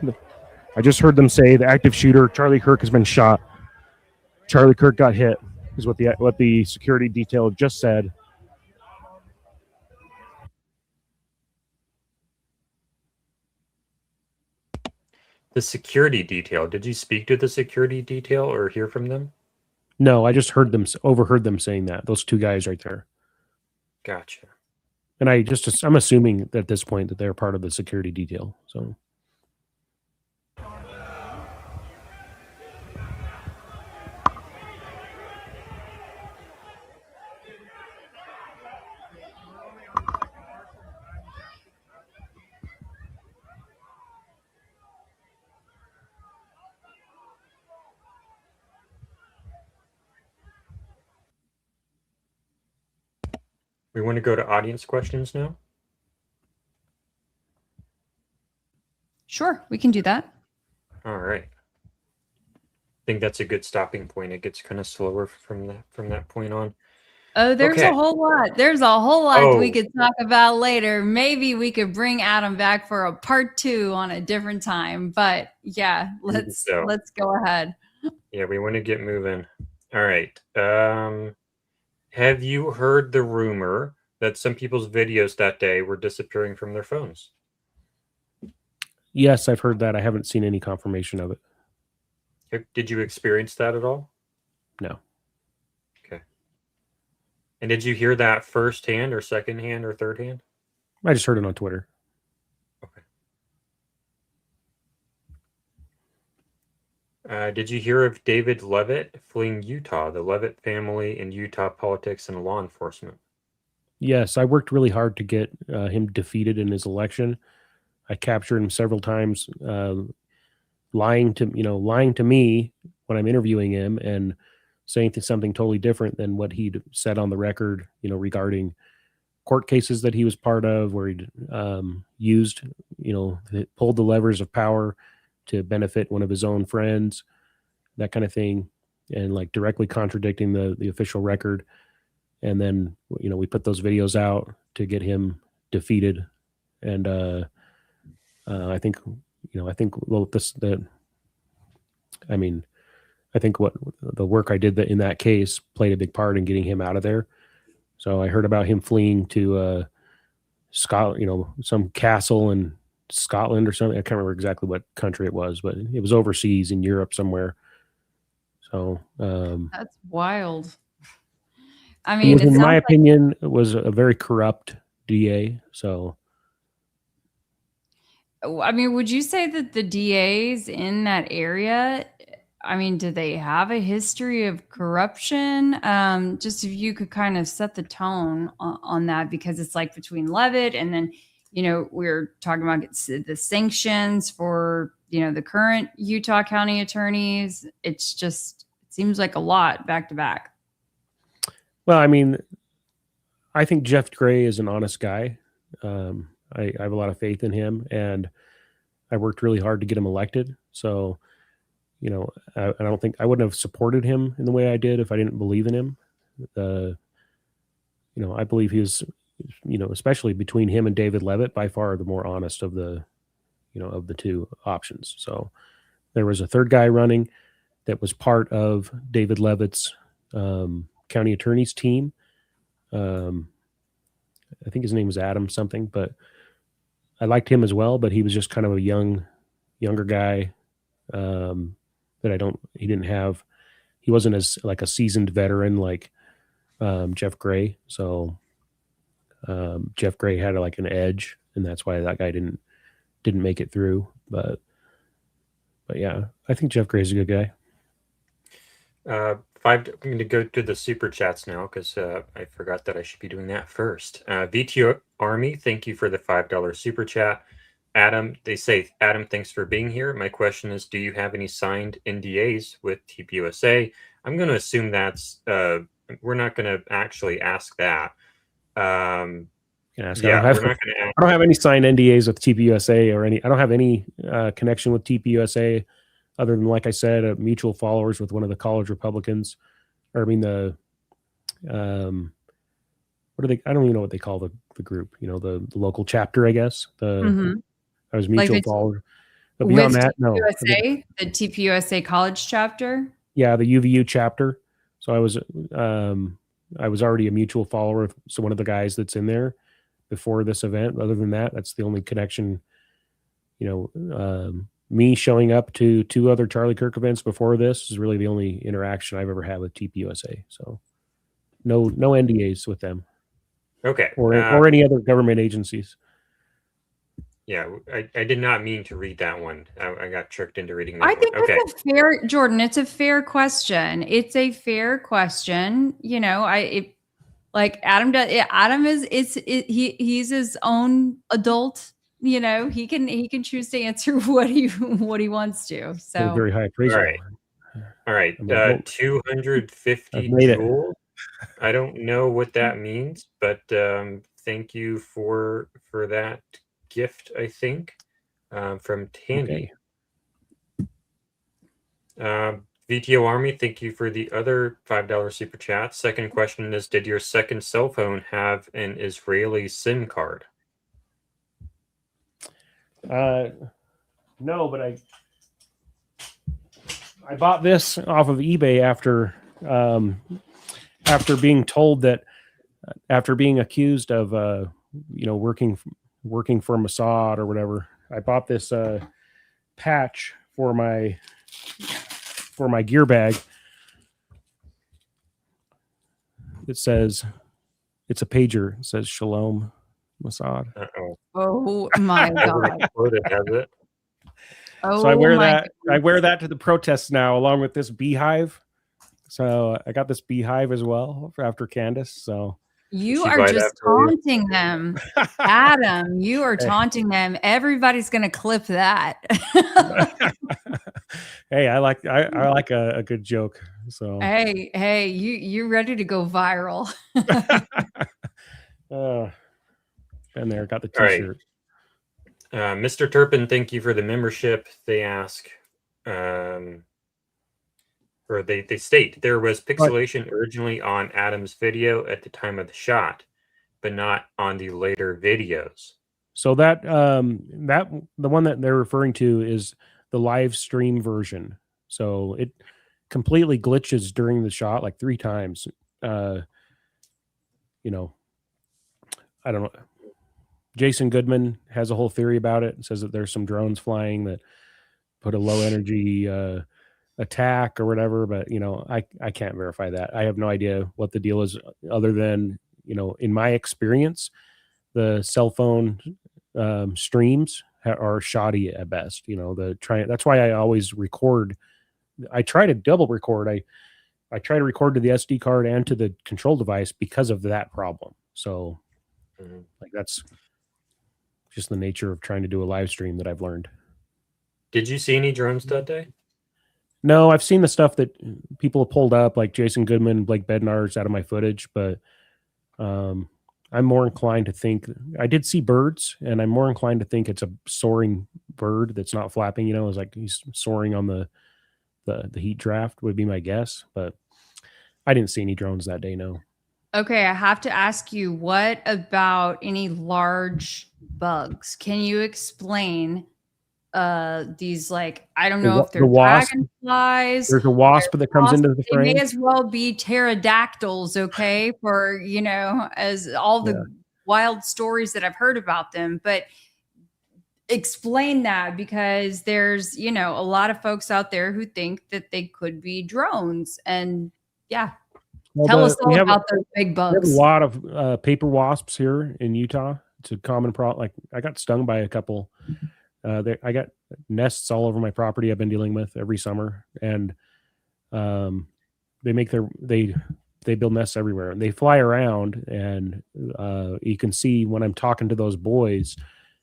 I just heard them say the active shooter, Charlie Kirk, has been shot. Charlie Kirk got hit, is what the security detail just said. The security detail. Did you speak to the security detail or hear from them? No, I just overheard them saying that. Those two guys right there. Gotcha. And I'm assuming at this point that they're part of the security detail. So. We want to go to audience questions now? Sure, we can do that. All right. I think that's a good stopping point. It gets kind of slower from that point on. Oh, there's Okay. a whole lot. There's a whole lot we could talk about later. Maybe we could bring Adam back for a part 2 on a different time. But yeah, let's go ahead. Yeah, we want to get moving. All right. Have you heard the rumor that some people's videos that day were disappearing from their phones? Yes, I've heard that. I haven't seen any confirmation of it. Did you experience that at all? No. Okay. And did you hear that firsthand or secondhand or third hand? I just heard it on Twitter. Did you hear of David Levitt fleeing Utah, the Levitt family in Utah politics and law enforcement? Yes, I worked really hard to get him defeated in his election. I captured him several times, lying to me when I'm interviewing him and saying something totally different than what he'd said on the record, regarding court cases that he was part of, where he'd used, pulled the levers of power to benefit one of his own friends, that kind of thing, and like directly contradicting the official record. And then, we put those videos out to get him defeated. And I think what the work I did in that case played a big part in getting him out of there. So I heard about him fleeing to Scotland, some castle in Scotland or something. I can't remember exactly what country it was, but it was overseas in Europe somewhere. So that's wild. I mean, in my opinion, it was a very corrupt DA. So, I mean, would you say that the DAs in that area, I mean, do they have a history of corruption? Just if you could kind of set the tone on that, because it's like between Levitt and then, we're talking about the sanctions for, the current Utah County attorneys. It seems like a lot back to back. Well, I mean, I think Jeff Gray is an honest guy. I have a lot of faith in him, and I worked really hard to get him elected. So, I don't think I wouldn't have supported him in the way I did if I didn't believe in him. I believe he was, especially between him and David Levitt, by far the more honest of the two options. So there was a third guy running that was part of David Levitt's county attorney's team. I think his name was Adam something, but I liked him as well, but he was just kind of a younger guy that he wasn't as like a seasoned veteran like Jeff Gray. So Jeff Gray had like an edge, and that's why that guy didn't make it through. But yeah, I think Jeff Gray's a good guy. I'm going to go to the super chats now because I forgot that I should be doing that first. VTO Army, thank you for the $5 super chat. Adam, they say, Adam, thanks for being here. My question is, do you have any signed NDAs with TPUSA? I'm going to assume that's, we're not going to actually ask that. I don't have any signed NDAs with TPUSA or I don't have any connection with TPUSA other than, like I said, mutual followers with one of the college Republicans. Or I mean what are they? I don't even know what they call the group. The local chapter, I guess. I was mutual follower. But beyond that, no. The TPUSA college chapter. Yeah, the UVU chapter. So I was already a mutual follower of one of the guys that's in there before this event. Other than that, that's the only connection. Me showing up to 2 other Charlie Kirk events before this is really the only interaction I've ever had with TPUSA. So no NDAs with them. Okay. Or any other government agencies. Yeah, I did not mean to read that one. I got tricked into reading that I think one. Okay. it's a fair, Jordan, it's a fair question. It's a fair question. Adam does. Adam he's his own adult. He can choose to answer what he wants to. So very high praise. All right. 250 joules. I don't know what that means, but thank you for that gift, I think, from Tandy. Okay. VTO Army, thank you for the other $5 super chat. Second question is, did your second cell phone have an Israeli SIM card? No, but I bought this off of eBay after being told that after being accused of working for Mossad or whatever. I bought this patch for my gear bag. It says it's a pager. It says Shalom Mossad. Oh my God. So I wear that. I wear that to the protests now, along with this beehive. So I got this beehive as well after Candace. So you are just taunting them, Adam. You are taunting them. Everybody's gonna clip that. Hey, I like a good joke. So hey, you're ready to go viral. And there, got the t-shirt. Right. Mr. Turpin, thank you for the membership. They ask, or they state there was pixelation originally on Adam's video at the time of the shot, but not on the later videos. So that the one that they're referring to is the live stream version. So it completely glitches during the shot like 3 times. I don't know. Jason Goodman has a whole theory about it and says that there's some drones flying that put a low energy attack or whatever, but I can't verify that. I have no idea what the deal is, other than in my experience, the cell phone streams are shoddy at best. That's why I always record. I try to double record. I try to record to the SD card and to the control device because of that problem. So that's just the nature of trying to do a live stream that I've learned. Did you see any drones that day? No, I've seen the stuff that people have pulled up, like Jason Goodman, Blake Bednar's out of my footage, but I'm more inclined to think I did see birds, and I'm more inclined to think it's a soaring bird that's not flapping. It's like he's soaring on the heat draft would be my guess, but I didn't see any drones that day. No. Okay, I have to ask you, what about any large bugs? Can you explain these, like, I don't know if they're dragonflies. There's a wasp that comes into the frame. They may as well be pterodactyls, okay, for, as all the wild stories that I've heard about them. But explain that, because there's, a lot of folks out there who think that they could be drones. And tell us all about those big bugs. We have a lot of paper wasps here in Utah. It's a common problem. Like, I got stung by a couple. I got nests all over my property I've been dealing with every summer, and they build nests everywhere, and they fly around, and you can see when I'm talking to those boys,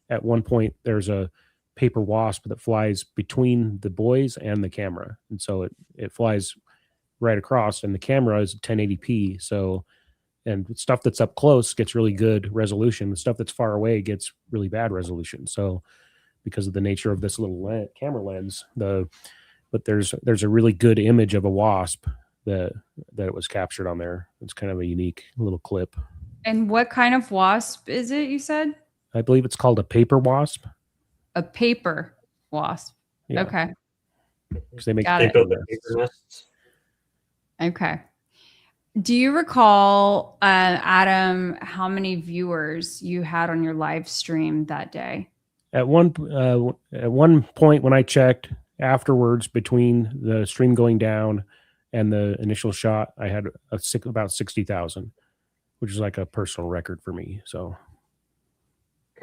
at one point there's a paper wasp that flies between the boys and the camera, and so it flies right across, and the camera is 1080p, so, and stuff that's up close gets really good resolution. The stuff that's far away gets really bad resolution. So because of the nature of this little camera lens, but there's a really good image of a wasp that it was captured on there. It's kind of a unique little clip. And what kind of wasp is it, you said? I believe it's called a paper wasp. A paper wasp. Yeah. Okay. Because they build the paper nests. Okay. Do you recall, Adam, how many viewers you had on your live stream that day? At one point when I checked afterwards, between the stream going down and the initial shot, I had about 60,000, which is like a personal record for me. So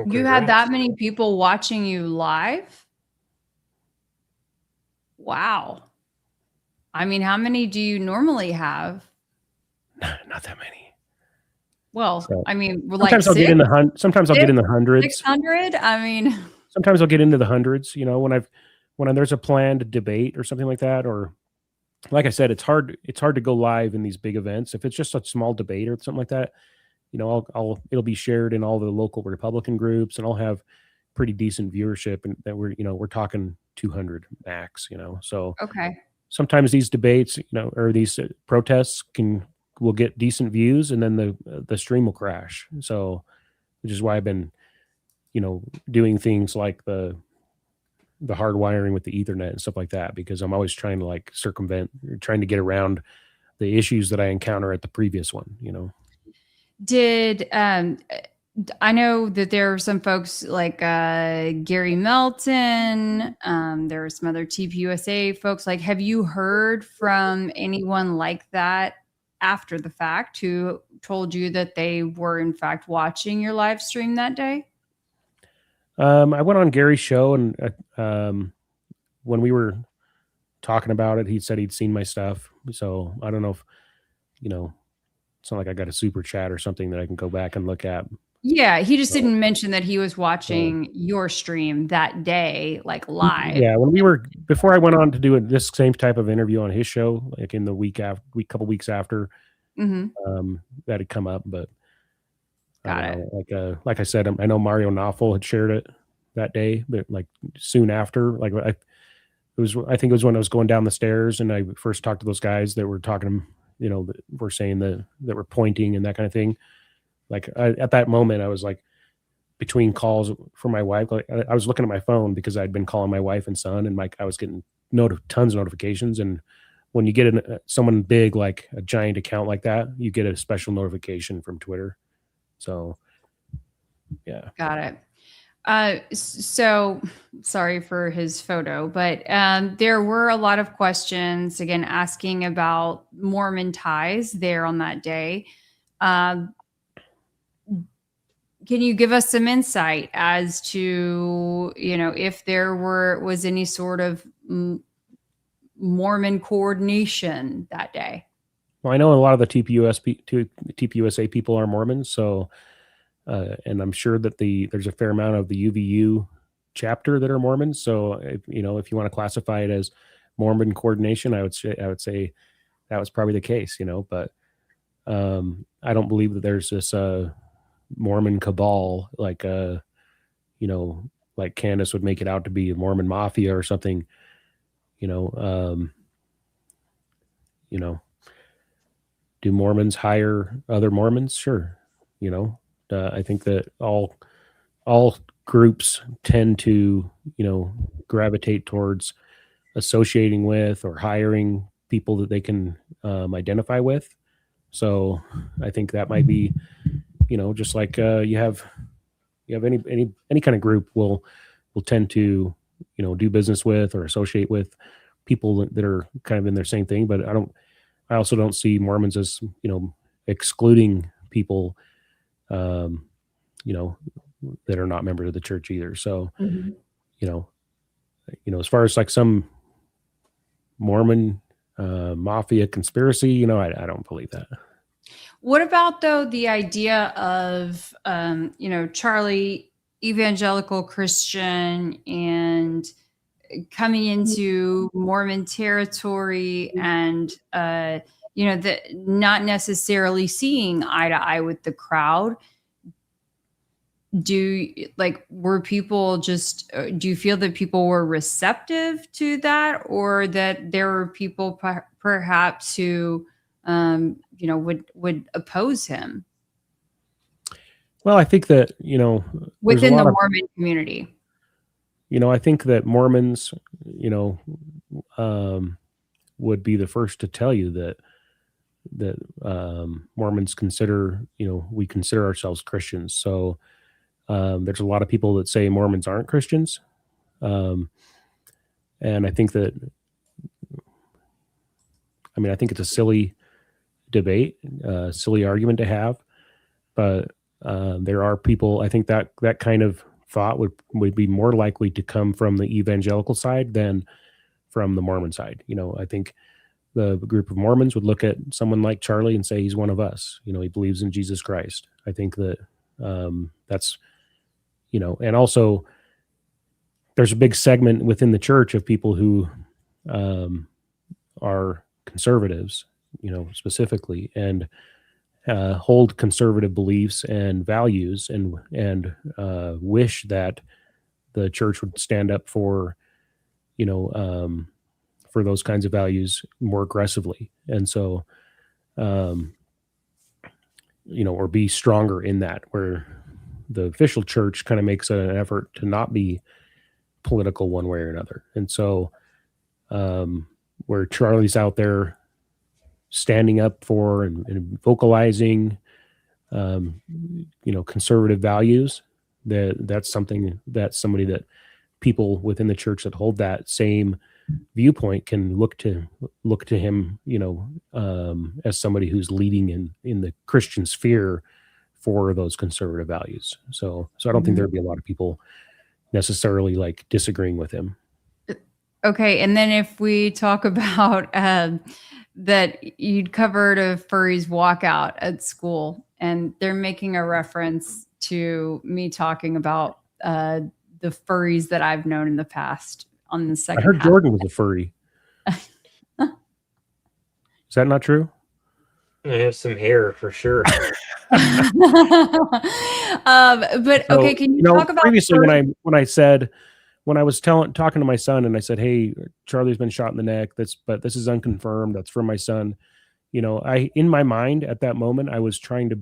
you had that many people watching you live? Wow. I mean, how many do you normally have? Not that many. Well, so, I mean, we're sometimes like I'll get in the sometimes I'll get in the hundreds. 600. I mean, sometimes I'll get into the hundreds. When there's a planned debate or something like that, or like I said, it's hard to go live in these big events. If it's just a small debate or something like that, it'll be shared in all the local Republican groups, and I'll have pretty decent viewership, and that we're talking 200 max. So okay. Sometimes these debates, or these protests will get decent views, and then the stream will crash. So, which is why I've been, doing things like the the hard wiring with the Ethernet and stuff like that, because I'm always trying to like circumvent, trying to get around the issues that I encounter at the previous one, you know. Did I know that there are some folks like Gary Melton, there are some other TPUSA folks. Like, have you heard from anyone like that after the fact who told you that they were in fact watching your live stream that day? I went on Gary's show, and when we were talking about it, he said he'd seen my stuff. So I don't know if, you know, it's not like I got a super chat or something that I can go back and look at. Yeah, he just didn't mention that he was watching your stream that day, like live. Yeah, before I went on to do this same type of interview on his show, like in the couple weeks after, that had come up. But Got it. Like I said, I know Mario Knopfel had shared it that day, but like soon after, like I think it was when I was going down the stairs and I first talked to those guys that were talking, you know, that were saying that were pointing and that kind of thing. Like at that moment, I was like between calls for my wife. Like I was looking at my phone because I'd been calling my wife and son, and I was getting tons of notifications. And when you get someone big, like a giant account like that, you get a special notification from Twitter. So, yeah. Got it. So sorry for his photo, but there were a lot of questions again asking about Mormon ties there on that day. Can you give us some insight as to, you know, if there was any sort of Mormon coordination that day? Well, I know a lot of the TPUSA people are Mormons, so and I'm sure that there's a fair amount of the UVU chapter that are Mormons. So, if you want to classify it as Mormon coordination, I would say that was probably the case, you know. But I don't believe that there's this Mormon cabal like like Candace would make it out to be, a Mormon mafia or something, you know. Do Mormons hire other Mormons? Sure. You know, I think that all groups tend to, you know, gravitate towards associating with or hiring people that they can identify with. So I think that might be, you know, just like you have any kind of group will tend to, you know, do business with or associate with people that are kind of in their same thing. But I also don't see Mormons as, you know, excluding people, you know, that are not members of the church either. So, you know, as far as like some Mormon mafia conspiracy, you know, I don't believe that. What about though the idea of, you know, Charlie, evangelical Christian, and coming into Mormon territory and, you know, not necessarily seeing eye to eye with the crowd? Were people just, do you feel that people were receptive to that, or that there were people perhaps who, you know, would oppose him? Well, I think that, you know, within the Mormon community, you know, I think that Mormons, you know, would be the first to tell you that Mormons consider, you know, we consider ourselves Christians. So there's a lot of people that say Mormons aren't Christians. And I think that, I think it's a silly debate, silly argument to have, but there are people, I think that kind of thought would be more likely to come from the evangelical side than from the Mormon side. You know, I think the group of Mormons would look at someone like Charlie and say, he's one of us, you know, he believes in Jesus Christ. I think that that's, you know, and also there's a big segment within the church of people who are conservatives, you know, specifically, and hold conservative beliefs and values, and wish that the church would stand up for, you know, for those kinds of values more aggressively. And so, you know, or be stronger in that, where the official church kind of makes an effort to not be political one way or another. And so where Charlie's out there standing up for and vocalizing, conservative values, that's something that somebody that people within the church that hold that same viewpoint can look to him, as somebody who's leading in the Christian sphere for those conservative values. So I don't think there'd be a lot of people necessarily like disagreeing with him. Okay, and then if we talk about that you'd covered a furry's walkout at school, and they're making a reference to me talking about the furries that I've known in the past on the second. I heard half. Jordan was a furry. Is that not true? I have some hair for sure. But So, okay, can you talk about previously when I was talking to my son and I said, "Hey, Charlie's been shot in the neck. But this is unconfirmed. That's from my son." In my mind at that moment, I was trying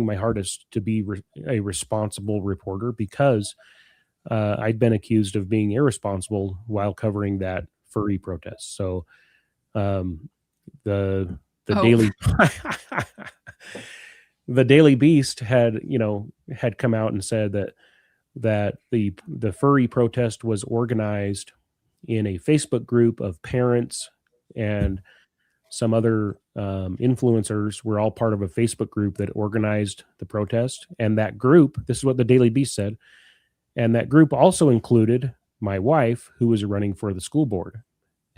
my hardest to be a responsible reporter because I'd been accused of being irresponsible while covering that furry protest. So the Daily the Daily Beast had come out and said that the furry protest was organized in a Facebook group of parents and some other influencers were all part of a Facebook group that organized the protest. And that group, this is what the Daily Beast said, and that group also included my wife, who was running for the school board.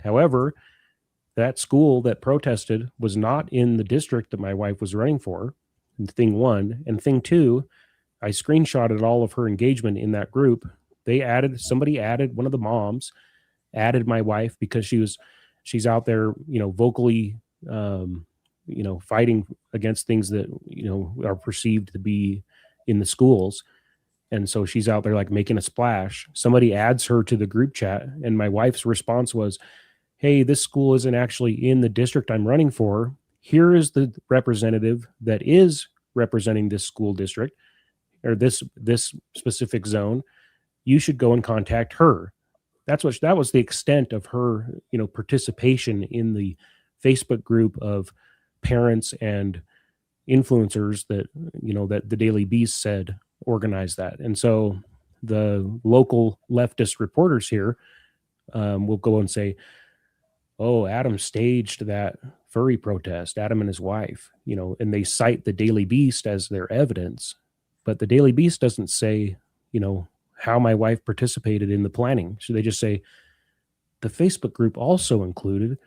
However, that school that protested was not in the district that my wife was running for, thing one. And thing two, I screenshotted all of her engagement in that group. Somebody added, one of the moms added my wife because she's out there, vocally, fighting against things that, are perceived to be in the schools. And so she's out there like making a splash. Somebody adds her to the group chat. And my wife's response was, "Hey, this school isn't actually in the district I'm running for. Here is the representative that is representing this school district or this specific zone. You should go and contact her." That was the extent of her, participation in the Facebook group of parents and influencers that, that the Daily Beast said organized that. And so the local leftist reporters here will go and say, "Oh, Adam staged that furry protest, Adam and his wife," and they cite the Daily Beast as their evidence. But the Daily Beast doesn't say, how my wife participated in the planning. So they just say the Facebook group also included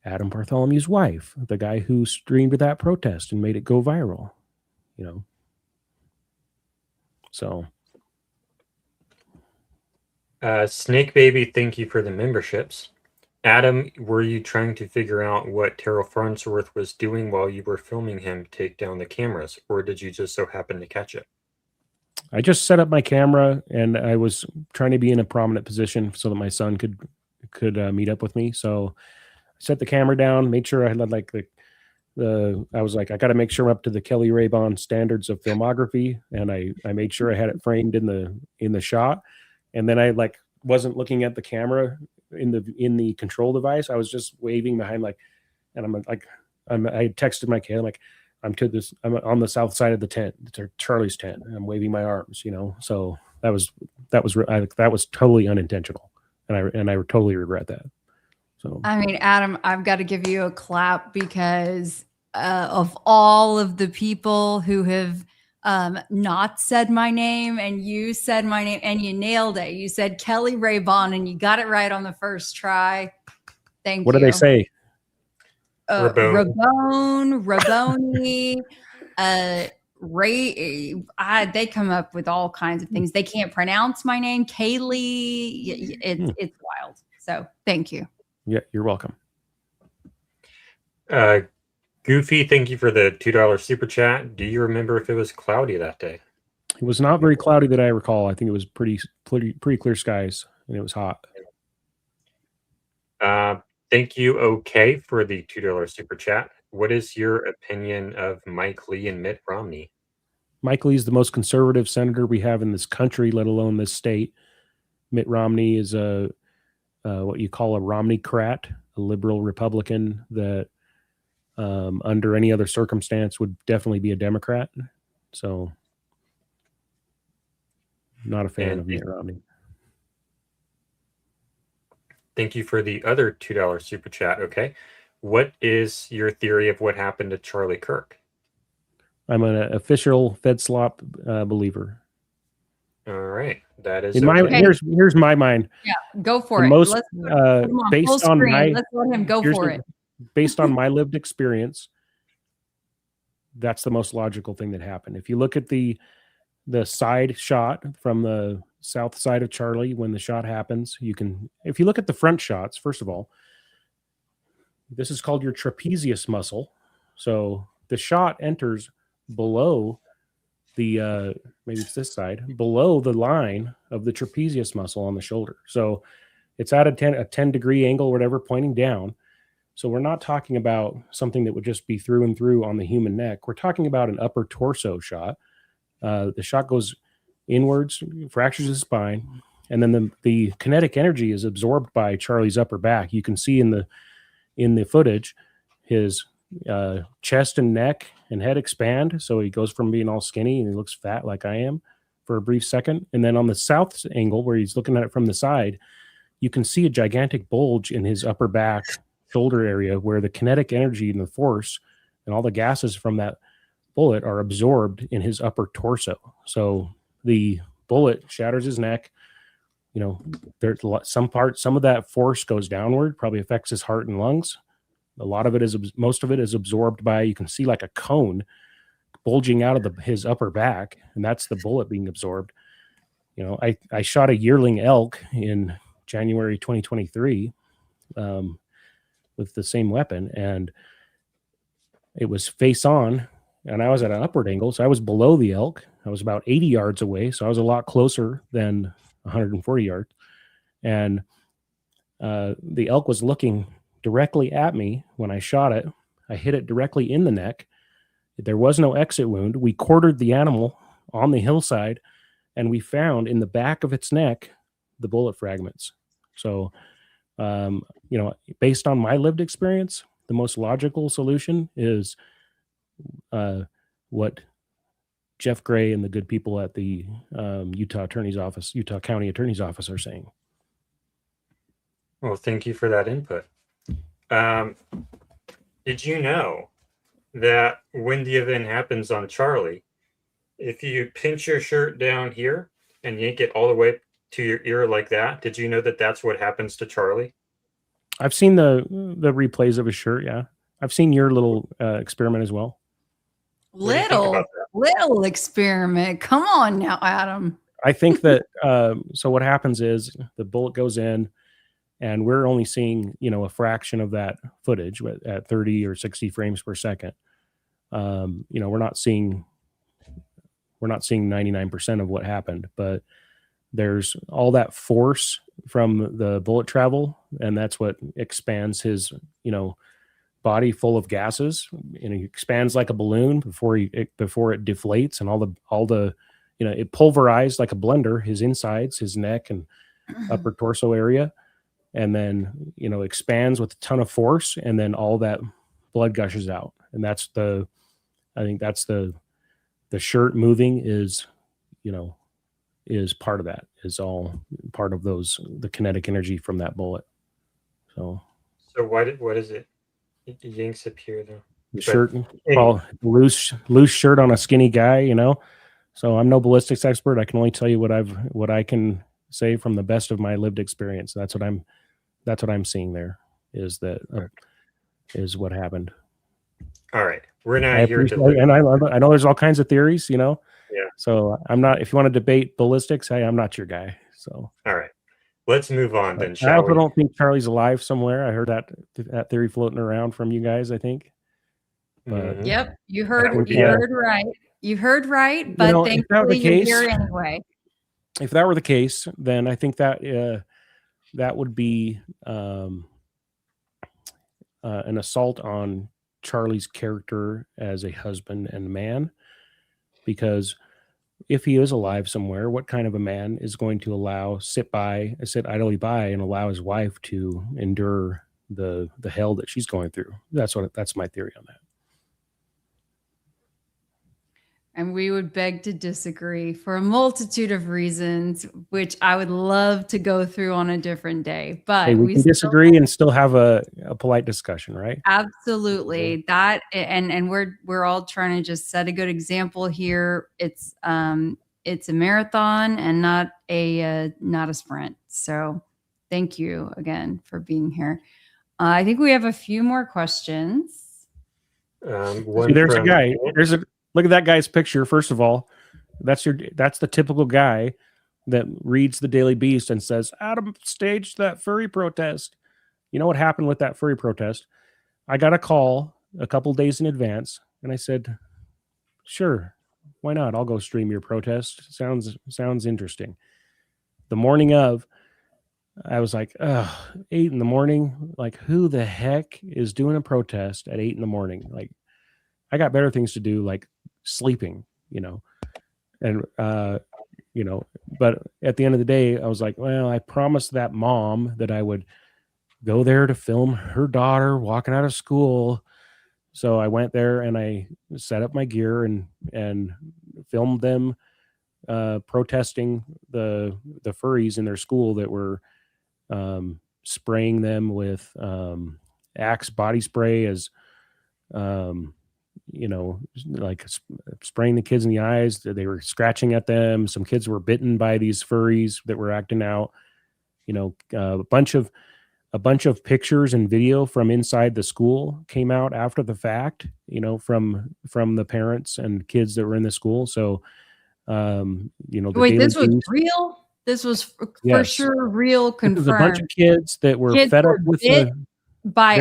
Adam Bartholomew's wife, the guy who streamed that protest and made it go viral, So. Snake Baby, thank you for the memberships. Adam, were you trying to figure out what Terrell Farnsworth was doing while you were filming him take down the cameras, or did you just so happen to catch it? I just set up my camera and I was trying to be in a prominent position so that my son could meet up with me. So I set the camera down, made sure I had like I was like, I got to make sure I'm up to the Kelly Raybon standards of filmography. And I made sure I had it framed in the shot. And then I wasn't looking at the camera in the control device. I was just waving behind and I texted my kid, I'm on the south side of the tent. It's Charlie's tent. And I'm waving my arms, So that was totally unintentional, and I totally regret that. So I mean, Adam, I've got to give you a clap because of all of the people who have not said my name, and you said my name and you nailed it. You said Kelly Raybon and you got it right on the first try. Thank you. What did they say? Rabone, Ray, they come up with all kinds of things. They can't pronounce my name. Kaylee. It's wild. So thank you. Yeah, you're welcome. Goofy, thank you for the $2 super chat. Do you remember if it was cloudy that day? It was not very cloudy that I recall. I think it was pretty clear skies, and it was hot. Thank you, OK, for the $2 super chat. What is your opinion of Mike Lee and Mitt Romney? Mike Lee is the most conservative senator we have in this country, let alone this state. Mitt Romney is a what you call a Romney-crat, a liberal Republican that under any other circumstance would definitely be a Democrat. So not a fan of Mitt Romney. Thank you for the other $2 super chat. Okay. What is your theory of what happened to Charlie Kirk? I'm an official FedSlop believer. All right. That is in my here's my mind. Yeah, go for the it. Most Based on my let's let him go for it. Based on my lived experience, that's the most logical thing that happened. If you look at the side shot from the south side of Charlie when the shot happens, if you look at the front shots, first of all, this is called your trapezius muscle. So the shot enters below the maybe it's this side, below the line of the trapezius muscle on the shoulder. So it's at a 10 degree angle, whatever, pointing down. So we're not talking about something that would just be through and through on the human neck. We're talking about an upper torso shot. The shot goes inwards, fractures his spine, and then the kinetic energy is absorbed by Charlie's upper back. You can see in the footage his chest and neck and head expand. So he goes from being all skinny and he looks fat like I am for a brief second. And then on the south angle where he's looking at it from the side, you can see a gigantic bulge in his upper back shoulder area where the kinetic energy and the force and all the gases from that bullet are absorbed in his upper torso. So the bullet shatters his neck. You know, there's some of that force goes downward, probably affects his heart and lungs. Most of it is absorbed by, you can see like a cone bulging out of his upper back, and that's the bullet being absorbed. You know, I shot a yearling elk in January 2023 with the same weapon, and it was face on, and I was at an upward angle, so I was below the elk. I was about 80 yards away, so I was a lot closer than 140 yards, and the elk was looking directly at me when I shot it. I hit it directly in the neck. There was no exit wound. We quartered the animal on the hillside, and we found in the back of its neck the bullet fragments. So, you know, based on my lived experience, the most logical solution is what Jeff Gray and the good people at the Utah County Attorney's Office are saying. Well, thank you for that input. Did you know that when the event happens on Charlie, if you pinch your shirt down here and yank it all the way to your ear like that, did you know that that's what happens to Charlie? I've seen the replays of his shirt. Yeah, I've seen your little experiment as well. Little experiment. Come on now, Adam. I think that so what happens is the bullet goes in, and we're only seeing, you know, a fraction of that footage at 30 or 60 frames per second. You know, we're not seeing 99% of what happened, but there's all that force from the bullet travel, and that's what expands his, you know, body full of gases, and he expands like a balloon before it deflates, and all the you know, it pulverized like a blender, his insides, his neck and upper torso area, and then, you know, expands with a ton of force, and then all that blood gushes out. And I think that's the shirt moving is, you know, is part of that, is all part of the kinetic energy from that bullet. So what is it? It yanks up here though. The shirt, loose shirt on a skinny guy, you know. So I'm no ballistics expert. I can only tell you what I can say from the best of my lived experience. That's what I'm seeing there, is that is what happened. All right, we're not here to. And I know there's all kinds of theories, you know. Yeah. So I'm not. If you want to debate ballistics, I'm not your guy. So. All right, let's move on then. I also don't think Charlie's alive somewhere. I heard that theory floating around from you guys, I think. But, yep, you heard right. You heard right, but, you know, thankfully you're here anyway. If that were the case, then I think that that would be an assault on Charlie's character as a husband and man, because if he is alive somewhere, what kind of a man is going to sit idly by and allow his wife to endure the hell that she's going through? That's my theory on that. And we would beg to disagree for a multitude of reasons, which I would love to go through on a different day. But Hey, we can disagree and still have a polite discussion, right? Absolutely. That and we're all trying to just set a good example here. It's a marathon and not a sprint. So thank you again for being here. I think we have a few more questions. There's a guy. Look at that guy's picture. First of all, that's the typical guy that reads the Daily Beast and says, Adam staged that furry protest. You know what happened with that furry protest? I got a call a couple days in advance, and I said, sure, why not? I'll go stream your protest. Sounds interesting. The morning of, I was like, 8 a.m. Like, who the heck is doing a protest at 8 a.m? Like, I got better things to do, like sleeping, and but at the end of the day, I was like, well, I promised that mom that I would go there to film her daughter walking out of school. So I went there and I set up my gear and filmed them protesting the furries in their school that were spraying them with Axe body spray as like spraying the kids in the eyes. They were scratching at them. Some kids were bitten by these furries that were acting out. A bunch of pictures and video from inside the school came out after the fact, from the parents and kids that were in the school. So, wait, this was real? This was for sure real, confirmed. There's a bunch of kids that were fed up with by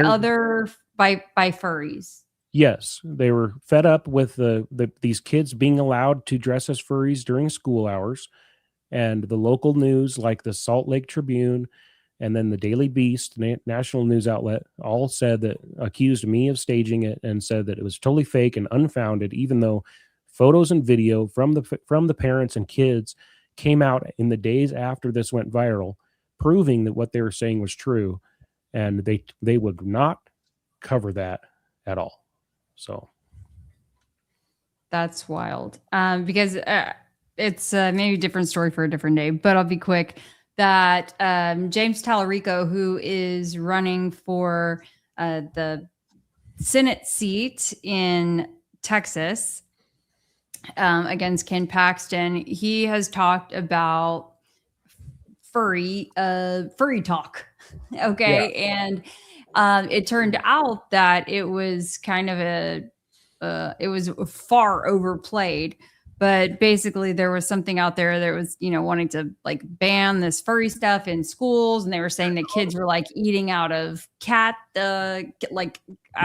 furries. Yes, they were fed up with these kids being allowed to dress as furries during school hours, and the local news, like the Salt Lake Tribune, and then the Daily Beast, national news outlet, all accused me of staging it and said that it was totally fake and unfounded, even though photos and video from the parents and kids came out in the days after this went viral, proving that what they were saying was true, and they would not cover that at all. So that's wild. Because it's maybe a different story for a different day, but I'll be quick. That James Tallarico, who is running for the Senate seat in Texas against Ken Paxton, he has talked about furry talk. Okay. Yeah. And it turned out that it was kind of it was far overplayed, but basically there was something out there that was, wanting to like ban this furry stuff in schools. And they were saying that kids were like eating out of cat, I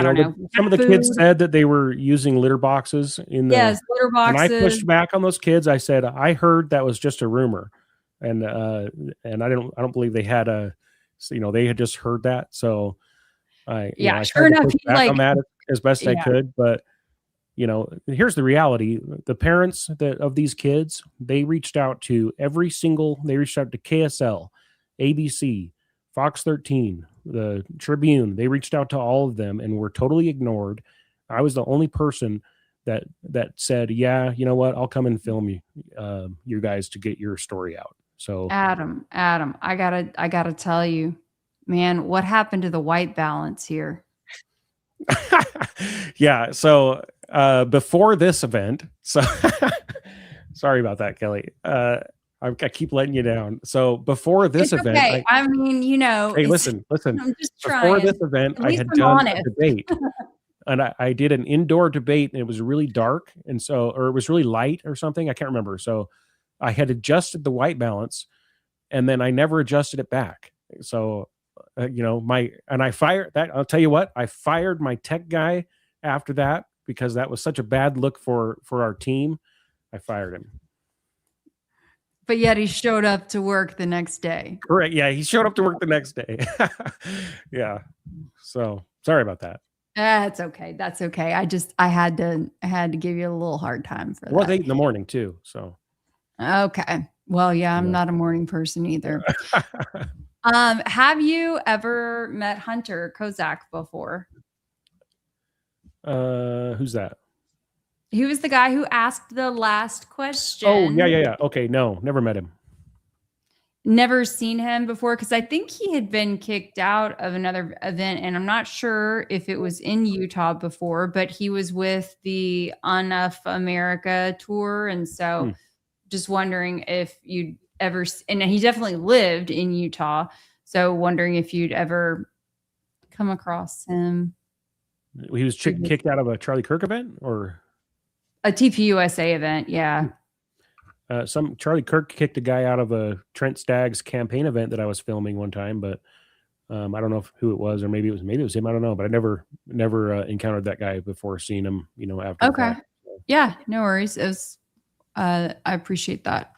don't know. Some of the kids said that they were using litter boxes litter boxes. And I pushed back on those kids. I said, I heard that was just a rumor. And I don't believe they had they had just heard that. So I sure enough, on that as best I could, but here's the reality. The parents of these kids, they reached out to KSL, ABC, Fox 13, the Tribune. They reached out to all of them and were totally ignored. I was the only person that said, yeah, you know what? I'll come and film you guys to get your story out. So Adam, I gotta tell you, man, what happened to the white balance here? Yeah. So before this event, so sorry about that, Kelly. I keep letting you down. So before this event, okay. I mean, hey, listen. I'm just trying. Before this event, I had done a debate, and I did an indoor debate, and it was really dark, and or it was really light or something. I can't remember. So I had adjusted the white balance, and then I never adjusted it back. So I fired that. I'll tell you what, I fired my tech guy after that because that was such a bad look for our team. I fired him. But yet he showed up to work the next day. Correct. Yeah, he showed up to work the next day. Yeah. So sorry about that. That's okay. That's okay. I had to give you a little hard time for that. Well, 8 a.m. too. So Okay. Well, yeah, I'm not a morning person either. Have you ever met Hunter Kozak before? Who's that? He was the guy who asked the last question. Oh, yeah. Okay, no, never met him. Never seen him before, because I think he had been kicked out of another event, and I'm not sure if it was in Utah before, but he was with the Enough America tour, and so just wondering if you'd ever, and he definitely lived in Utah, so wondering if you'd ever come across him. He was kicked out of a Charlie Kirk event, or a TPUSA event, yeah. Some Charlie Kirk kicked a guy out of a Trent Staggs campaign event that I was filming one time, but I don't know who it was, or maybe it was him. I don't know, but I never encountered that guy before seeing him. After. Okay, yeah, no worries. It was, I appreciate that.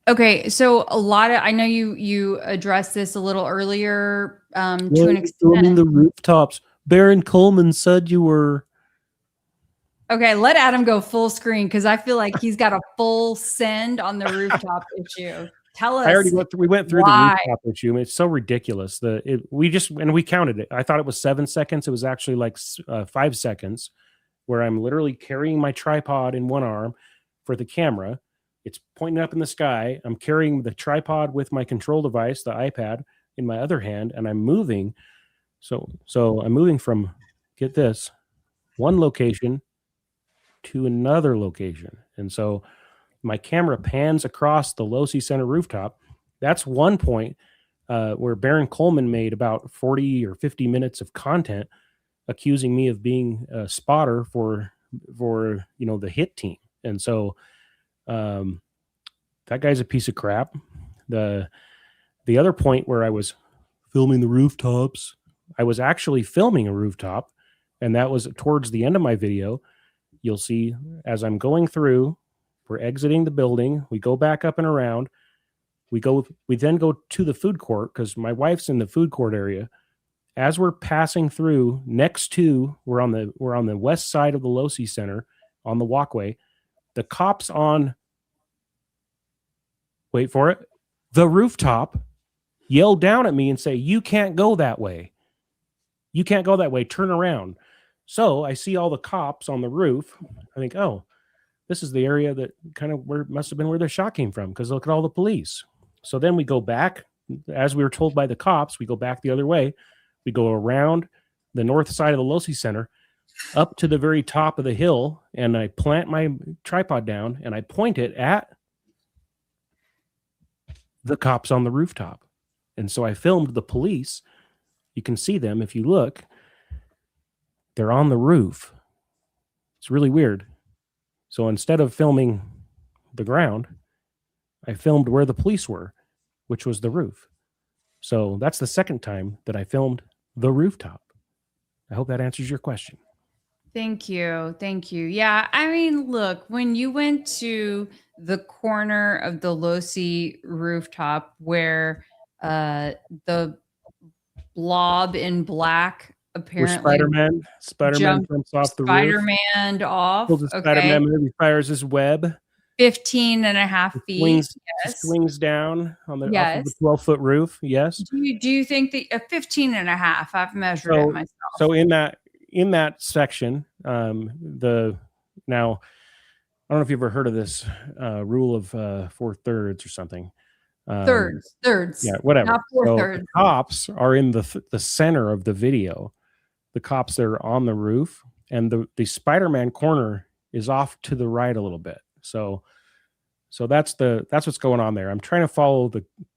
Okay, so I know you addressed this a little earlier to an extent. Filming the rooftops. Baron Coleman said you were. Okay, let Adam go full screen, because I feel like he's got a full send on the rooftop issue. Tell us. We went through the rooftop issue. I mean, it's so ridiculous. We counted it. I thought it was 7 seconds. It was actually like 5 seconds, where I'm literally carrying my tripod in one arm for the camera. It's pointing up in the sky. I'm carrying the tripod with my control device, the iPad, in my other hand, and I'm moving. So I'm moving from, get this, one location to another location. And so my camera pans across the Losi Center rooftop. That's one point where Baron Coleman made about 40 or 50 minutes of content accusing me of being a spotter for the hit team. And so that guy's a piece of crap. The other point where I was filming the rooftops, I was actually filming a rooftop, and that was towards the end of my video. You'll see as I'm going through, we're exiting the building. We go back up and around. We then go to the food court, because my wife's in the food court area. As we're passing through, we're on the west side of the Losi Center on the walkway. The cops on, wait for it, the rooftop yell down at me and say, "You can't go that way. You can't go that way. Turn around." So I see all the cops on the roof. I think, oh, this is the area that kind of must have been where the shot came from, because look at all the police. So then we go back, as we were told by the cops, we go back the other way. We go around the north side of the Losi Center up to the very top of the hill, and I plant my tripod down and I point it at the cops on the rooftop. And so I filmed the police. You can see them if you look. They're on the roof. It's really weird. So instead of filming the ground, I filmed where the police were, which was the roof. So that's the second time that I filmed the rooftop. I hope that answers your question. Thank you. Yeah, I mean, look, when you went to the corner of the Losi rooftop where the blob in black apparently Spider-Man jumps off the roof. Spider-Man off. Okay. Spider-Man movie fires his web. 15 and a half feet. Swings down on the, off of the 12-foot roof. Yes. Do you think that 15 and a half? I've measured it myself. So in that section, now I don't know if you've ever heard of this rule of 4/3 or something. Thirds. Yeah, whatever. Not 4/3. The cops are in the center of the video. The cops that are on the roof, and the Spider-Man corner is off to the right a little bit. So that's what's going on there. I'm trying to follow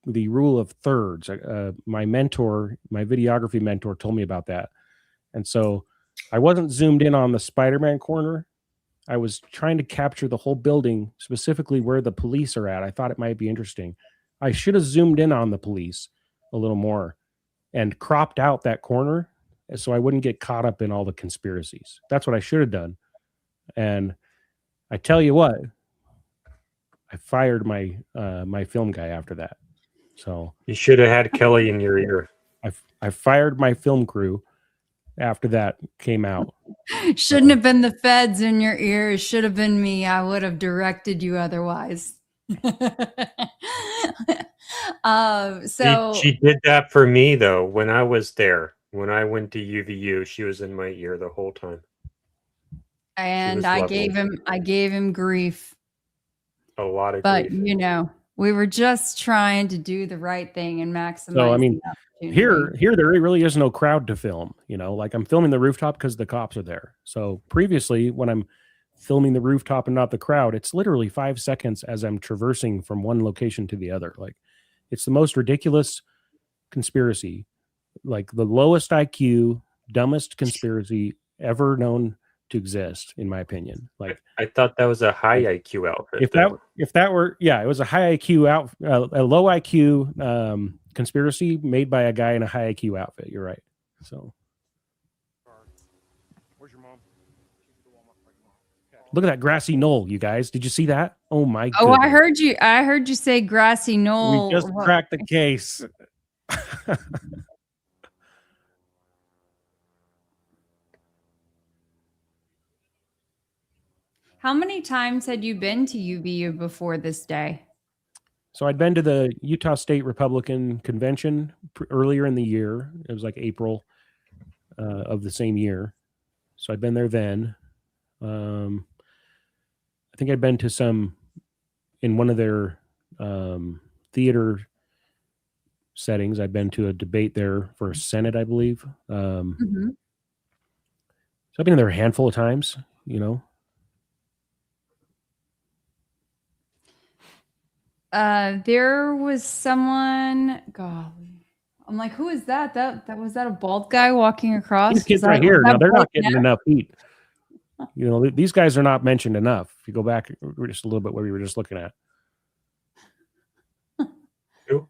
the rule of thirds. My videography mentor told me about that. And so I wasn't zoomed in on the Spider-Man corner. I was trying to capture the whole building, specifically where the police are at. I thought it might be interesting. I should have zoomed in on the police a little more and cropped out that corner so I wouldn't get caught up in all the conspiracies. That's what I should have done. And I tell you what, I fired my my film guy after that. So you should have had Kelly in your ear. I fired my film crew after that came out. Shouldn't have been the feds in your ears. Should have been me. I would have directed you otherwise. So She did that for me though when I was there. When I went to UVU, she was in my ear the whole time. and I gave him grief. A lot of But grief. you know, we were just trying to do the right thing and maximize. So I mean, the opportunity. here there really is no crowd to film. You know, like I'm filming the rooftop because the cops are there. So previously, when I'm filming the rooftop and not the crowd, it's literally 5 seconds as I'm traversing from one location to the other. Like, it's the most ridiculous conspiracy, like the lowest IQ, dumbest conspiracy ever known to exist, in my opinion. Like, I thought that was a high IQ outfit. If that were, yeah, it was a high IQ a low IQ conspiracy made by a guy in a high IQ outfit. You're right. So Where's your mom? look at that grassy knoll, you guys. Did you see that? Oh my god. Oh, I heard you say grassy knoll. We just cracked the case. How many times had you been to UVU before this day? So I'd been to the Utah State Republican Convention earlier in the year. It was like April of the same year. So I'd been there then. I think I'd been to some in one of their theater settings. I'd been to a debate there for Senate, I believe. So I've been there a handful of times, you know. There was someone. Golly, I'm like, who is that? That was that a bald guy walking across? These kids Was right that- here. was that Now they're not Blake getting Knapp? enough heat. You know, these guys are not mentioned enough. If you go back just a little bit, what we were just looking at. Who?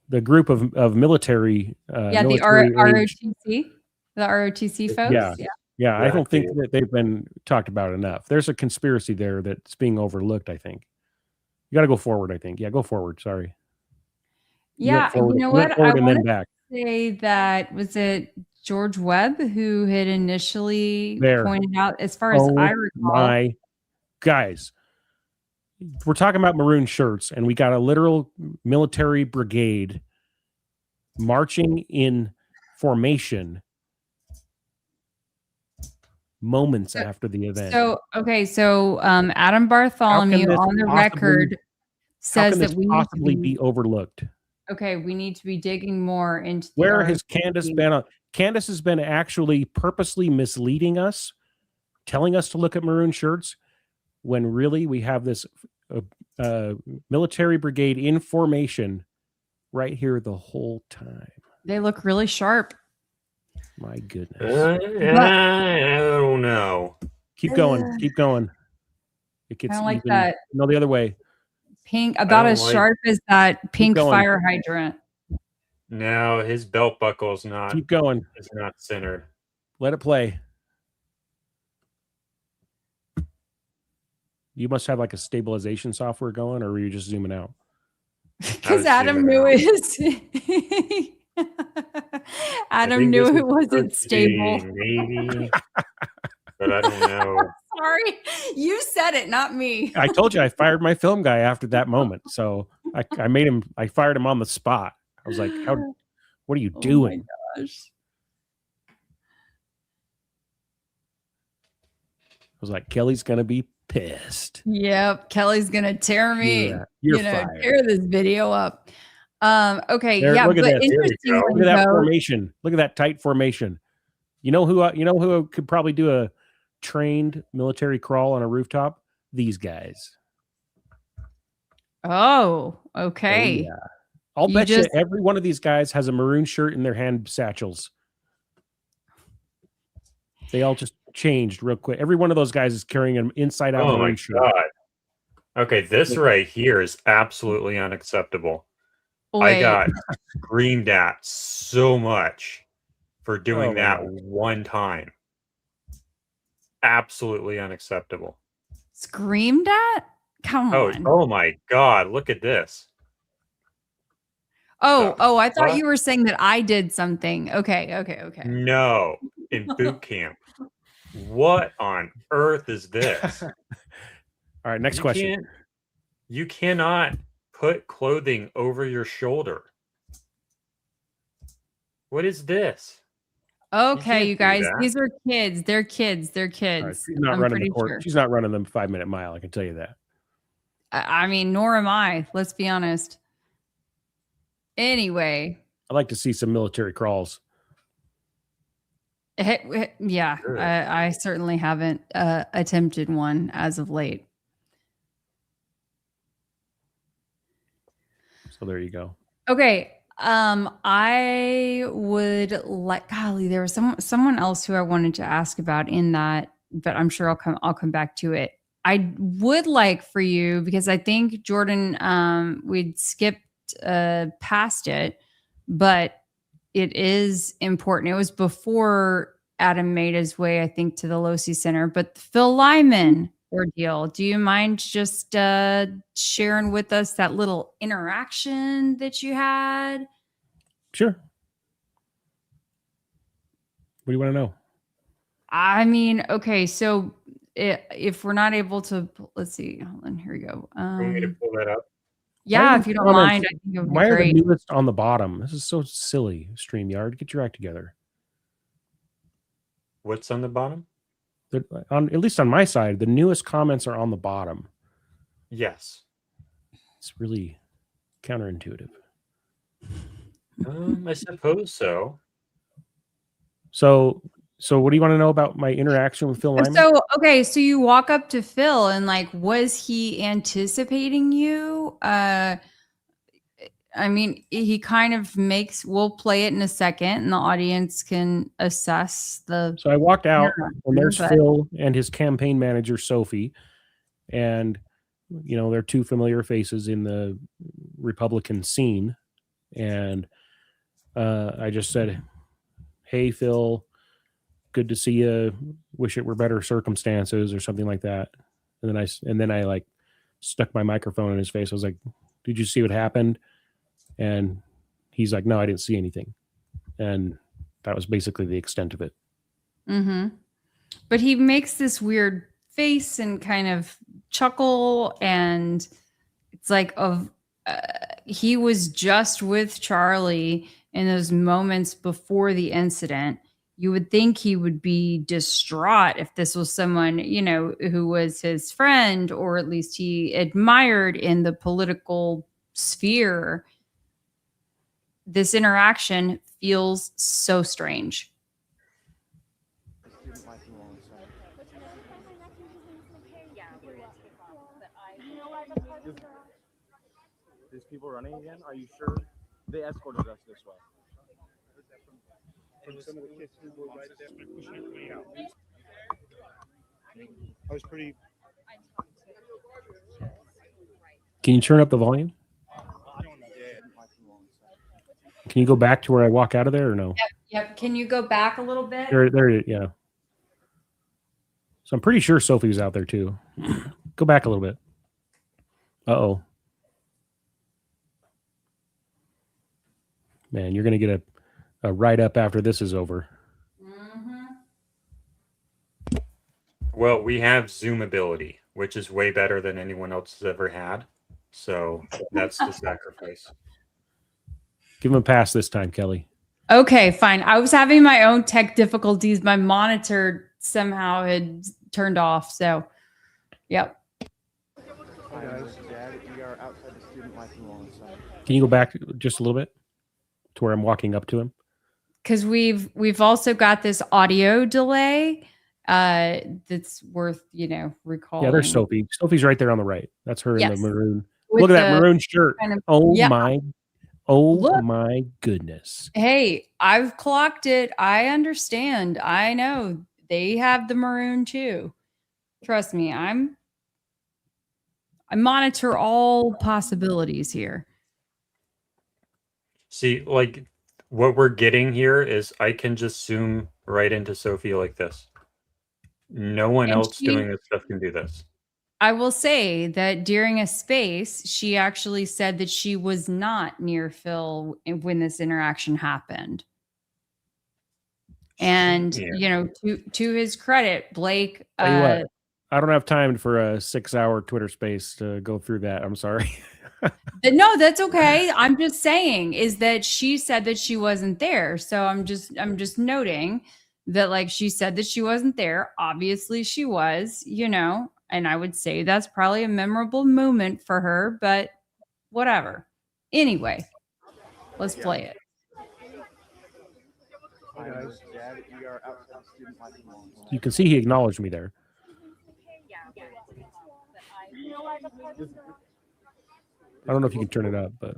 The group of military. Yeah, the military ROTC, the ROTC folks. Yeah. Yeah, I don't think Exactly. that they've been talked about enough. There's a conspiracy there that's being overlooked, I think. You got to go forward, I think. Yeah, go forward. Sorry. Yeah, forward, you know went what? forward I and then want to back. say that was it George Webb who had initially There. pointed out, as far as Oh I recall. my guys. We're talking about maroon shirts, and we got a literal military brigade marching in formation moments after the event. So Adam Bartholomew on the record says that we possibly need to be overlooked. Okay, we need to be digging more into the Where has ROTC. Candace been? Candace has been actually purposely misleading us, telling us to look at maroon shirts, when really we have this military brigade in formation right here the whole time. They look really sharp. My goodness. I don't know. Keep going. Keep going. It gets Kinda like even, that. no, the other way. Pink, about don't as like- sharp as that pink going. fire hydrant. No, his belt buckle's not. Keep going. It's not centered. Let it play. You must have like a stabilization software going, or were you just zooming out? Because Adam knew it. Adam knew it wasn't stable. Maybe, but I don't know. Sorry, you said it, not me. I told you I fired my film guy after that moment. So I made him, I fired him on the spot. I was like, what are you doing? Oh my gosh. I was like, Kelly's going to be pissed. Yep, Kelly's gonna tear me. Yeah, you're fired. tear this video up. Okay, There, yeah, look at but this. interestingly, Look at that though, formation. Look at that tight formation. You know who could probably do a trained military crawl on a rooftop? These guys. Oh, okay. Oh, yeah. I'll You bet just- you every one of these guys has a maroon shirt in their hand satchels. They all just changed real quick. Every one of those guys is carrying an inside out Oh my maroon shirt. god. Okay, this right here is absolutely unacceptable. I Wait. got screamed at so much for doing Oh, that man. one time. Absolutely unacceptable. Screamed at? Come on. Oh my god, look at this. Oh, I thought what? you were saying that I did something. Okay. No, in boot camp. What on earth is this? All right, next question. You cannot put clothing over your shoulder. What is this? Okay, you guys, that. these are kids. They're kids. They're kids. Right, she's not I'm running the pretty court. sure. She's not running the 5-minute mile. I can tell you that. I mean, nor am I. Let's be honest. Anyway, I like to see some military crawls. yeah, Sure. I certainly haven't attempted one as of late. So there you go. Okay. I would like, golly, there was someone else who I wanted to ask about in that, but I'm sure I'll come back to it. I would like for you, because I think Jordan, we'd skipped past it, but it is important. It was before Adam made his way, I think, to the Losi Center, but the Phil Lyman ordeal. Do you mind just sharing with us that little interaction that you had? Sure. What do you want to know? I mean, okay, so if we're not able to, let's see. Hold on, here we go. You want me to pull that up? Yeah, if you don't mind, I think it would be Why are great. the newest on the bottom? This is so silly. StreamYard, get your act together. What's on the bottom? At least on my side, the newest comments are on the bottom. Yes. It's really counterintuitive. I suppose so. So what do you want to know about my interaction with Phil Lyman? So, okay, so you walk up to Phil and like, was he anticipating you? I mean, he kind of we'll play it in a second and the audience can assess the. So I walked out and there's but- Phil and his campaign manager, Sophie. And, you know, they're two familiar faces in the Republican scene. And I just said, hey, Phil, good to see you. Wish it were better circumstances or something like that. And then I like stuck my microphone in his face. I was like, did you see what happened? And he's like, no, I didn't see anything. And that was basically the extent of it. Mm-hmm. But he makes this weird face and kind of chuckle. And it's like, he was just with Charlie in those moments before the incident. You would think he would be distraught if this was someone, you know, who was his friend, or at least he admired in the political sphere. This interaction feels so strange. These people running again? Are you sure? They escorted us this way. From some of the kids who were right there pushing everybody out. I was pretty. Can you turn up the volume? Can you go back to where I walk out of there or no? Yep. Can you go back a little bit? There, yeah. So I'm pretty sure Sophie was out there too. Go back a little bit. Uh-oh. Man, you're going to get a write-up after this is over. Mm-hmm. Well, we have Zoom ability, which is way better than anyone else has ever had. So that's the sacrifice. Give him a pass this time, Kelly. Okay, fine. I was having my own tech difficulties. My monitor somehow had turned off. So, yep. Can you go back just a little bit to where I'm walking up to him? Because we've also got this audio delay that's worth, you know, recalling. Yeah, there's Sophie. Sophie's right there on the right. That's her in Yes. the maroon. With Look at that the maroon shirt. kind of- Oh yeah. my goodness. Hey, I've clocked it. I understand. I know they have the maroon too. Trust me, I monitor all possibilities here. See, like what we're getting here is I can just zoom right into Sophie like this. No one And else she- doing this stuff can do this. I will say that during a space, she actually said that she was not near Phil when this interaction happened. And Yeah. you know, to his credit, Blake. Tell you what, I don't have time for a 6-hour Twitter space to go through that. I'm sorry. No, that's okay. I'm just saying is that she said that she wasn't there. So I'm just noting that, like, she said that she wasn't there. Obviously she was, you know, and I would say that's probably a memorable moment for her, but whatever. Anyway, let's play it. You can see he acknowledged me there. I don't know if you can turn it up, but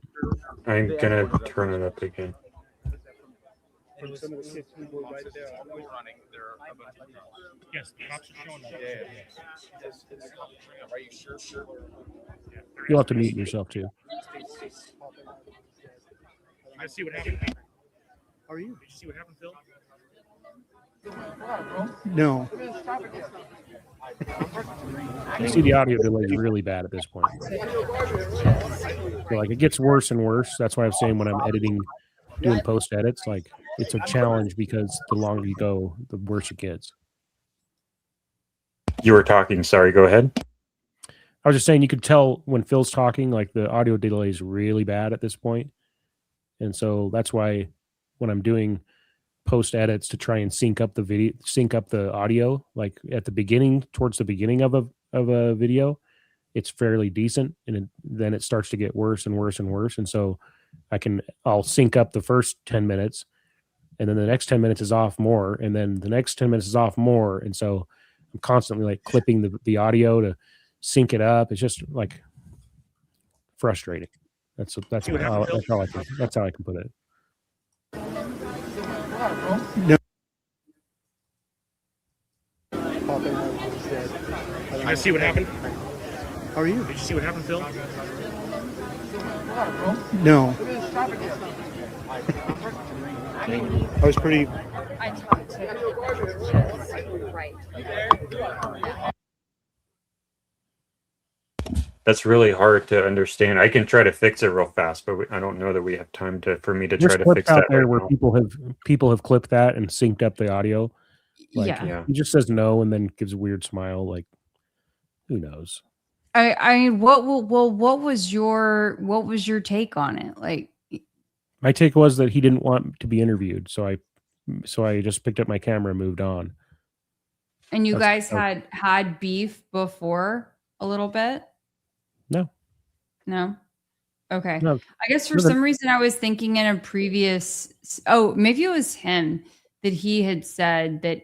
I'm gonna turn it up again. Yes, you'll have to mute yourself too. I see what happened. How are you? Did you see what happened, Phil? No. You see the audio delay is really bad at this point. So, like, it gets worse and worse. That's why I'm saying when I'm editing, doing post edits, like, it's a challenge because the longer you go, the worse it gets. You were talking. Sorry, go ahead. I was just saying you could tell when Phil's talking, like, the audio delay is really bad at this point. And so that's why when I'm doing post edits to try and sync up the audio, like at the beginning, towards the beginning of a video, it's fairly decent, and then it starts to get worse and worse and worse. And so I'll sync up the first 10 minutes, and then the next 10 minutes is off more, and then the next 10 minutes is off more. And so I'm constantly like clipping the audio to sync it up. It's just like frustrating. That's how I can put it. No. I see what happened. How are you? Did you see what happened, Phil? No. I was pretty. I talked to right. That's really hard to understand. I can try to fix it real fast, but I don't know that we have time for me to There's try to clips fix out that there right where now. people have clipped that and synced up the audio. Like, Yeah. he just says no and then gives a weird smile. Like, who knows? I mean, what was your take on it? Like, My take was that he didn't want to be interviewed, so I just picked up my camera and moved on. and you guys had beef before a little bit? No. Okay. No. I guess for some reason I was thinking in a previous, maybe it was him that he had said that,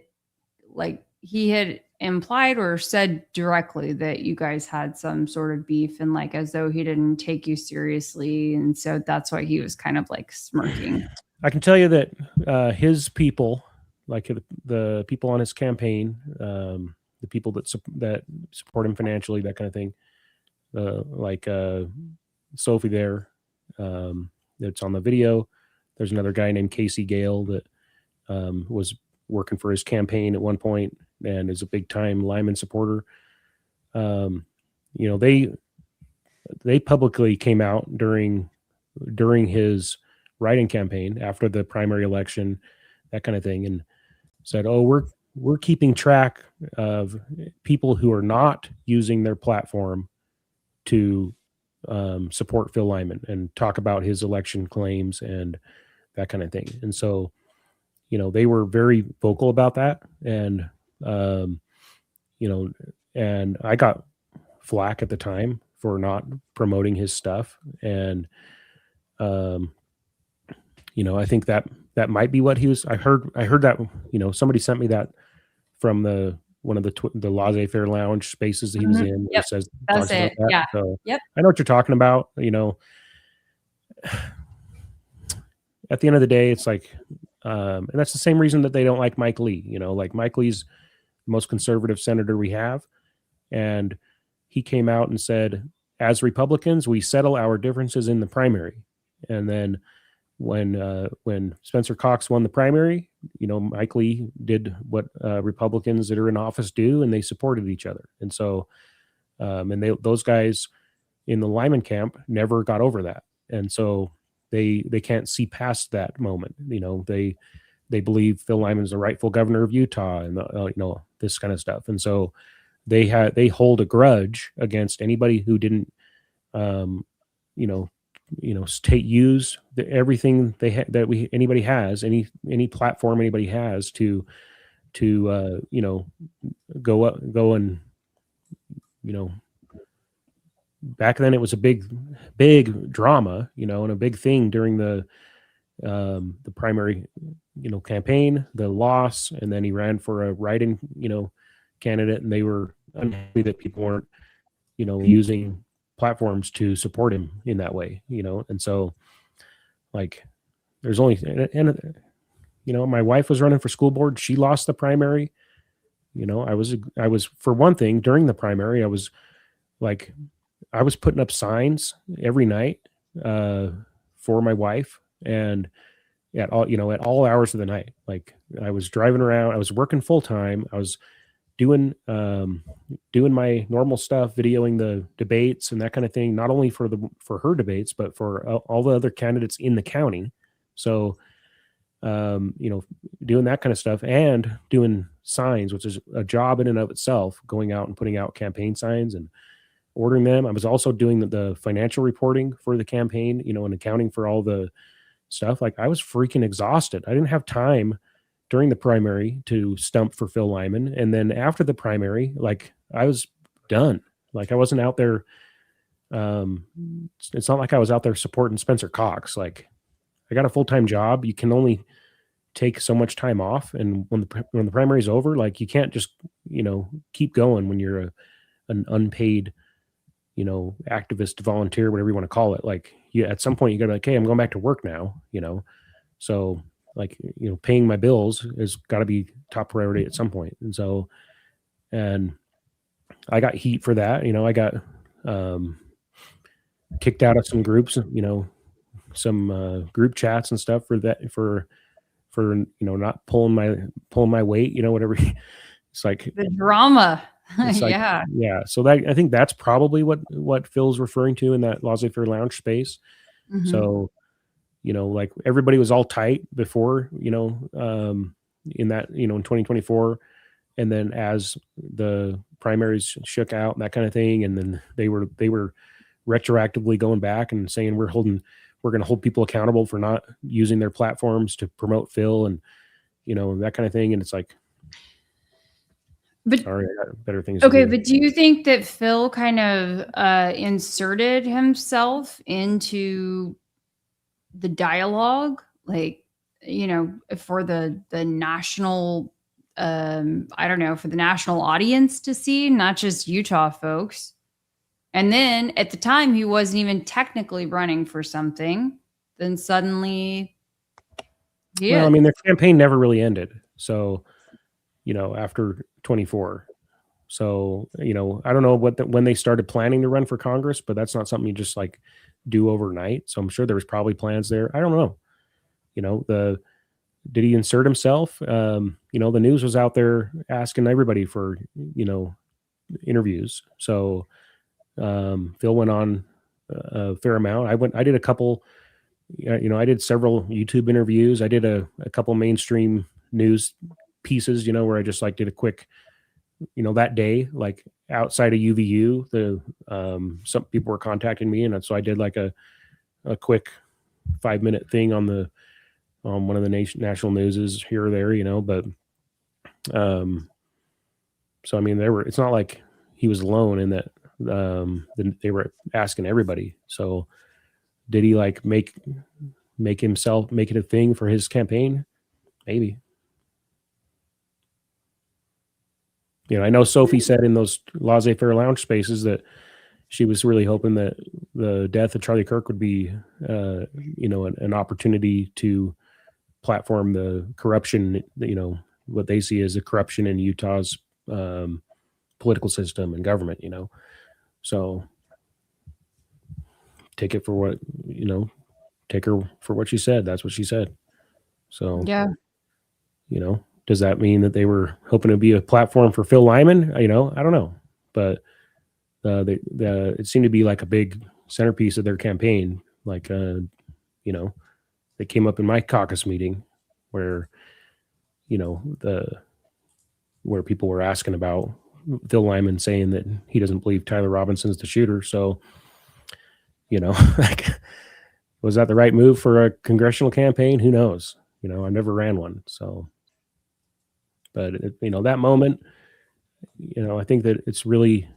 like, he had implied or said directly that you guys had some sort of beef, and like as though he didn't take you seriously, and so that's why he was kind of like smirking. I can tell you that his people, like the people on his campaign, the people that support him financially, that kind of thing, like Sophie there, that's on the video. There's another guy named Casey Gale that was working for his campaign at one point and is a big time Lyman supporter. You know, they publicly came out during his writing campaign after the primary election, that kind of thing, and said, "Oh, we're keeping track of people who are not using their platform to support Phil Lyman and talk about his election claims and that kind of thing." And so, you know, they were very vocal about that. And, you know, and I got flack at the time for not promoting his stuff. And, you know, I think that might be what he was. I heard that, you know, somebody sent me that from one of the Laissez-Faire Lounge spaces that he was in. Yep. Says, That's it. that. Yeah. So Yep. I know what you're talking about. You know, at the end of the day, it's like, and that's the same reason that they don't like Mike Lee. You know, like, Mike Lee's the most conservative senator we have, and he came out and said, as Republicans, we settle our differences in the primary. And then when Spencer Cox won the primary, you know, Mike Lee did what Republicans that are in office do, and they supported each other. And so, and those guys in the Lyman camp never got over that. And so they can't see past that moment. You know, they they believe Phil Lyman's the rightful governor of Utah, and this kind of stuff. And so they hold a grudge against anybody who didn't, use everything anybody has, any platform anybody has to go and back then it was a big drama, and a big thing during the primary, campaign, the loss, and then he ran for a write-in, candidate, and they were unhappy that people weren't, using platforms to support him in that way, and so like there's only, and my wife was running for school board. She lost the primary. I was for one thing during the primary, I was putting up signs every night for my wife, and at all hours of the night. Like I was driving around, I was working full time. I was doing my normal stuff, videoing the debates and that kind of thing, not only for her debates, but for all the other candidates in the county. So, doing that kind of stuff and doing signs, which is a job in and of itself, going out and putting out campaign signs and ordering them. I was also doing the financial reporting for the campaign, and accounting for all the stuff. Like I was freaking exhausted. I didn't have time during the primary to stump for Phil Lyman. And then after the primary, like I was done. Like I wasn't out there. It's not like I was out there supporting Spencer Cox. Like I got a full-time job. You can only take so much time off. And when the primary is over, like you can't just, keep going when you're an unpaid, activist, volunteer, whatever you want to call it. Like at some point you gotta be like, hey, I'm going back to work now, so like, paying my bills has got to be top priority at some point. And so, and I got heat for that. I got kicked out of some groups, some group chats and stuff for that, for not pulling my weight, whatever. It's like the drama. Yeah. So that, I think that's probably what Phil's referring to in that laissez-faire lounge space. Mm-hmm. So, like everybody was all tight before, in that, in 2024. And then as the primaries shook out and that kind of thing, and then they were retroactively going back and saying, we're going to hold people accountable for not using their platforms to promote Phil and, that kind of thing. And it's like, but sorry, I got better things. Okay. But do you think that Phil kind of inserted himself into the dialogue, like, for the national, I don't know, for the national audience to see, not just Utah folks? And then at the time he wasn't even technically running for something. Then suddenly, well, I mean, their campaign never really ended. So, after 24. So, I don't know when they started planning to run for Congress, but that's not something you just like do overnight. So I'm sure there was probably plans there. I don't know. Did he insert himself? The news was out there asking everybody for, interviews. So Phil went on a fair amount. I did a couple, I did several YouTube interviews. I did a couple mainstream news pieces, where I just like did a quick, that day, like outside of UVU, some people were contacting me. And so I did like a quick 5-minute thing on one of the national newses here or there, but, so, I mean, it's not like he was alone in that, they were asking everybody. So did he like make it a thing for his campaign? Maybe. I know Sophie said in those laissez-faire lounge spaces that she was really hoping that the death of Charlie Kirk would be, an opportunity to platform the corruption, what they see as the corruption in Utah's political system and government, So take it for what, take her for what she said. That's what she said. So, yeah. Does that mean that they were hoping to be a platform for Phil Lyman? I don't know, but it seemed to be like a big centerpiece of their campaign. Like, they came up in my caucus meeting where where people were asking about Phil Lyman saying that he doesn't believe Tyler Robinson's the shooter. So, like, was that the right move for a congressional campaign? Who knows? I never ran one. So, but that moment, I think that it's really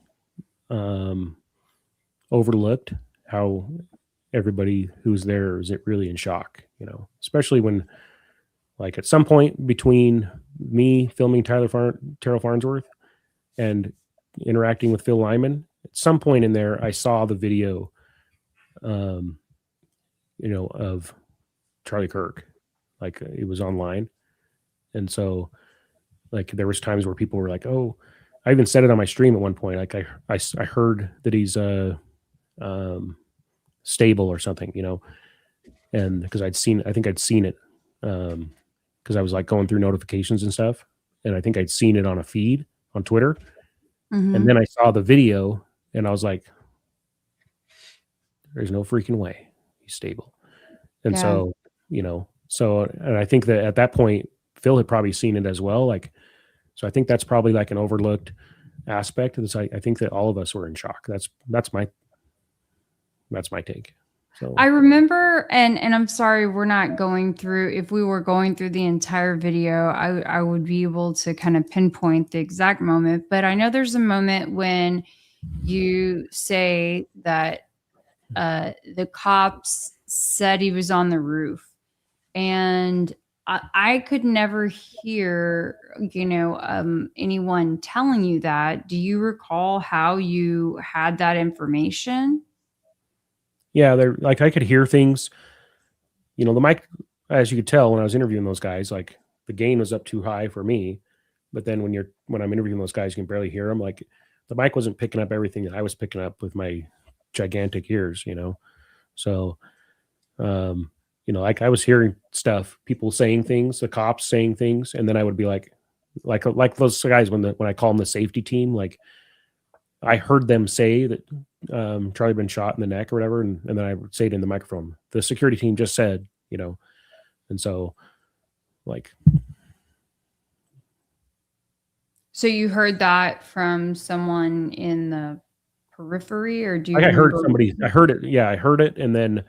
overlooked how everybody who's there is really in shock, especially when, like, at some point between me filming Terrell Farnsworth and interacting with Phil Lyman, at some point in there, I saw the video, of Charlie Kirk, like, it was online. And so, like, there was times where people were like, "Oh," I even said it on my stream at one point. Like, I heard that he's stable or something, and because I think I'd seen it, because I was, like, going through notifications and stuff, and I think I'd seen it on a feed on Twitter, and then I saw the video, and I was like, "There's no freaking way he's stable." And so, and I think that at that point, Phil had probably seen it as well. Like, so I think that's probably like an overlooked aspect of this. I think that all of us were in shock. That's my take. So I remember, and I'm sorry, we're not going through. If we were going through the entire video, I would be able to kind of pinpoint the exact moment. But I know there's a moment when you say that the cops said he was on the roof, and I could never hear, anyone telling you that. Do you recall how you had that information? Yeah, they're like, I could hear things. The mic, as you could tell when I was interviewing those guys, like, the gain was up too high for me. But then when I'm interviewing those guys, you can barely hear them. Like, the mic wasn't picking up everything that I was picking up with my gigantic ears, So, like, I was hearing stuff, people saying things, the cops saying things, and then I would be like those guys when I call them the safety team, like, I heard them say that Charlie been shot in the neck or whatever, and then I would say it in the microphone. The security team just said, and so, like. So you heard that from someone in the periphery, or do you? I heard somebody. I heard it. Yeah, I heard it, and then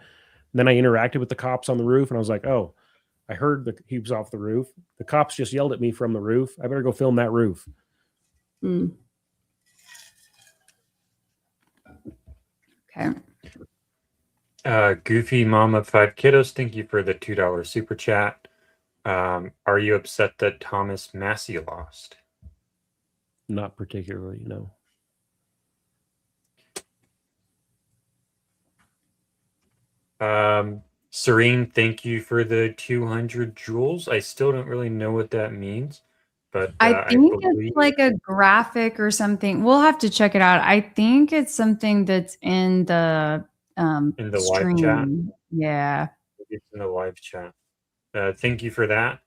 I interacted with the cops on the roof, and I was like, "Oh, I heard he was off the roof. The cops just yelled at me from the roof. I better go film that roof." Okay. Goofy Mama 5 Kiddos, thank you for the $2 super chat. Are you upset that Thomas Massey lost? Not particularly, no. Serene, thank you for the 200 joules. I still don't really know what that means, but I think it's like a graphic or something. We'll have to check it out. I think it's something that's in the live chat. Yeah, it's in the live chat. Thank you for that.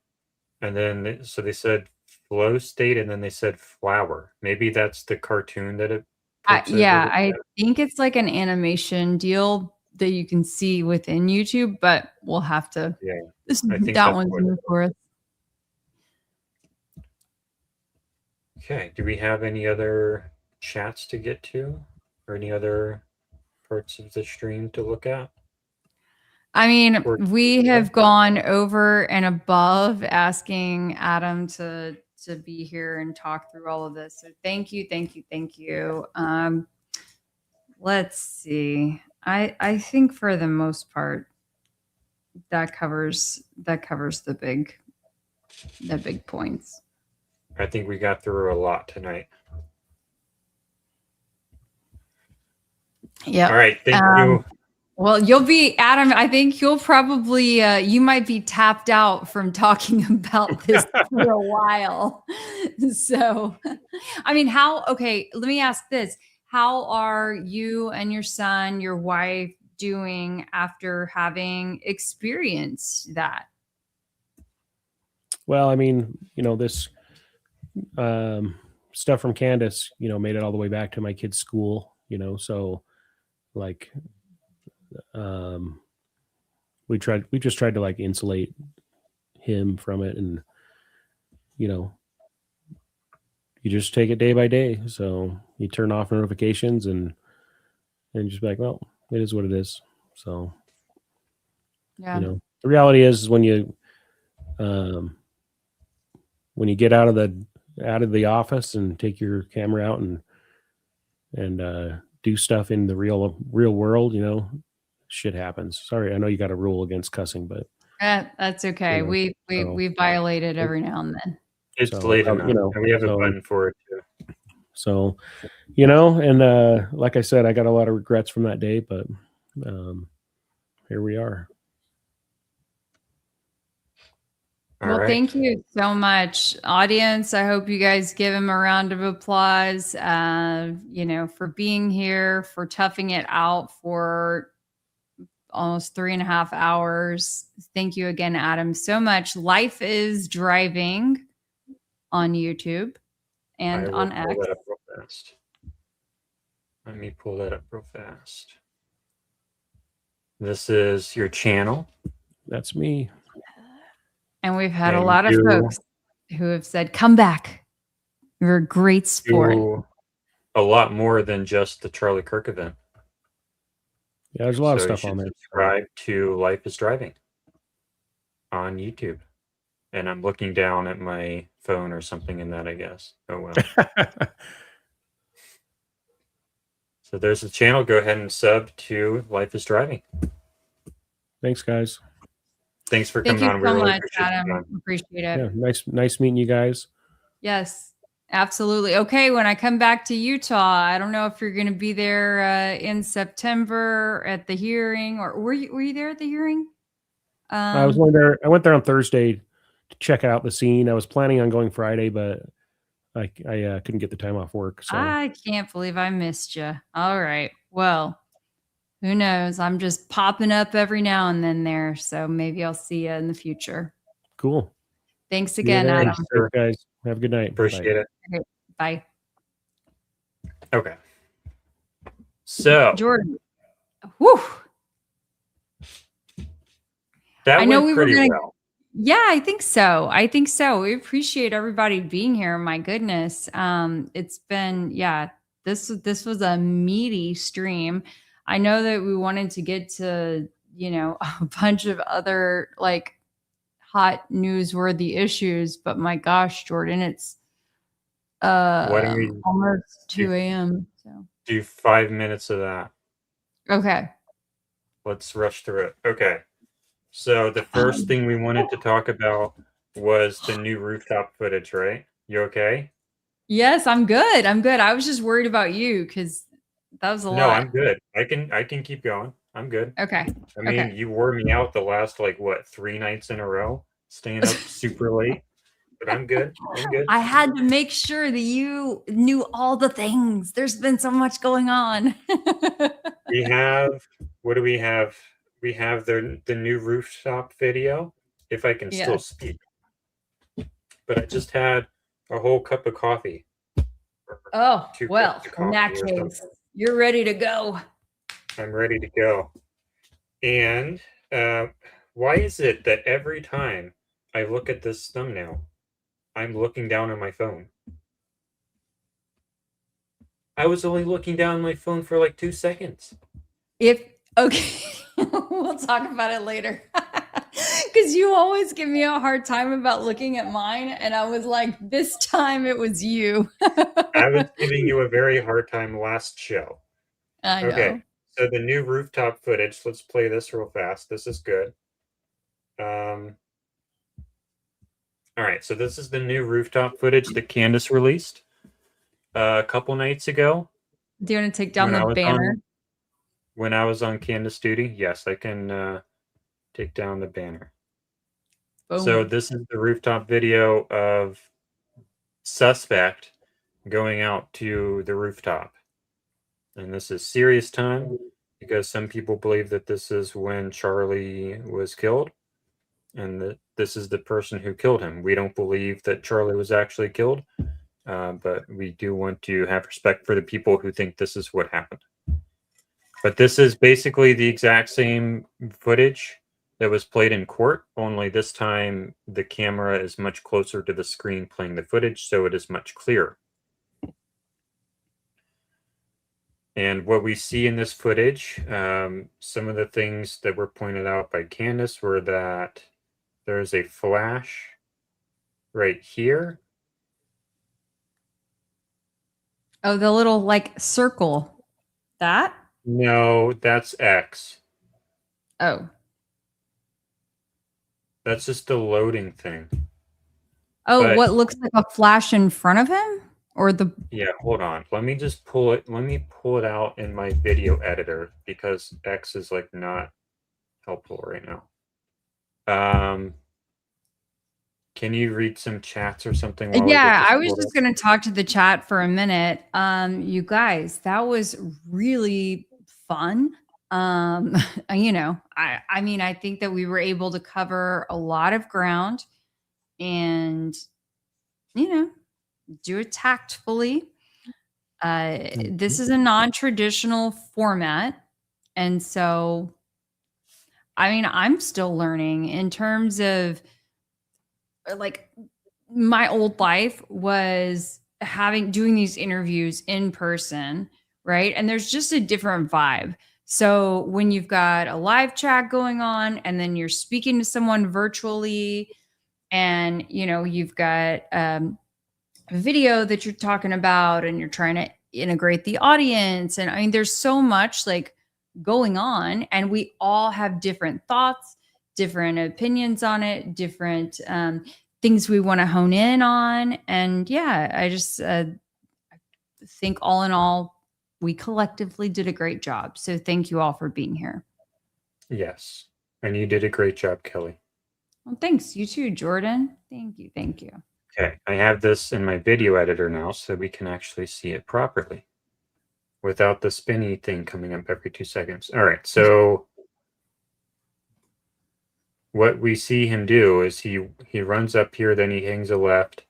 And then so they said flow state, and then they said flower. Maybe that's the cartoon that it. I think it's like an animation deal that you can see within YouTube, but we'll have to. Yeah, that one's new for us. Okay. Do we have any other chats to get to, or any other parts of the stream to look at? I mean, we have gone over and above asking Adam to be here and talk through all of this. So thank you. Let's see. I think for the most part that covers the big points. I think we got through a lot tonight. Yeah. All right. Thank you. Well, you'll be, Adam, I think you'll probably, you might be tapped out from talking about this for a while. So, I mean, okay, let me ask this. How are you and your son, your wife doing after having experienced that? Well, I mean, this stuff from Candace, made it all the way back to my kid's school, so like, we just tried to like insulate him from it, and you just take it day by day. So you turn off notifications and just be like, well, it is what it is. So, Yeah. the reality is when you get out of the office and take your camera out and do stuff in the real world, shit happens. Sorry, I know you got a rule against cussing, but That's okay. We violate it every now and then. It's late enough, and we have a button for it too. So, and like I said, I got a lot of regrets from that day, but here we are. Well, thank you so much, audience. I hope you guys give him a round of applause, for being here, for toughing it out for almost 3.5 hours. Thank you again, Adam, so much. Life is Driving on YouTube and on X. Let me pull that up real fast. This is your channel. That's me. And we've had a lot of folks who have said, come back. You're a great sport. A lot more than just the Charlie Kirk event. Yeah, there's a lot of stuff on there. Subscribe to Life is Driving on YouTube. And I'm looking down at my phone or something in that, I guess. Oh, well. So there's the channel. Go ahead and sub to Life is Driving. Thanks, guys. Thanks for coming on. Thank you so much, Adam. Appreciate it. Yeah, nice meeting you guys. Yes, absolutely. Okay, when I come back to Utah, I don't know if you're going to be there in September at the hearing, or were you there at the hearing? I went there on Thursday to check out the scene. I was planning on going Friday, but I couldn't get the time off work. So I can't believe I missed you. All right. Well, who knows? I'm just popping up every now and then there. So maybe I'll see you in the future. Cool. Thanks again, Adam. Thanks, guys. Have a good night. Appreciate it. Okay, bye. Okay. So, Jordan. Whew. That went pretty well. Yeah, I think so. We appreciate everybody being here. My goodness. It's been, this was a meaty stream. I know that we wanted to get to, a bunch of other hot newsworthy issues, but my gosh, Jordan, it's Why don't we almost 2 a.m. So do 5 minutes of that? Okay. Let's rush through it. Okay. So the first thing we wanted to talk about was the new rooftop footage, right? You okay? Yes, I'm good. I was just worried about you because that was a lot. No, I'm good. I can keep going. I'm good. Okay. I mean, you wore me out the last 3 nights in a row, staying up super late. But I'm good. I had to make sure that you knew all the things. There's been so much going on. We have, what do we have? We have the new rooftop video, if I can still speak. But I just had a whole cup of coffee. Oh, well, in that case, you're ready to go. I'm ready to go. And why is it that every time I look at this thumbnail, I'm looking down on my phone? I was only looking down on my phone for 2 seconds. Okay, we'll talk about it later. Because you always give me a hard time about looking at mine. And I was like, this time it was you. I was giving you a very hard time last show. I know. Okay, so the new rooftop footage. Let's play this real fast. This is good. All right, so this is the new rooftop footage that Candace released a couple nights ago. Do you want to take down the banner? When I was on Candace duty, yes, I can take down the banner. Boom. So this is the rooftop video of suspect going out to the rooftop. And this is serious time because some people believe that this is when Charlie was killed and that this is the person who killed him. We don't believe that Charlie was actually killed, but we do want to have respect for the people who think this is what happened. But this is basically the exact same footage that was played in court, only this time the camera is much closer to the screen playing the footage, so it is much clearer. And what we see in this footage, some of the things that were pointed out by Candace were that there's a flash right here. Oh, the little like circle. That? No, that's X. Oh. That's just the loading thing. Oh, But- what looks like a flash in front of him? Or the Yeah, hold on. Let me just pull it. Let me pull it out in my video editor because X is like not helpful right now. Can you read some chats or something? While Yeah, I I was just going to talk to the chat for a minute. You guys, that was really fun. You know, I mean, I think that we were able to cover a lot of ground and, you know, do it tactfully. This is a non-traditional format. And so, I mean, I'm still learning in terms of like my old life was doing these interviews in person, right? And there's just a different vibe. So when you've got a live chat going on and then you're speaking to someone virtually and, you know, you've got a video that you're talking about and you're trying to integrate the audience. And I mean, there's so much like going on and we all have different thoughts, different opinions on it, different things we want to hone in on. And yeah, I just think all in all, we collectively did a great job. So thank you all for being here. Yes. And you did a great job, Kelly. Well, thanks. You too, Jordan. Thank you. Thank you. Okay, I have this in my video editor now so we can actually see it properly without the spinny thing coming up every 2 seconds. All right, so what we see him do is he runs up here, then he hangs a left,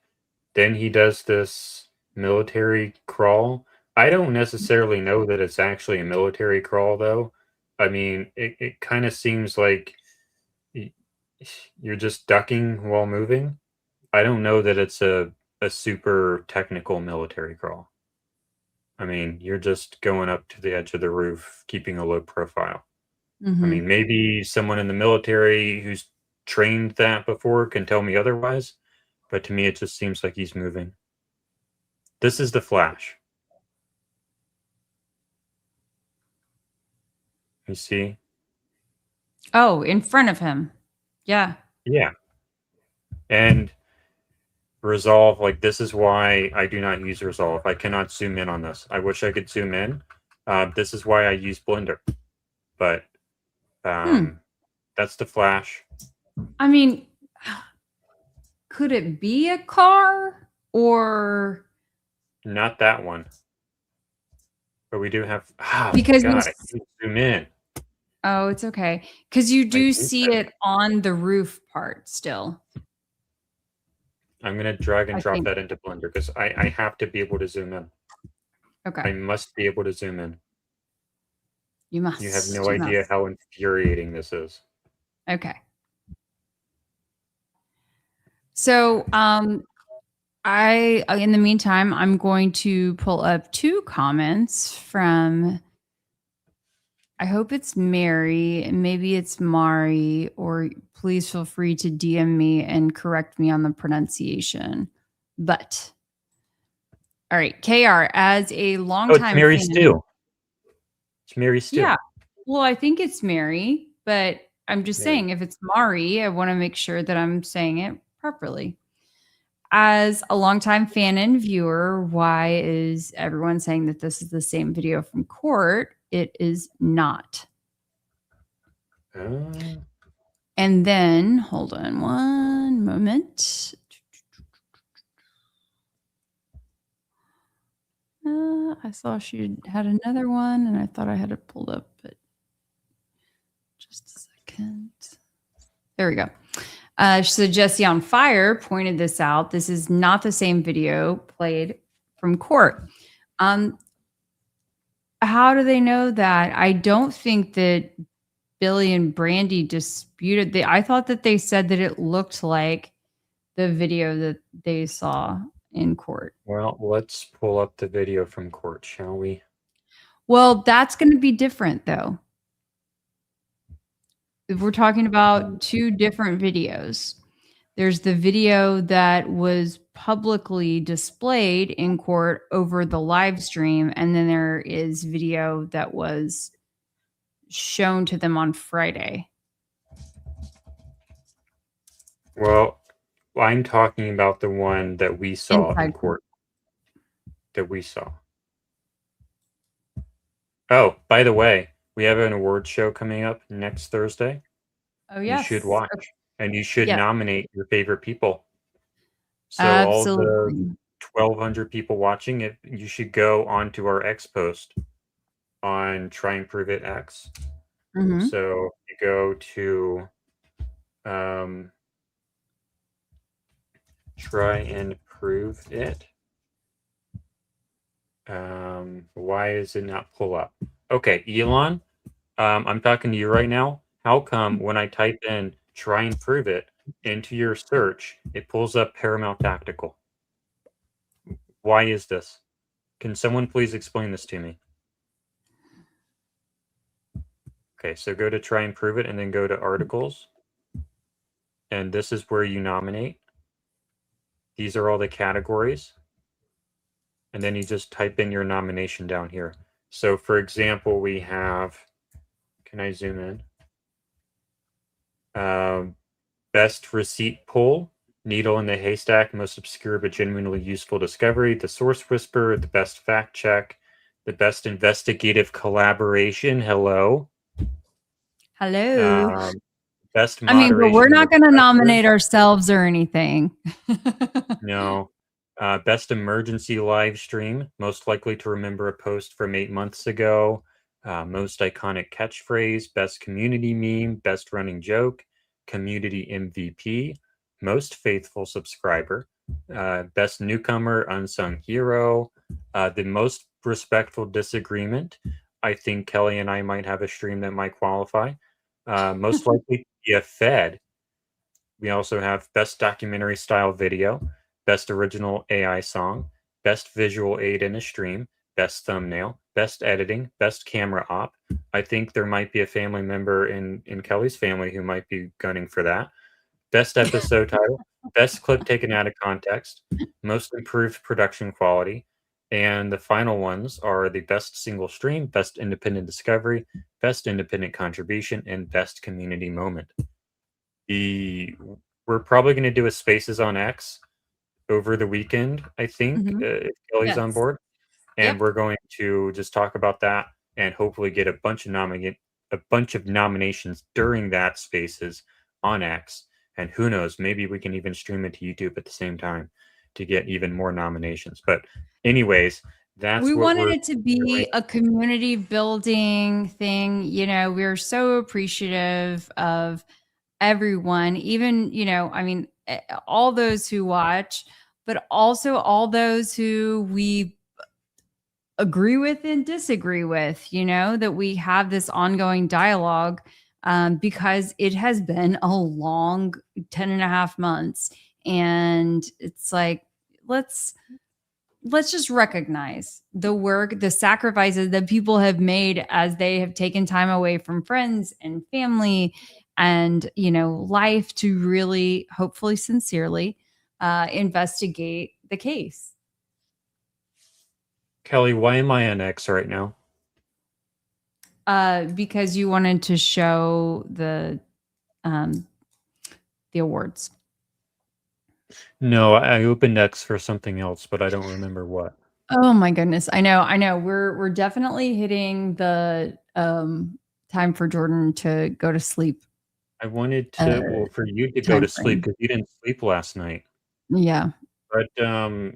then he does this military crawl. I don't necessarily know that it's actually a military crawl, though. I mean, it kind of seems like you're just ducking while moving. I don't know that it's a super technical military crawl. I mean, you're just going up to the edge of the roof, keeping a low profile. Mm-hmm. I mean, maybe someone in the military who's trained that before can tell me otherwise, but to me, it just seems like he's moving. This is the flash. You see? Oh, in front of him. Yeah. Yeah. And Resolve, like this is why I do not use Resolve. I cannot zoom in on this. I wish I could zoom in. This is why I use Blender. But that's the flash. I mean, could it be a car or Not that one. But we do have Because God, it's- I can't zoom in. Oh, it's okay. Because you do do see that. it on the roof part still. I'm gonna drag and I drop think- that into Blender because I have to be able to zoom in. Okay. I must be able to zoom in. You must. You have no you idea must. how infuriating this is. Okay. So, in the meantime, I'm going to pull up 2 comments from, I hope it's Mary, maybe it's Mari, or please feel free to DM me and correct me on the pronunciation. But, all right, KR, as a Oh, longtime it's Mary fan- Stew. It's Mary Stew. Yeah. Well, I think it's Mary, but I'm just Mary. saying if it's Mari, I want to make sure that I'm saying it properly. As a longtime fan and viewer, why is everyone saying that this is the same video from court? It is not. And then, hold on one moment. I saw she had another one and I thought I had it pulled up, but just a second. There we go. So Jesse on Fire pointed this out. This is not the same video played from court. How do they know that? I don't think that Billy and Brandy disputed. I thought that they said that it looked like the video that they saw in court. Well, let's pull up the video from court, shall we? Well, that's going to be different, though. If we're talking about two different videos, there's the video that was publicly displayed in court over the live stream, and then there is video that was shown to them on Friday. Well, I'm talking about the one that we saw in court. That we saw. Oh, by the way, we have an award show coming up next Thursday. Oh, yes. You should watch. And you should Yeah. nominate your favorite people. So Absolutely. all the 1,200 people watching it, you should go onto our X post on Try and Prove It X. Mhm. So you go to Try and Prove It. Why is it not pull up? Okay, Elon, I'm talking to you right now. How come when I type in Try and Prove It into your search, it pulls up Paramount Tactical? Why is this? Can someone please explain this to me? Okay, so go to Try and Prove It and then go to Articles. And this is where you nominate. These are all the categories. And then you just type in your nomination down here. So for example, we have, can I zoom in? Best receipt pull, needle in the haystack, most obscure but genuinely useful discovery, the source whisperer, the best fact check, the best investigative collaboration. Hello. Hello. Best I mean, but we're not going to nominate ourselves or anything. No. Best emergency live stream, most likely to remember a post from 8 months ago. Most iconic catchphrase, best community meme, best running joke, community MVP, most faithful subscriber, best newcomer, unsung hero, the most respectful disagreement. I think Kelly and I might have a stream that might qualify. Most likely to be a Fed. We also have best documentary style video, best original AI song, best visual aid in a stream, best thumbnail, best editing, best camera op. I think there might be a family member in Kelly's family who might be gunning for that. Best episode title, best clip taken out of context, most improved production quality, and the final ones are the best single stream, best independent discovery, best independent contribution, and best community moment. We're probably going to do a Spaces on X over the weekend, I think, if Kelly's on board. And we're going to just talk about that and hopefully get a bunch of nominations during that Spaces on X. And who knows, maybe we can even stream it to YouTube at the same time to get even more nominations. But anyways, we wanted it to be a community building thing. You know, we're so appreciative of everyone, even, you know, I mean, all those who watch, but also all those who we agree with and disagree with, you know, that we have this ongoing dialogue because it has been a long 10.5 months. And it's like, let's just recognize the work, the sacrifices that people have made as they have taken time away from friends and family and, you know, life to really, hopefully sincerely investigate the case. Kelly, why am I on X right now? Because you wanted to show the awards. No, I opened X for something else, but I don't remember what. Oh my goodness. I know. We're definitely hitting the time for Jordan to go to sleep. I wanted to, for you to go to sleep because you didn't sleep last night. Yeah. But I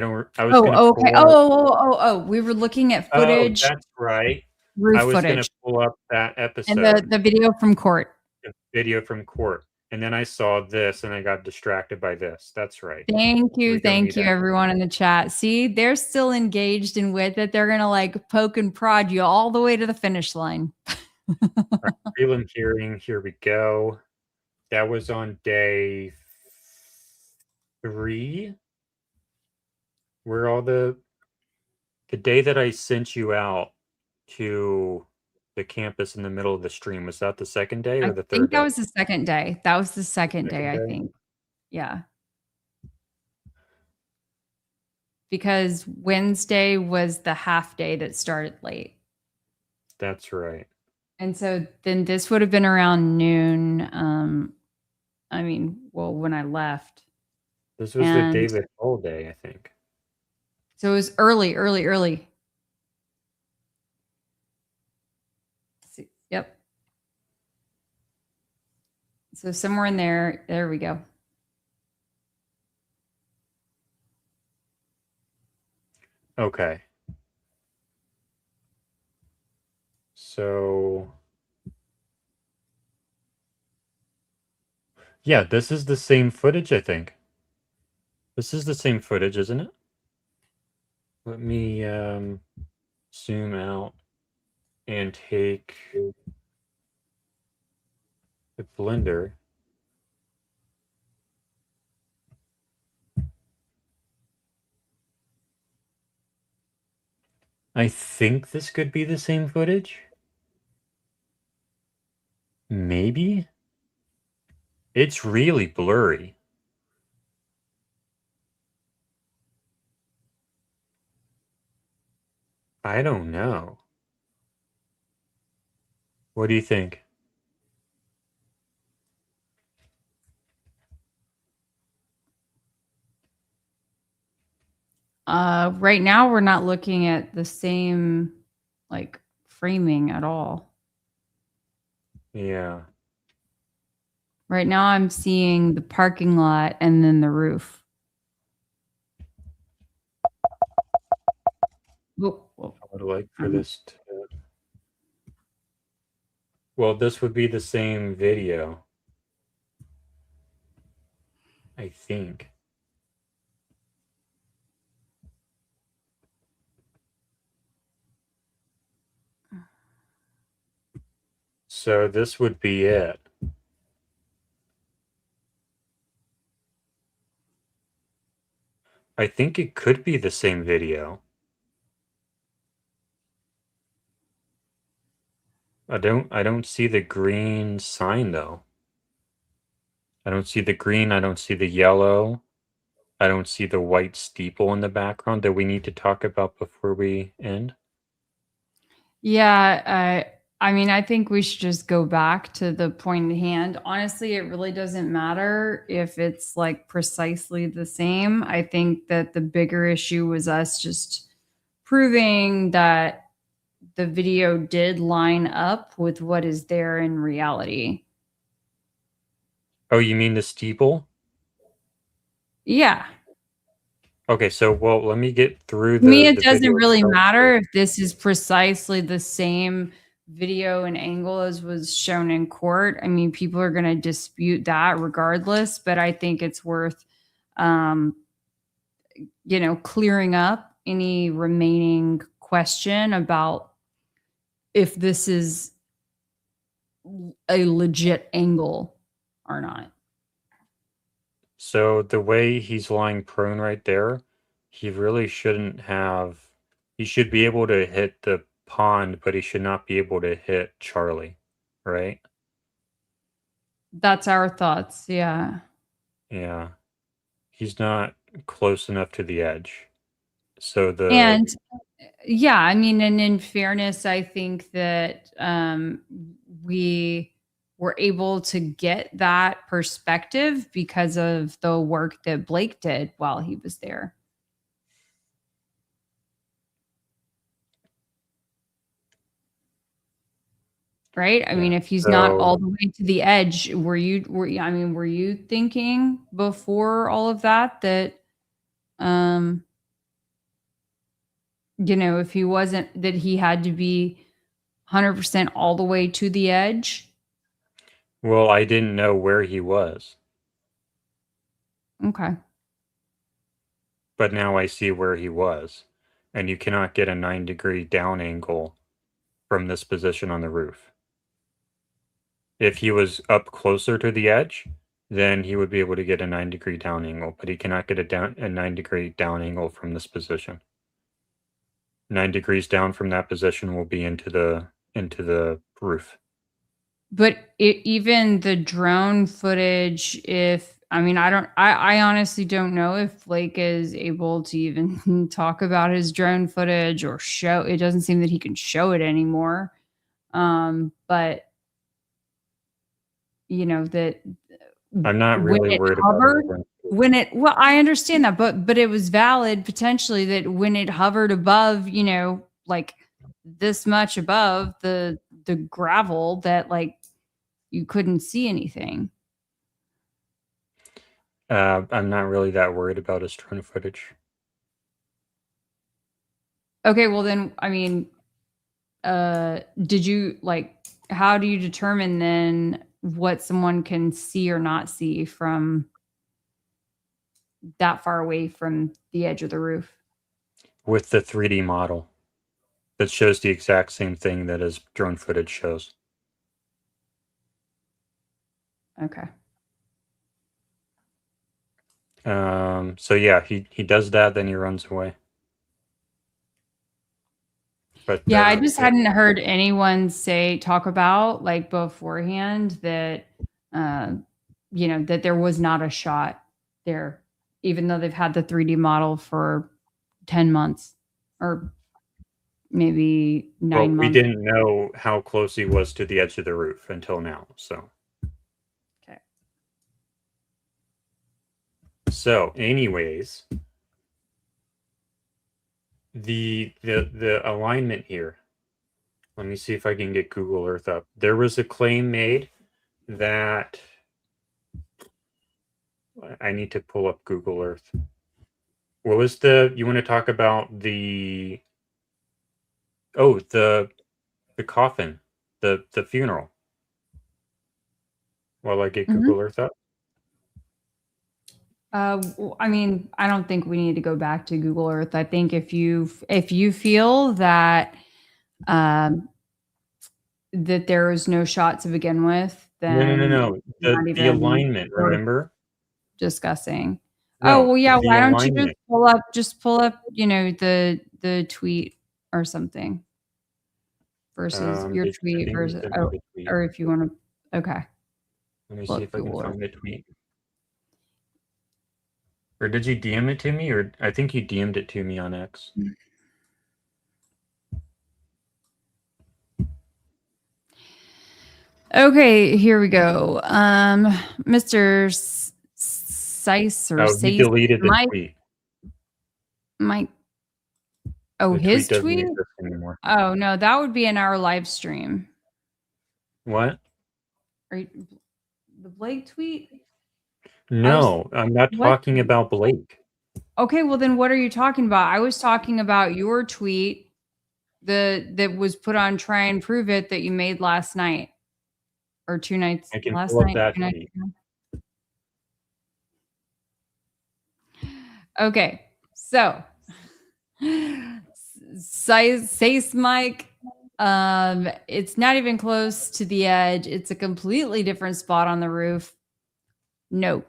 was okay. Oh, we were looking at footage. Oh, that's right. Roof I was going footage. to pull up that episode. And the video from court. The video from court. And then I saw this and I got distracted by this. That's right. Thank you. We don't Thank need you, that. everyone in the chat. See, they're still engaged and with it. They're going to like poke and prod you all the way to the finish line. Prelim hearing, here we go. That was on day 3. Where all the day that I sent you out to the campus in the middle of the stream, was that the second day or I the think third that day? was the second day. That was the second day, I day? think. Yeah. Because Wednesday was the half day that started late. That's right. And so then this would have been around noon. I mean, well, when I left. This was the David Hall day, I think. So it was early. See, yep. So somewhere in there we go. Okay. So yeah, this is the same footage, I think. This is the same footage, isn't it? Let me zoom out and take the blender. I think this could be the same footage. Maybe. It's really blurry. I don't know. What do you think? Right now we're not looking at the same like framing at all. Yeah. Right now I'm seeing the parking lot and then the roof. Whoa. I would like for this to... Well, this would be the same video, I think. So this would be it. I think it could be the same video. I don't see the green sign though. I don't see the green, I don't see the yellow. I don't see the white steeple in the background that we need to talk about before we end. Yeah, I mean, I think we should just go back to the point at hand. Honestly, it really doesn't matter if it's like precisely the same. I think that the bigger issue was us just proving that the video did line up with what is there in reality. Oh, you mean the steeple? Yeah. Okay, so well, let me get through To me, it the doesn't video really itself. matter if this is precisely the same video and angle as was shown in court. I mean, people are going to dispute that regardless, but I think it's worth, clearing up any remaining question about if this is a legit angle or not. So the way he's lying prone right there, he really shouldn't have... He should be able to hit the pond, but he should not be able to hit Charlie, right? That's our thoughts. Yeah. Yeah. He's not close enough to the edge. So the... And yeah, I mean, and in fairness, I think that we were able to get that perspective because of the work that Blake did while he was there. Right? I mean, if he's not all the way to the edge, were you thinking before all of that if he wasn't, that he had to be 100% all the way to the edge? Well, I didn't know where he was, Okay. but now I see where he was. And you cannot get a 9-degree down angle from this position on the roof. If he was up closer to the edge, then he would be able to get a 9-degree down angle, but he cannot get a 9-degree down angle from this position. 9 degrees down from that position will be into the roof. But even the drone footage, I honestly don't know if Blake is able to even talk about his drone footage or show. It doesn't seem that he can show it anymore. But that I'm not really worried about it. Well, I understand that, but it was valid potentially that when it hovered above, like this much above the gravel, that like you couldn't see anything. I'm not really that worried about his drone footage. Okay, well then, did you how do you determine then what someone can see or not see from that far away from the edge of the roof? With the 3D model that shows the exact same thing that his drone footage shows. Okay. So yeah, he does that, then he runs away. But yeah, I just hadn't heard anyone talk about like beforehand that that there was not a shot there, even though they've had the 3D model for 10 months or maybe 9 months. We didn't know how close he was to the edge of the roof until now. So okay. So anyways, the alignment here. Let me see if I can get Google Earth up. There was a claim made that I need to pull up Google Earth. What was you want to talk about the coffin, the funeral? While I get Google Earth up. I don't think we need to go back to Google Earth. I think if you feel that that there is no shot to begin with, then no. The alignment, remember? Discussing. No, oh well, yeah. Why don't you alignment. just pull up, the tweet or something versus your tweet versus or if you want to. Okay. Let me see if I can find the tweet. Or did you DM it to me? Or I think you DM'd it to me on X. Okay, here we go. Mr. Sice or he deleted the tweet. Mike. Oh, his tweet? Oh no, that would be in our live stream. What? The Blake tweet? No, I'm not talking about Blake. Okay, well then what are you talking about? I was talking about your tweet that was put on Try and Prove It that you made last night. Or 2 nights. I can last pull up night, that 2 nights tweet. ago. Okay, so Sace Mike, it's not even close to the edge. It's a completely different spot on the roof. No,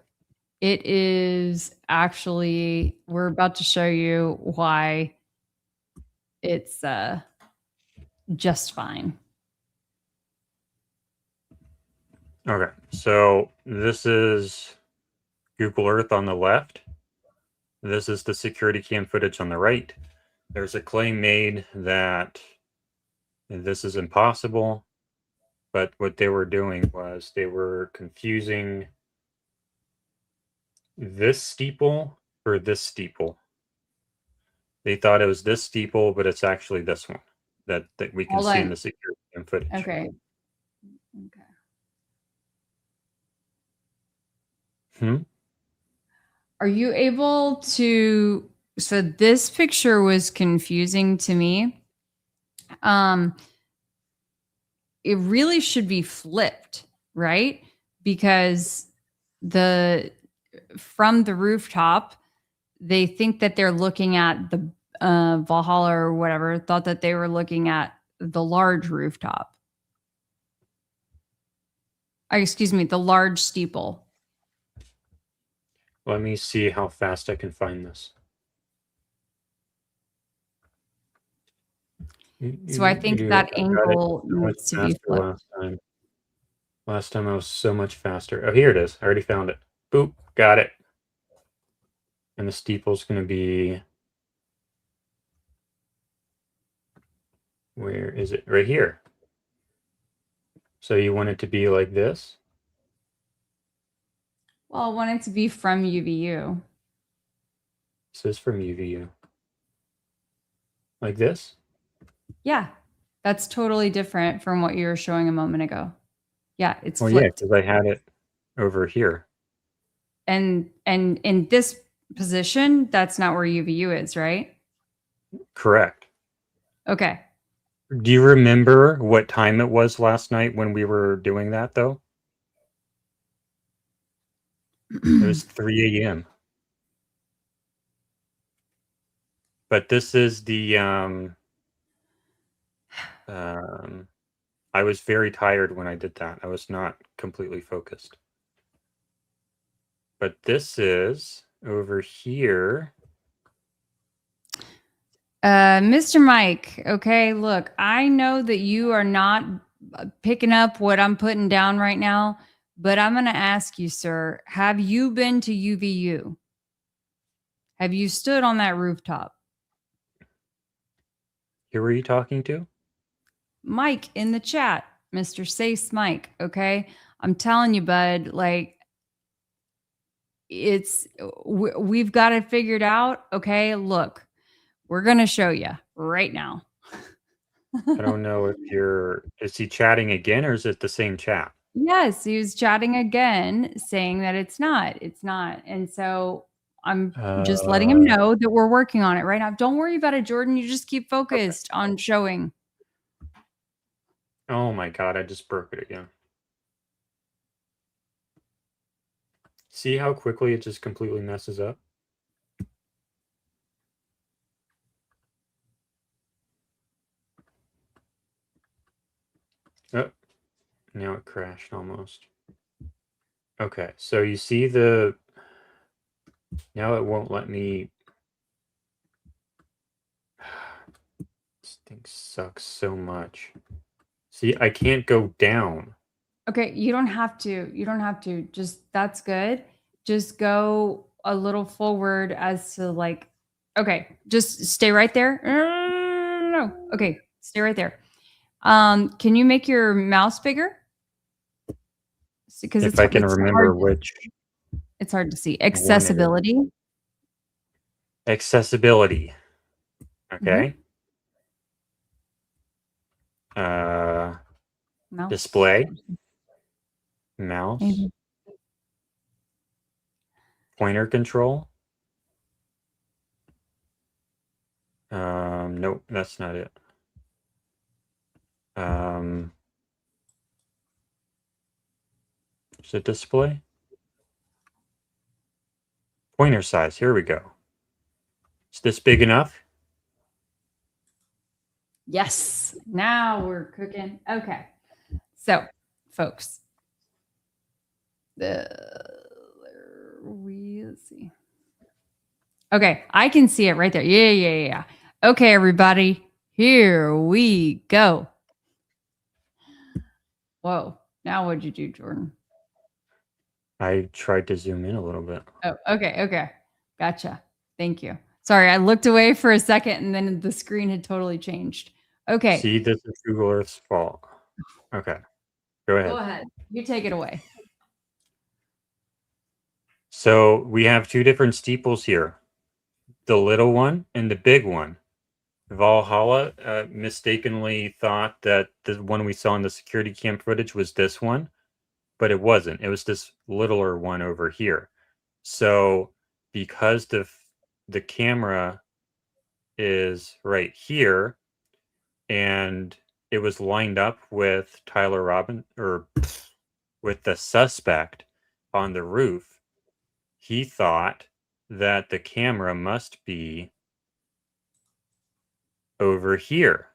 it is actually, we're about to show you why it's just fine. Okay, so this is Google Earth on the left. This is the security cam footage on the right. There's a claim made that this is impossible, but what they were doing was they were confusing this steeple for this steeple. They thought it was this steeple, but it's actually this one that we can see in the security cam footage. Okay. Are you able to, so this picture was confusing to me. It really should be flipped. right? Because from the rooftop, they think that they're looking at the Valhalla or whatever, thought that they were looking at the large rooftop. Excuse me, the large steeple. Let me see how fast I can find this. So I think that angle needs to be flipped. Last time I was so much faster. Oh, here it is. I already found it. Boop, got it. And the steeple's going to be... Where is it? Right here. So you want it to be like this? Well, I want it to be from UVU. This is from UVU. Like this? Yeah, that's totally different from what you were showing a moment ago. Yeah, it's Well, yeah, flipped. because I had it over here. And in this position, that's not where UVU is, right? Correct. Okay. Do you remember what time it was last night when we were doing that, though? It was 3 a.m. But this is the... I was very tired when I did that. I was not completely focused. But this is over here. Mr. Mike, okay, look, I know that you are not picking up what I'm putting down right now, but I'm going to ask you, sir, have you been to UVU? Have you stood on that rooftop? Who are you talking to? Mike in the chat, Mr. Sace Mike, okay? I'm telling you, bud, like, we've got it figured out, okay? Look. We're going to show you right now. I don't know if is he chatting again or is it the same chat? Yes, he was chatting again saying that it's not. And so I'm just letting him know that we're working on it right now. Don't worry about it, Jordan. You just keep focused on showing. Oh my God, I just broke it again. See how quickly it just completely messes up? Oh, now it crashed almost. Okay, so you see now it won't let me. This thing sucks so much. See, I can't go down. Okay, you don't have to. Just, that's good. Just go a little forward as to like, okay, just stay right there. No. Okay, stay right there. Can you make your mouse bigger? Because if I can remember which. It's hard to see. Accessibility. Accessibility. Okay. Mouse. Display. Mouse. Maybe. Pointer control. Nope, that's not it. Is it display? Pointer size. Here we go. Is this big enough? Yes. Now we're cooking. Okay. So, folks, let's see. Okay, I can see it right there. Yeah. Okay, everybody, here we go. Whoa. Now what'd you do, Jordan? I tried to zoom in a little bit. Oh, okay. Gotcha. Thank you. Sorry, I looked away for a second and then the screen had totally changed. Okay. See, this is Google Earth's fault. Okay. Go ahead. Go ahead. You take it away. So we have two different steeples here. The little one and the big one. Valhalla mistakenly thought that the one we saw in the security cam footage was this one, but it wasn't. It was this littler one over here. So because the camera is right here and it was lined up with Tyler Robbins, or with the suspect on the roof, he thought that the camera must be over here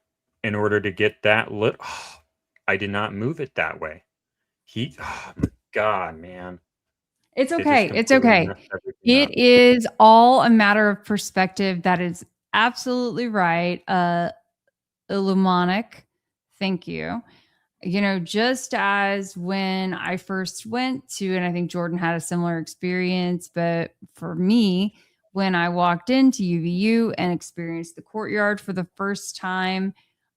in order to get that lit. Oh, I did not move it that way. Oh my God, man. It's It just okay. It's completely okay. messed everything It up. is all a matter of perspective. That is absolutely right. Illumonic. Thank you. You know, just as when I first went to, and I think Jordan had a similar experience, but for me, when I walked into UVU and experienced the courtyard for the first time,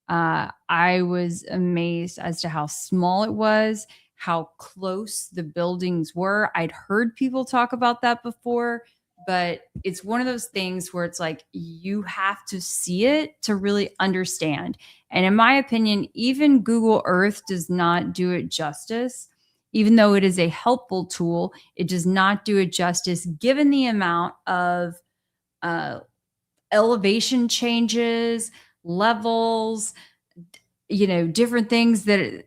I was amazed as to how small it was, how close the buildings were. I'd heard people talk about that before, but it's one of those things where it's like you have to see it to really understand. And in my opinion, even Google Earth does not do it justice. Even though it is a helpful tool, it does not do it justice given the amount of elevation changes, levels, you know, different things that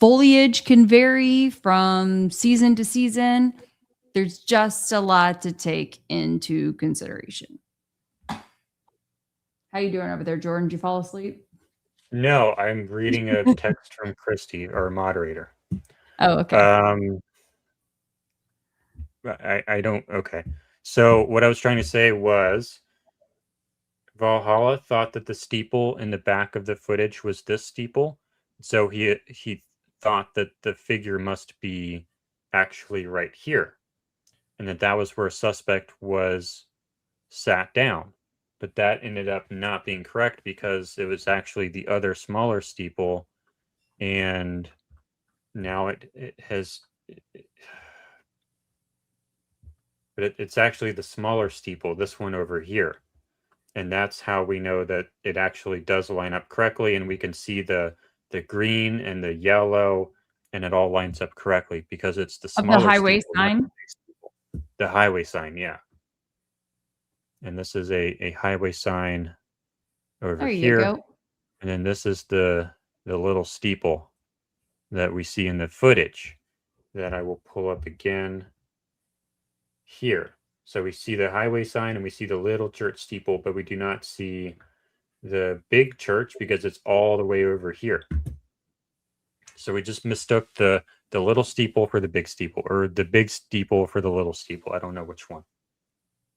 foliage can vary from season to season. There's just a lot to take into consideration. How you doing over there, Jordan? Did you fall asleep? No, I'm reading a text from Christy, our moderator. Oh, okay. I don't. Okay. So what I was trying to say was Valhalla thought that the steeple in the back of the footage was this steeple. So he thought that the figure must be actually right here. And that was where a suspect was sat down. But that ended up not being correct because it was actually the other smaller steeple. And now it's actually the smaller steeple, this one over here. And that's how we know that it actually does line up correctly. And we can see the green and the yellow, and it all lines up correctly because it's the smaller of the highway steeple, sign. The highway sign, yeah. And this is a highway sign over There you here. go. And then this is the little steeple that we see in the footage that I will pull up again here. So we see the highway sign and we see the little church steeple, but we do not see the big church because it's all the way over here. So we just mistook the little steeple for the big steeple, or the big steeple for the little steeple. I don't know which one.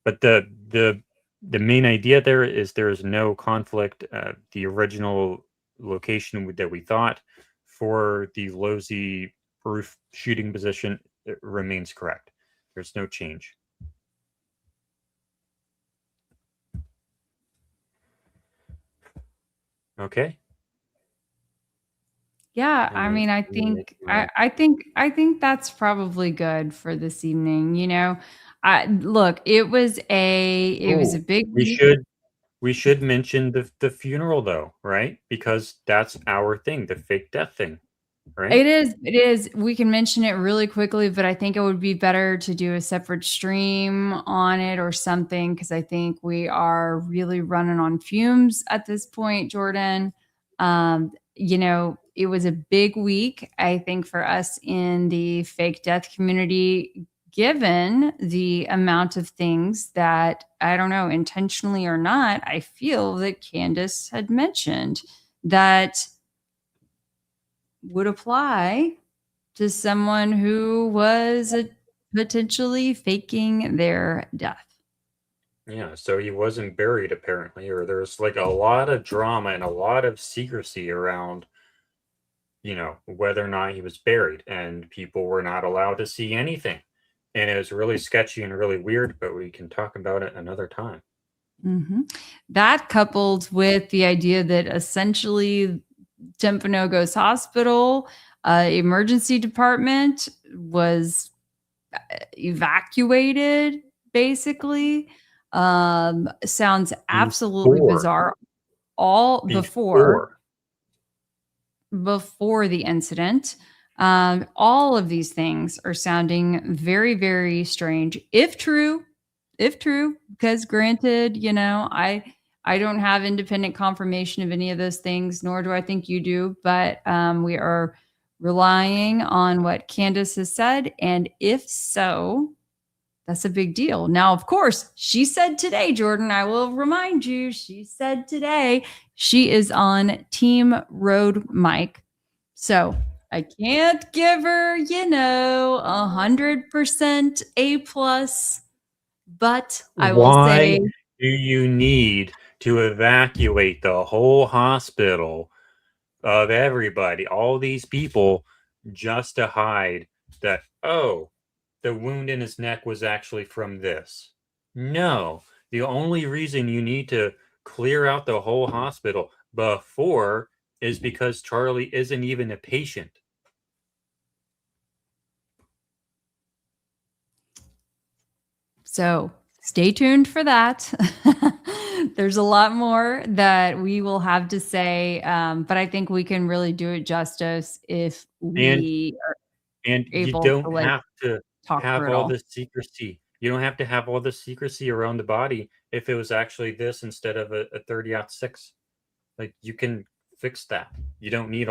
But the main idea there is no conflict. The original location that we thought for the Losey roof shooting position remains correct. There's no change. Okay. Yeah, I mean, I think that's probably good for this evening. You know, look, it was a big We should mention the funeral though, right? Because that's our thing, the fake death thing, right? It is. We can mention it really quickly, but I think it would be better to do a separate stream on it or something, because I think we are really running on fumes at this point, Jordan. You know, it was a big week, I think, for us in the fake death community, given the amount of things that, I don't know, intentionally or not, I feel that Candace had mentioned that would apply to someone who was potentially faking their death. Yeah, so he wasn't buried apparently, or there's like a lot of drama and a lot of secrecy around, you know, whether or not he was buried, and people were not allowed to see anything. And it was really sketchy and really weird, but we can talk about it another time. Mm-hmm. That coupled with the idea that essentially Timpanogos Hospital emergency department was evacuated, basically, sounds absolutely bizarre. All before the incident. All of these things are sounding very, very strange. If true, because granted, you know, I don't have independent confirmation of any of those things, nor do I think you do, but we are relying on what Candace has said? And if so, that's a big deal. Now, of course, she said today, Jordan, I will remind you, she said today she is on Team Road Mike. So I can't give her, 100% A+, but I will say, do you need to evacuate the whole hospital of everybody, all these people, just to hide that, oh, the wound in his neck was actually from this? No, the only reason you need to clear out the whole hospital before is because Charlie isn't even a patient. So stay tuned for that. There's a lot more that we will have to say, but I think we can really do it justice if we are and you able don't to have to talk have through it all all. this secrecy. You don't have to have all the secrecy around the body if it was actually this instead of a 30-06. Like, you can fix that. You don't need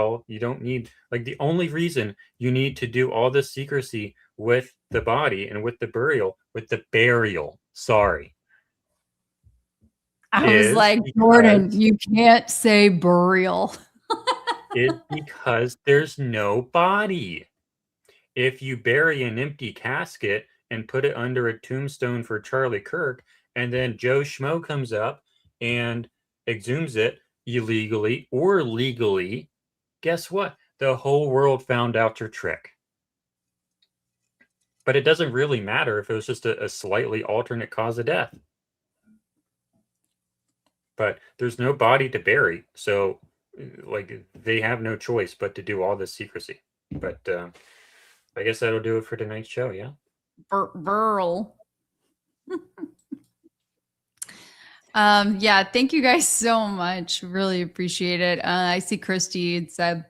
like, the only reason you need to do all this secrecy with the body and with the burial, sorry. I was like, Jordan, you can't say burial. It's because there's no body. If you bury an empty casket and put it under a tombstone for Charlie Kirk, and then Joe Schmo comes up and exhumes it illegally or legally, guess what? The whole world found out your trick. But it doesn't really matter if it was just a slightly alternate cause of death. But there's no body to bury, so like, they have no choice but to do all this secrecy. But I guess that'll do it for tonight's show, yeah? Burl. Yeah, thank you guys so much. Really appreciate it. I see Christy had said,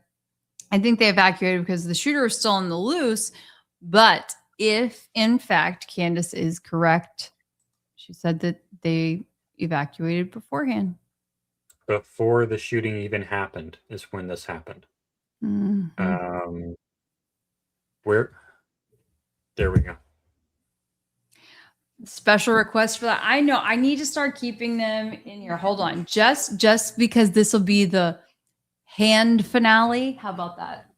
I think they evacuated because the shooter is still on the loose. But if, in fact, Candace is correct, she said that they evacuated beforehand. Before the shooting even happened is when this happened. Mm-hmm. There we go. Special request for that. I know I need to start keeping them in here. Hold on. Just because this will be the hand finale. How about that?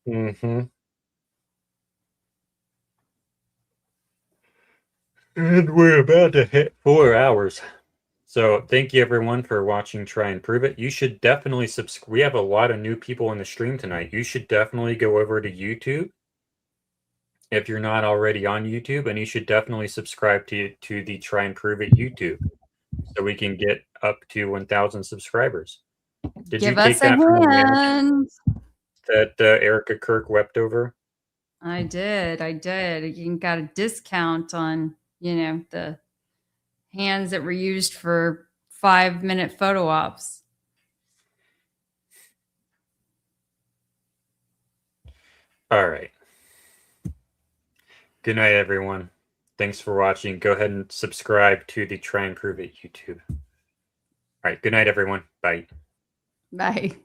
Mm-hmm. And we're about to hit 4 hours. So thank you everyone for watching Try and Prove It. You should definitely subscribe. We have a lot of new people in the stream tonight. You should definitely go over to YouTube if you're not already on YouTube, and you should definitely subscribe to the Try and Prove It YouTube so we can get up to 1,000 subscribers. Did you take that from the that Erica Kirk wept over? I did. You got a discount on, the hands that were used for 5-minute photo ops. All right. Good night, everyone. Thanks for watching. Go ahead and subscribe to the Try and Prove It YouTube. All right. Good night, everyone. Bye. Bye.